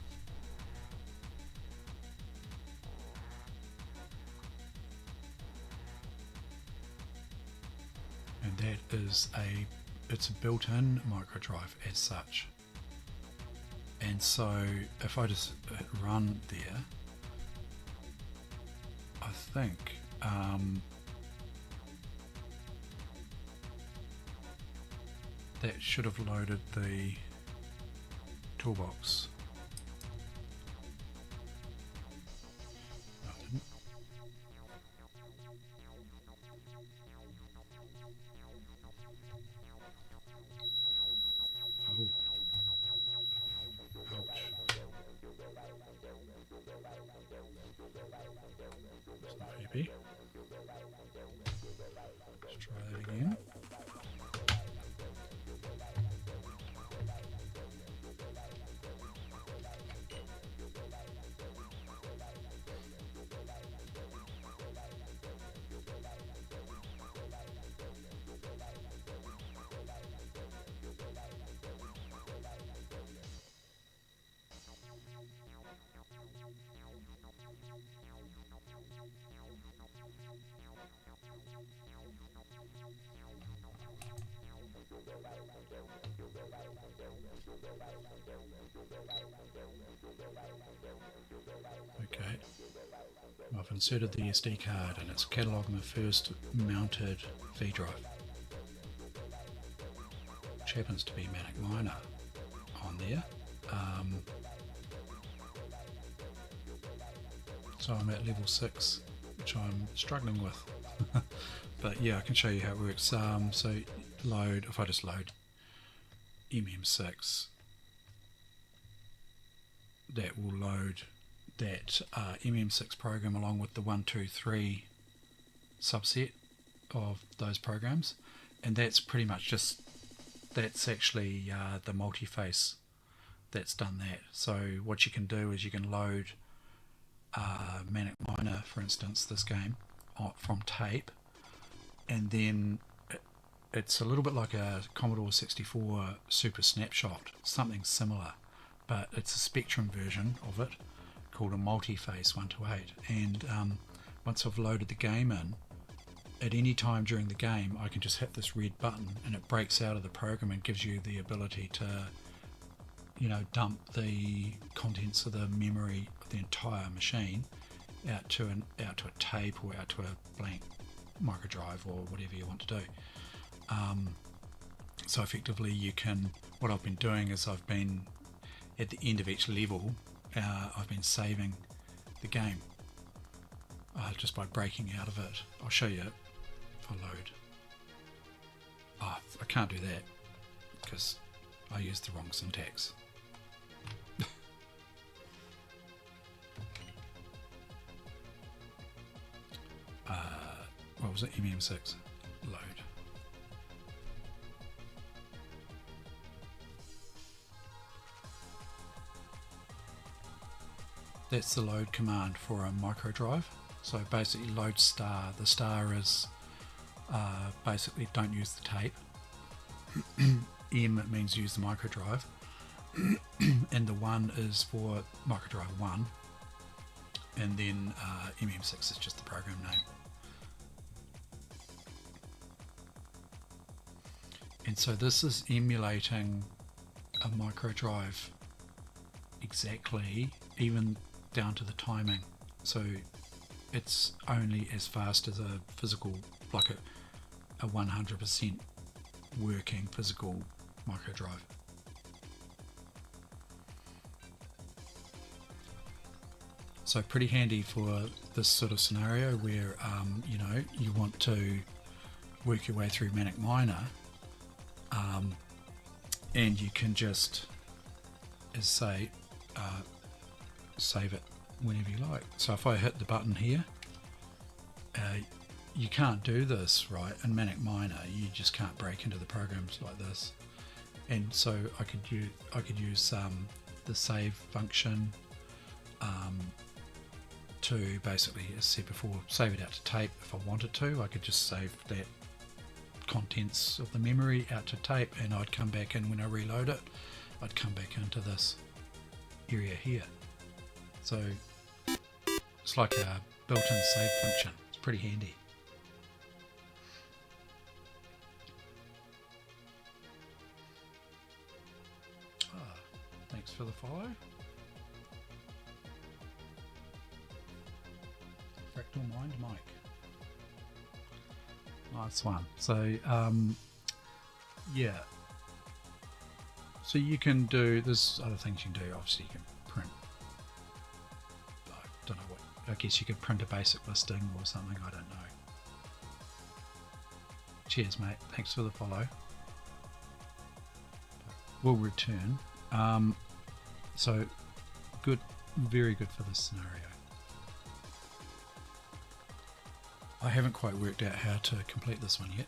and that is it's a built-in micro drive as such. And so if I just hit run there, I think that should have loaded the toolbox. No, it didn't. Oh. Ouch. It's not happy. Let's try that again. Okay, I've inserted the SD card and it's cataloguing the first mounted V drive, which happens to be Manic Miner on there. So I'm at level 6, which I'm struggling with. But yeah, I can show you how it works. So load, if I just load MM6, that will load that MM6 program along with the 1, 2, 3 subset of those programs, and that's pretty much just, that's actually the multi-face that's done that. So what you can do is you can load Manic Miner, for instance, this game, from tape, and then it's a little bit like a Commodore 64 Super Snapshot, something similar, but it's a Spectrum version of it called a multi-face 1 to 8. And once I've loaded the game in, at any time during the game I can just hit this red button and it breaks out of the program and gives you the ability to, you know, dump the contents of the memory of the entire machine out to a tape or out to a blank micro drive or whatever you want to do. So effectively you can, what I've been doing is I've been at the end of each level, I've been saving the game just by breaking out of it. I'll show you if I load. Oh, I can't do that because I used the wrong syntax. What was it? MM6 load. That's the load command for a micro drive. So basically load star. The star is basically don't use the tape. M means use the micro drive. And the 1 is for micro drive 1. And then MM6 is just the program name. And so this is emulating a micro drive exactly, even down to the timing. So it's only as fast as a physical, like a 100% working physical micro drive. So pretty handy for this sort of scenario where you know, you want to work your way through Manic Miner, and you can just, as say, save it whenever you like. So if I hit the button here, you can't do this, right? In Manic Miner, you just can't break into the programs like this. And so I could use the save function to basically, as I said before, save it out to tape. If I wanted to, I could just save that contents of the memory out to tape, and I'd come back in when I reload it. I'd come back into this area here. So it's like a built-in save function. It's pretty handy. Thanks for the follow. Fractal Mind Mike. Nice one. So yeah. So you can do, there's other things you can do. Obviously you can print, I don't know what, I guess you could print a basic listing or something, I don't know. Cheers mate, thanks for the follow. We'll return. So good, very good for this scenario. I haven't quite worked out how to complete this one yet.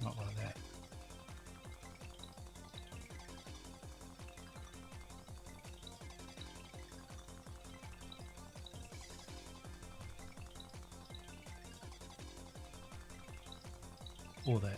Not like that. Or that.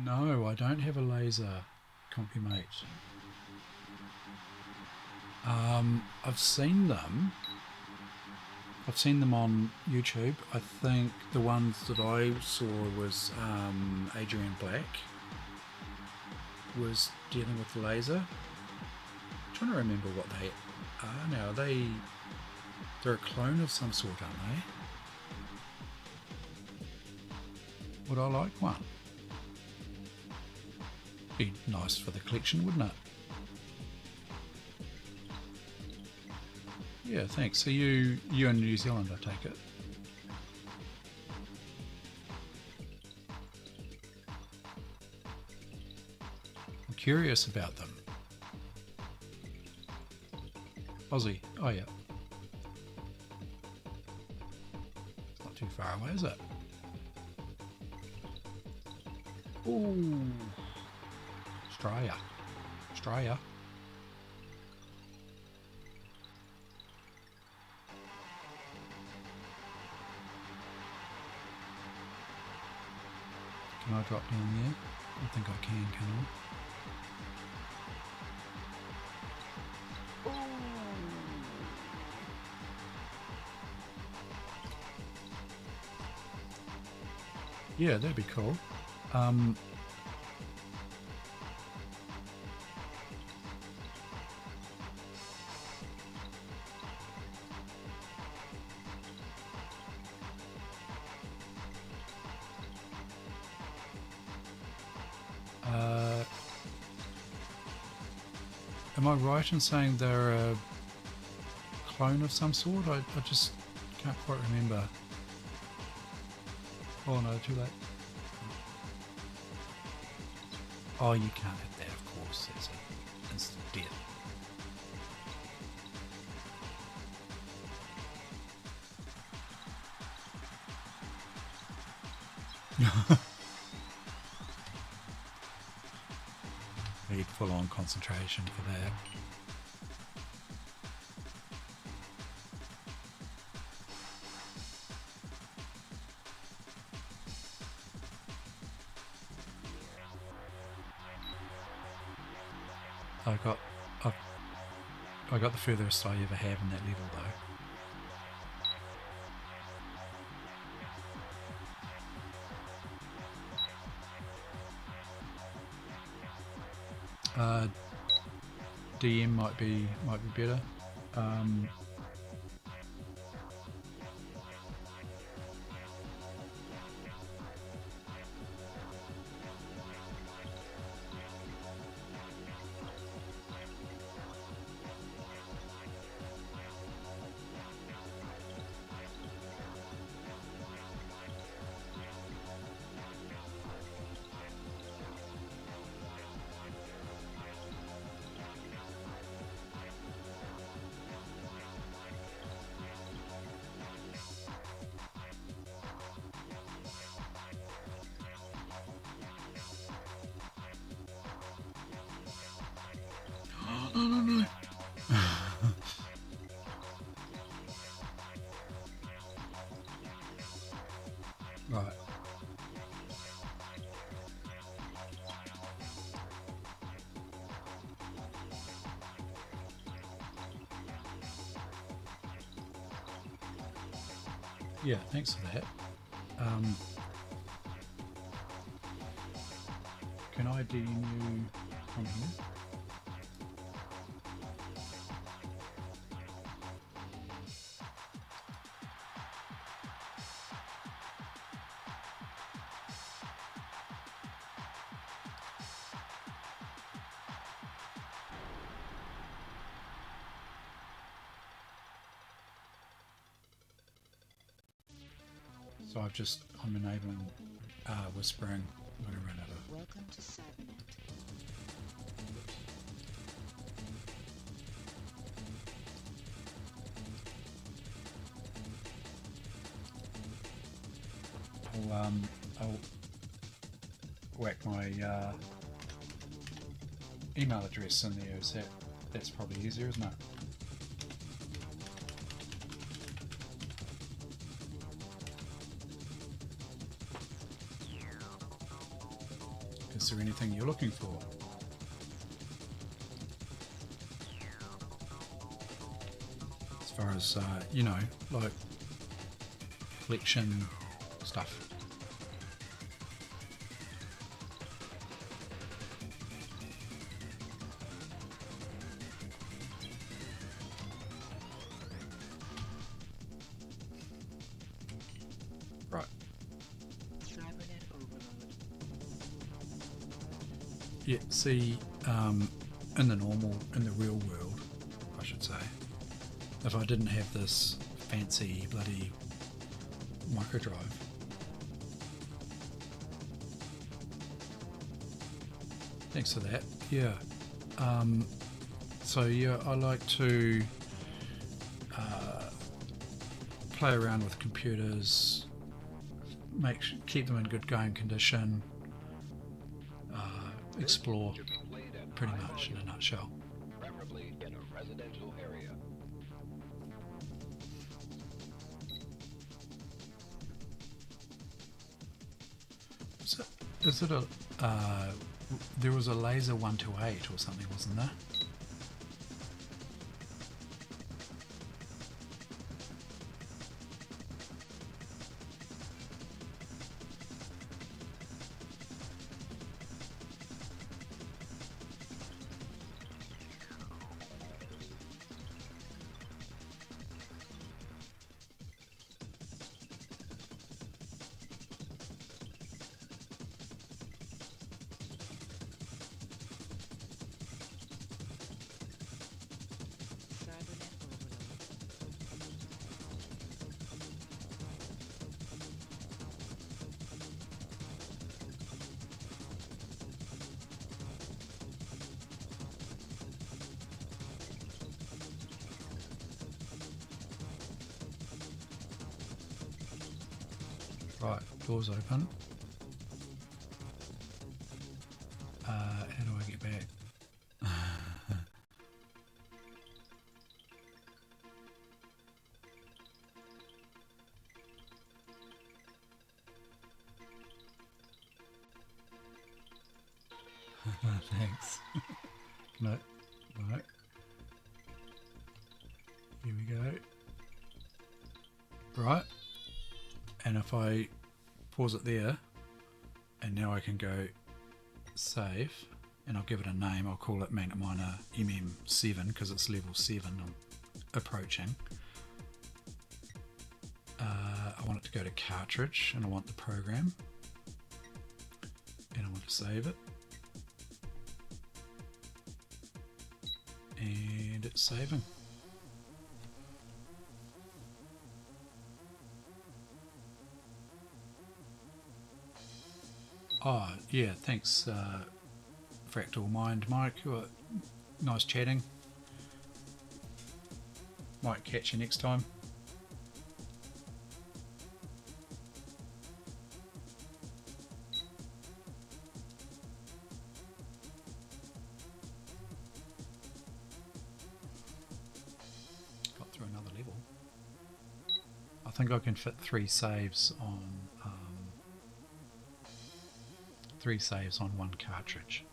No, I don't have a laser, CompuMate. I've seen them. I've seen them on YouTube. I think the ones that I saw was Adrian Black was dealing with the laser. I'm trying to remember what they are now. They're a clone of some sort, aren't they? Would I like one? Be nice for the collection, wouldn't it? Yeah, thanks. So you in New Zealand, I take it. I'm curious about them. Aussie. Oh yeah. It's not too far away, is it? Ooh. Australia. Australia. Can I drop down there? I think I can I? Yeah, that'd be cool. Am I right in saying they're a clone of some sort? I just can't quite remember. Oh no, too late. Oh, you can't hit that, of course. That's an instant death. Need full-on concentration for that. I got the furthest I ever have in that level though. DM might be better. Right. Yeah, thanks for that. Can I DM you from here? So I'm enabling whispering when I run out of. Welcome to Saturn. I'll whack my email address in there. Is that's probably easier, isn't it? Is there anything you're looking for? As far as, like collection stuff. Right. Yeah, see, in the real world, I should say, if I didn't have this fancy bloody microdrive, thanks for that. Yeah. So yeah, I like to play around with computers, keep them in good going condition, explore, pretty much in a nutshell. Preferably in a residential area. Is it a there was a laser 128 or something, wasn't there? Right, door's open. How do I get back? Thanks. No, no. Here we go. Right. And if I pause it there, and now I can go save, and I'll give it a name. I'll call it Magnet Miner MM7 because it's level 7 I'm approaching. I want it to go to cartridge, and I want the program, and I want to save it. And it's saving. Oh, yeah, thanks, Fractal Mind Mike. Nice chatting. Might catch you next time. Got through another level. I think I can fit 3 saves on 3 saves on 1 cartridge.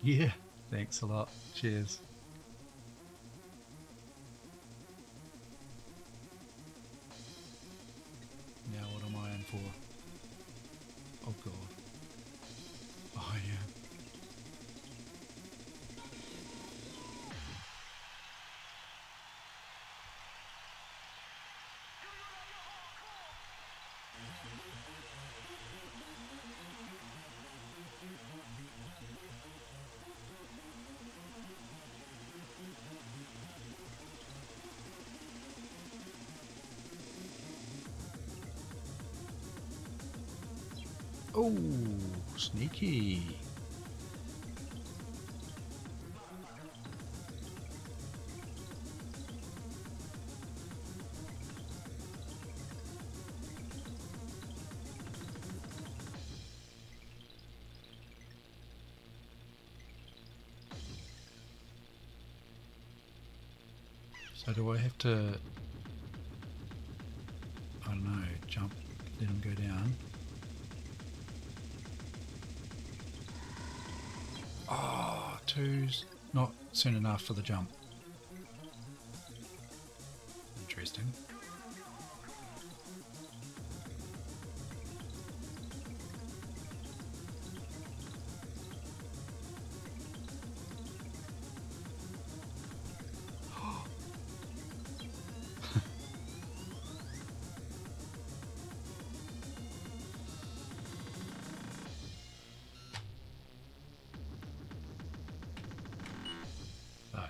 Yeah, thanks a lot. Cheers. Now what am I in for? Oh god. Oh yeah. Oh, sneaky. So do I have to, I don't know, jump, let him go down? Oh, 2's not soon enough for the jump. Interesting. So,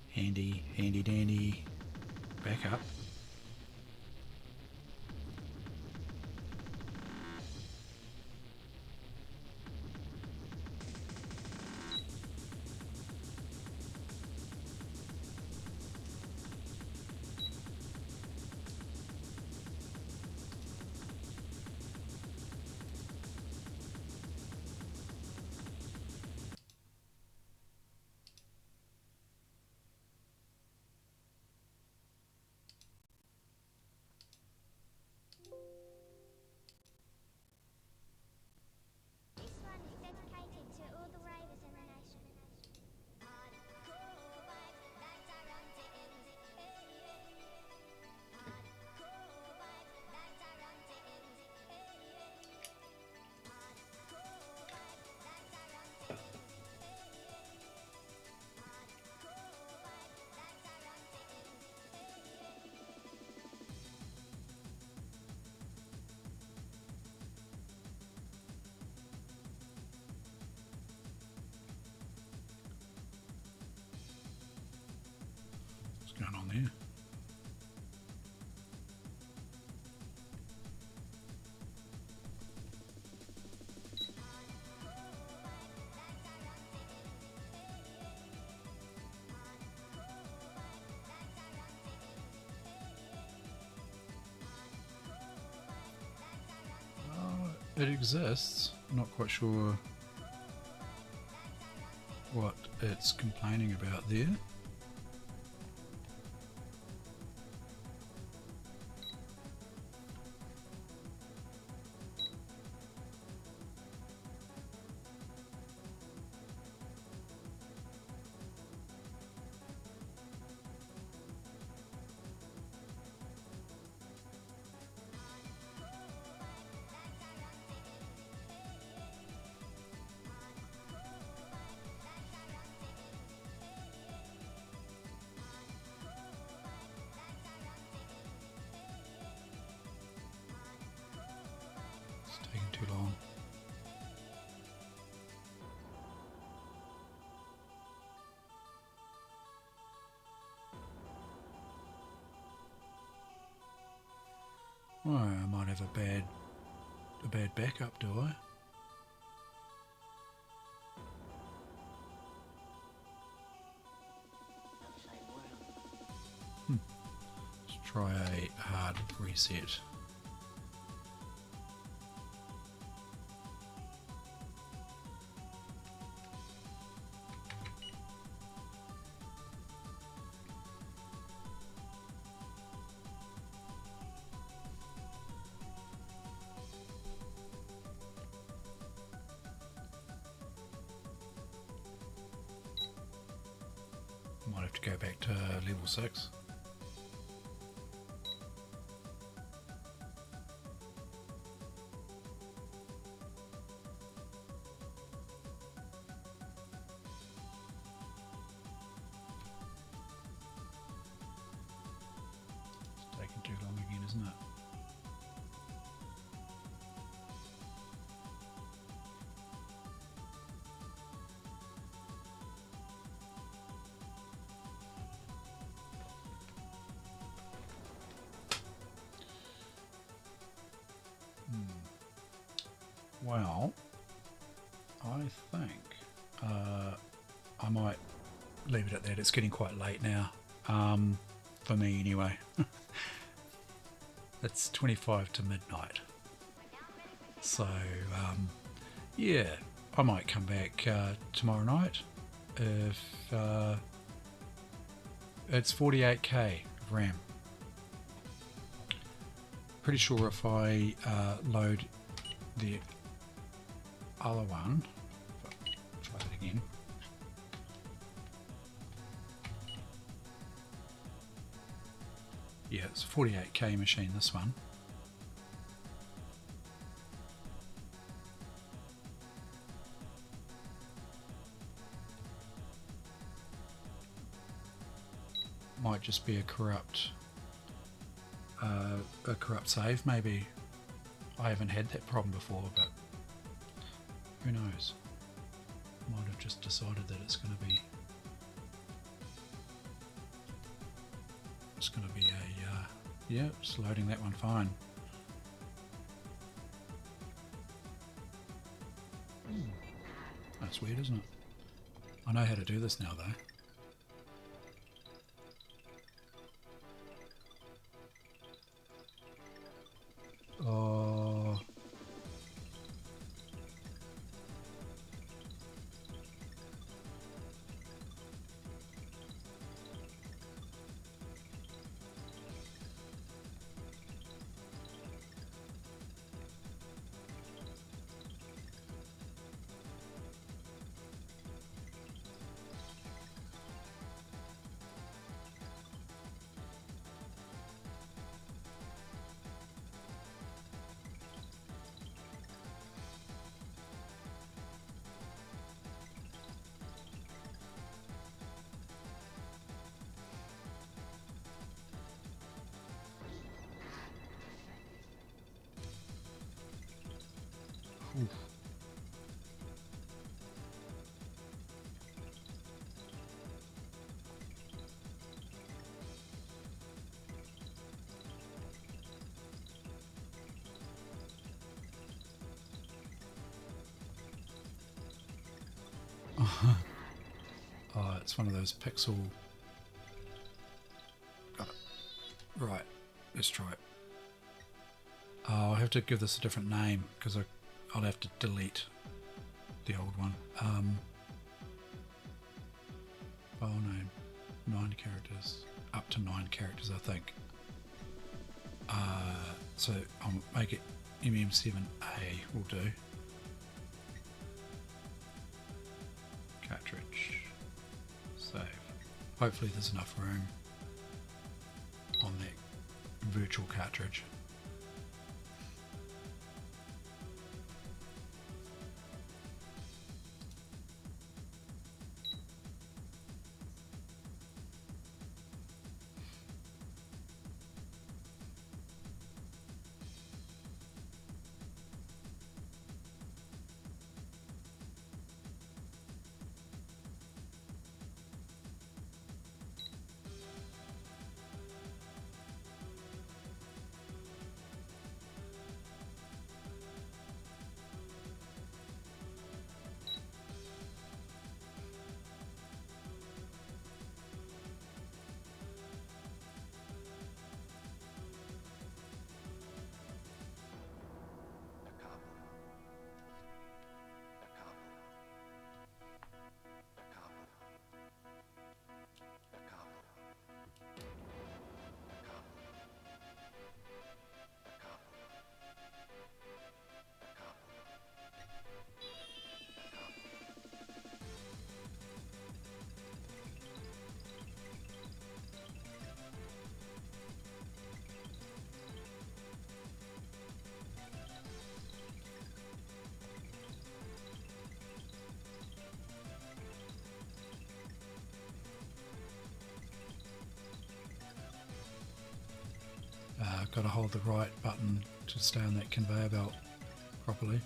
handy dandy, back up. it exists. I'm not quite sure what it's complaining about there. It's taking too long. Oh, I might have a bad backup, do I? Let's try a hard reset. Might have to go back to level 6. It's taking too long again, isn't it? Well, I think I might leave it at that. It's getting quite late now, for me anyway. It's 25 to midnight. So, yeah, I might come back tomorrow night if it's 48k of RAM. Pretty sure if I load the other one, try that again. Yeah, it's a 48k machine, this one. Might just be a corrupt save, maybe. I haven't had that problem before, but who knows? Might have just decided that it's going to be a yeah, it's loading that one fine. That's weird, isn't it? I know how to do this now though. Oh, oof. Oh, it's one of those pixel. Got it. Right, let's try it. Oh, I have to give this a different name because I I'll have to delete the old one. File name, 9 characters, up to 9 characters, I think. So I'll make it MM7A will do. Cartridge, save. Hopefully there's enough room on that virtual cartridge. Got to hold the right button to stay on that conveyor belt properly.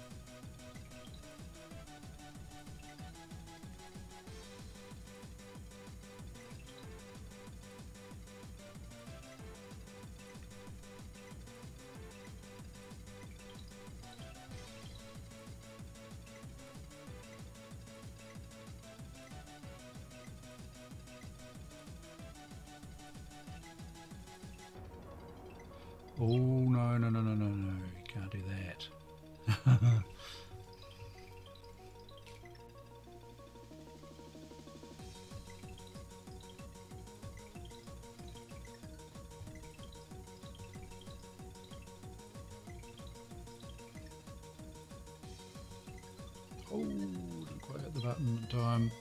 Oh, no, no, no, no, no, no. You can't do that. Oh, didn't quite hit the button in time.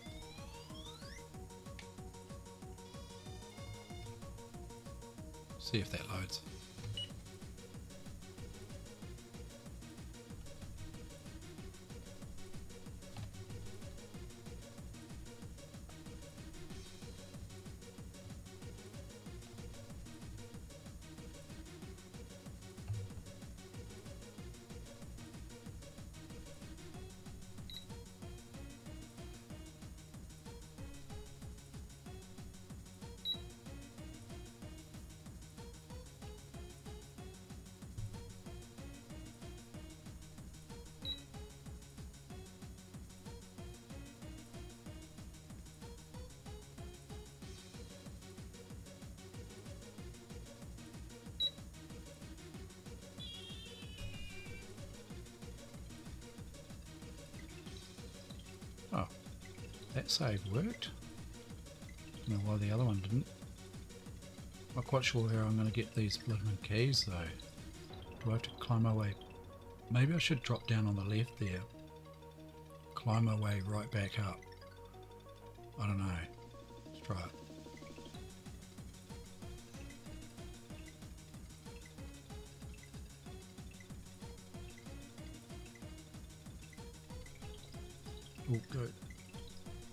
See if that loads. Oh, that save worked. Don't know why the other one didn't. Not quite sure how I'm going to get these blooming keys though. Do I have to climb my way? Maybe I should drop down on the left there. Climb my way right back up. I don't know. Let's try it. Oh, good.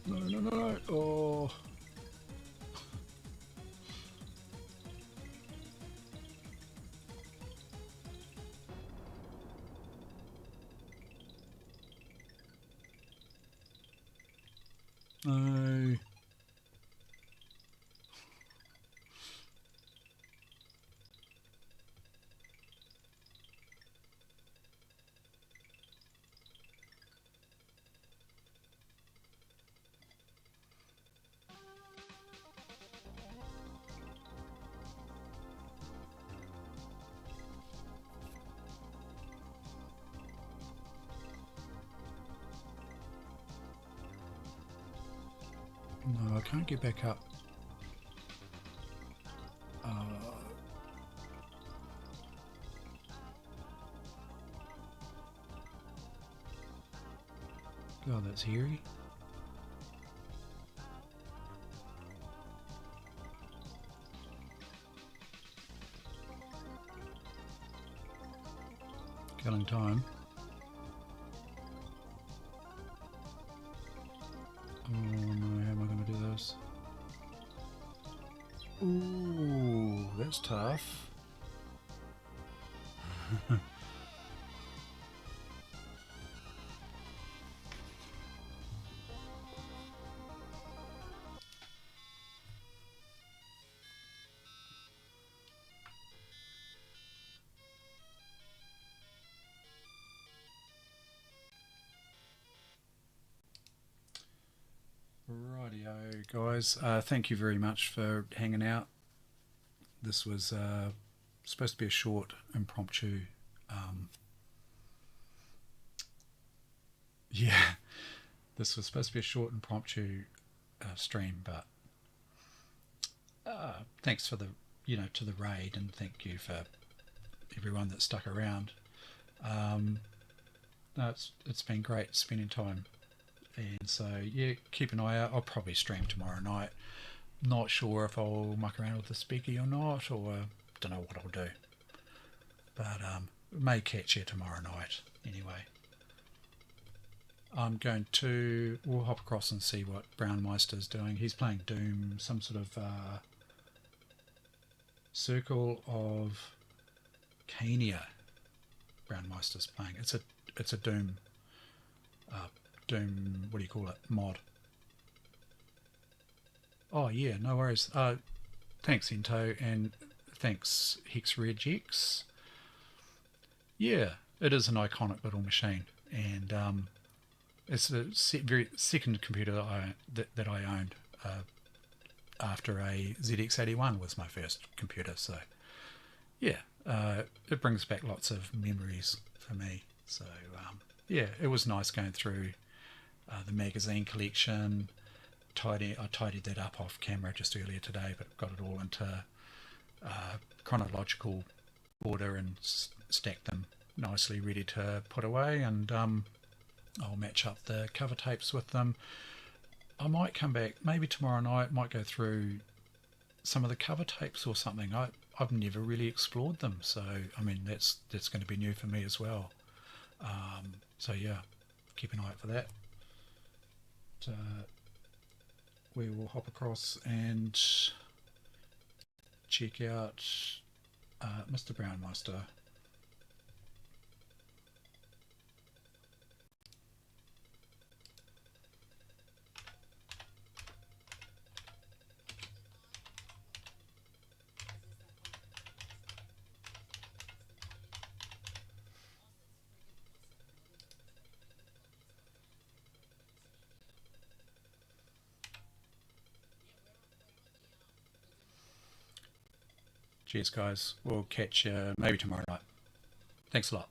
No, no, no, no. Oh. No. No, I can't get back up. God, that's hairy. Killing time. Oh no, how am I going to do this? Ooh, that's tough. Rightio, guys. Thank you very much for hanging out. This was supposed to be a short, impromptu. Yeah, this was supposed to be a short, impromptu stream, but thanks for the, to the raid, and thank you for everyone that stuck around. No, it's been great spending time. And so, yeah, keep an eye out. I'll probably stream tomorrow night. Not sure if I'll muck around with the speaky or not, or don't know what I'll do. But may catch you tomorrow night anyway. We'll hop across and see what Brownmeister's doing. He's playing Doom, some sort of Circle of Cania. Brownmeister's playing. It's a Doom. Doom, what do you call it? Mod. Oh yeah, no worries. Thanks Into, and thanks HexRegX. Yeah, it is an iconic little machine, and it's the very second computer that I owned after a ZX81 was my first computer. So yeah, it brings back lots of memories for me. So yeah, it was nice going through the magazine collection. I tidied that up off camera just earlier today, but got it all into chronological order and stacked them nicely, ready to put away. And I'll match up the cover tapes with them. I might come back maybe tomorrow night, might go through some of the cover tapes or something. I've never really explored them, so I mean that's going to be new for me as well. So yeah, keep an eye out for that. We will hop across and check out Mr. Brownmeister. Cheers, guys. We'll catch you maybe tomorrow night. Thanks a lot.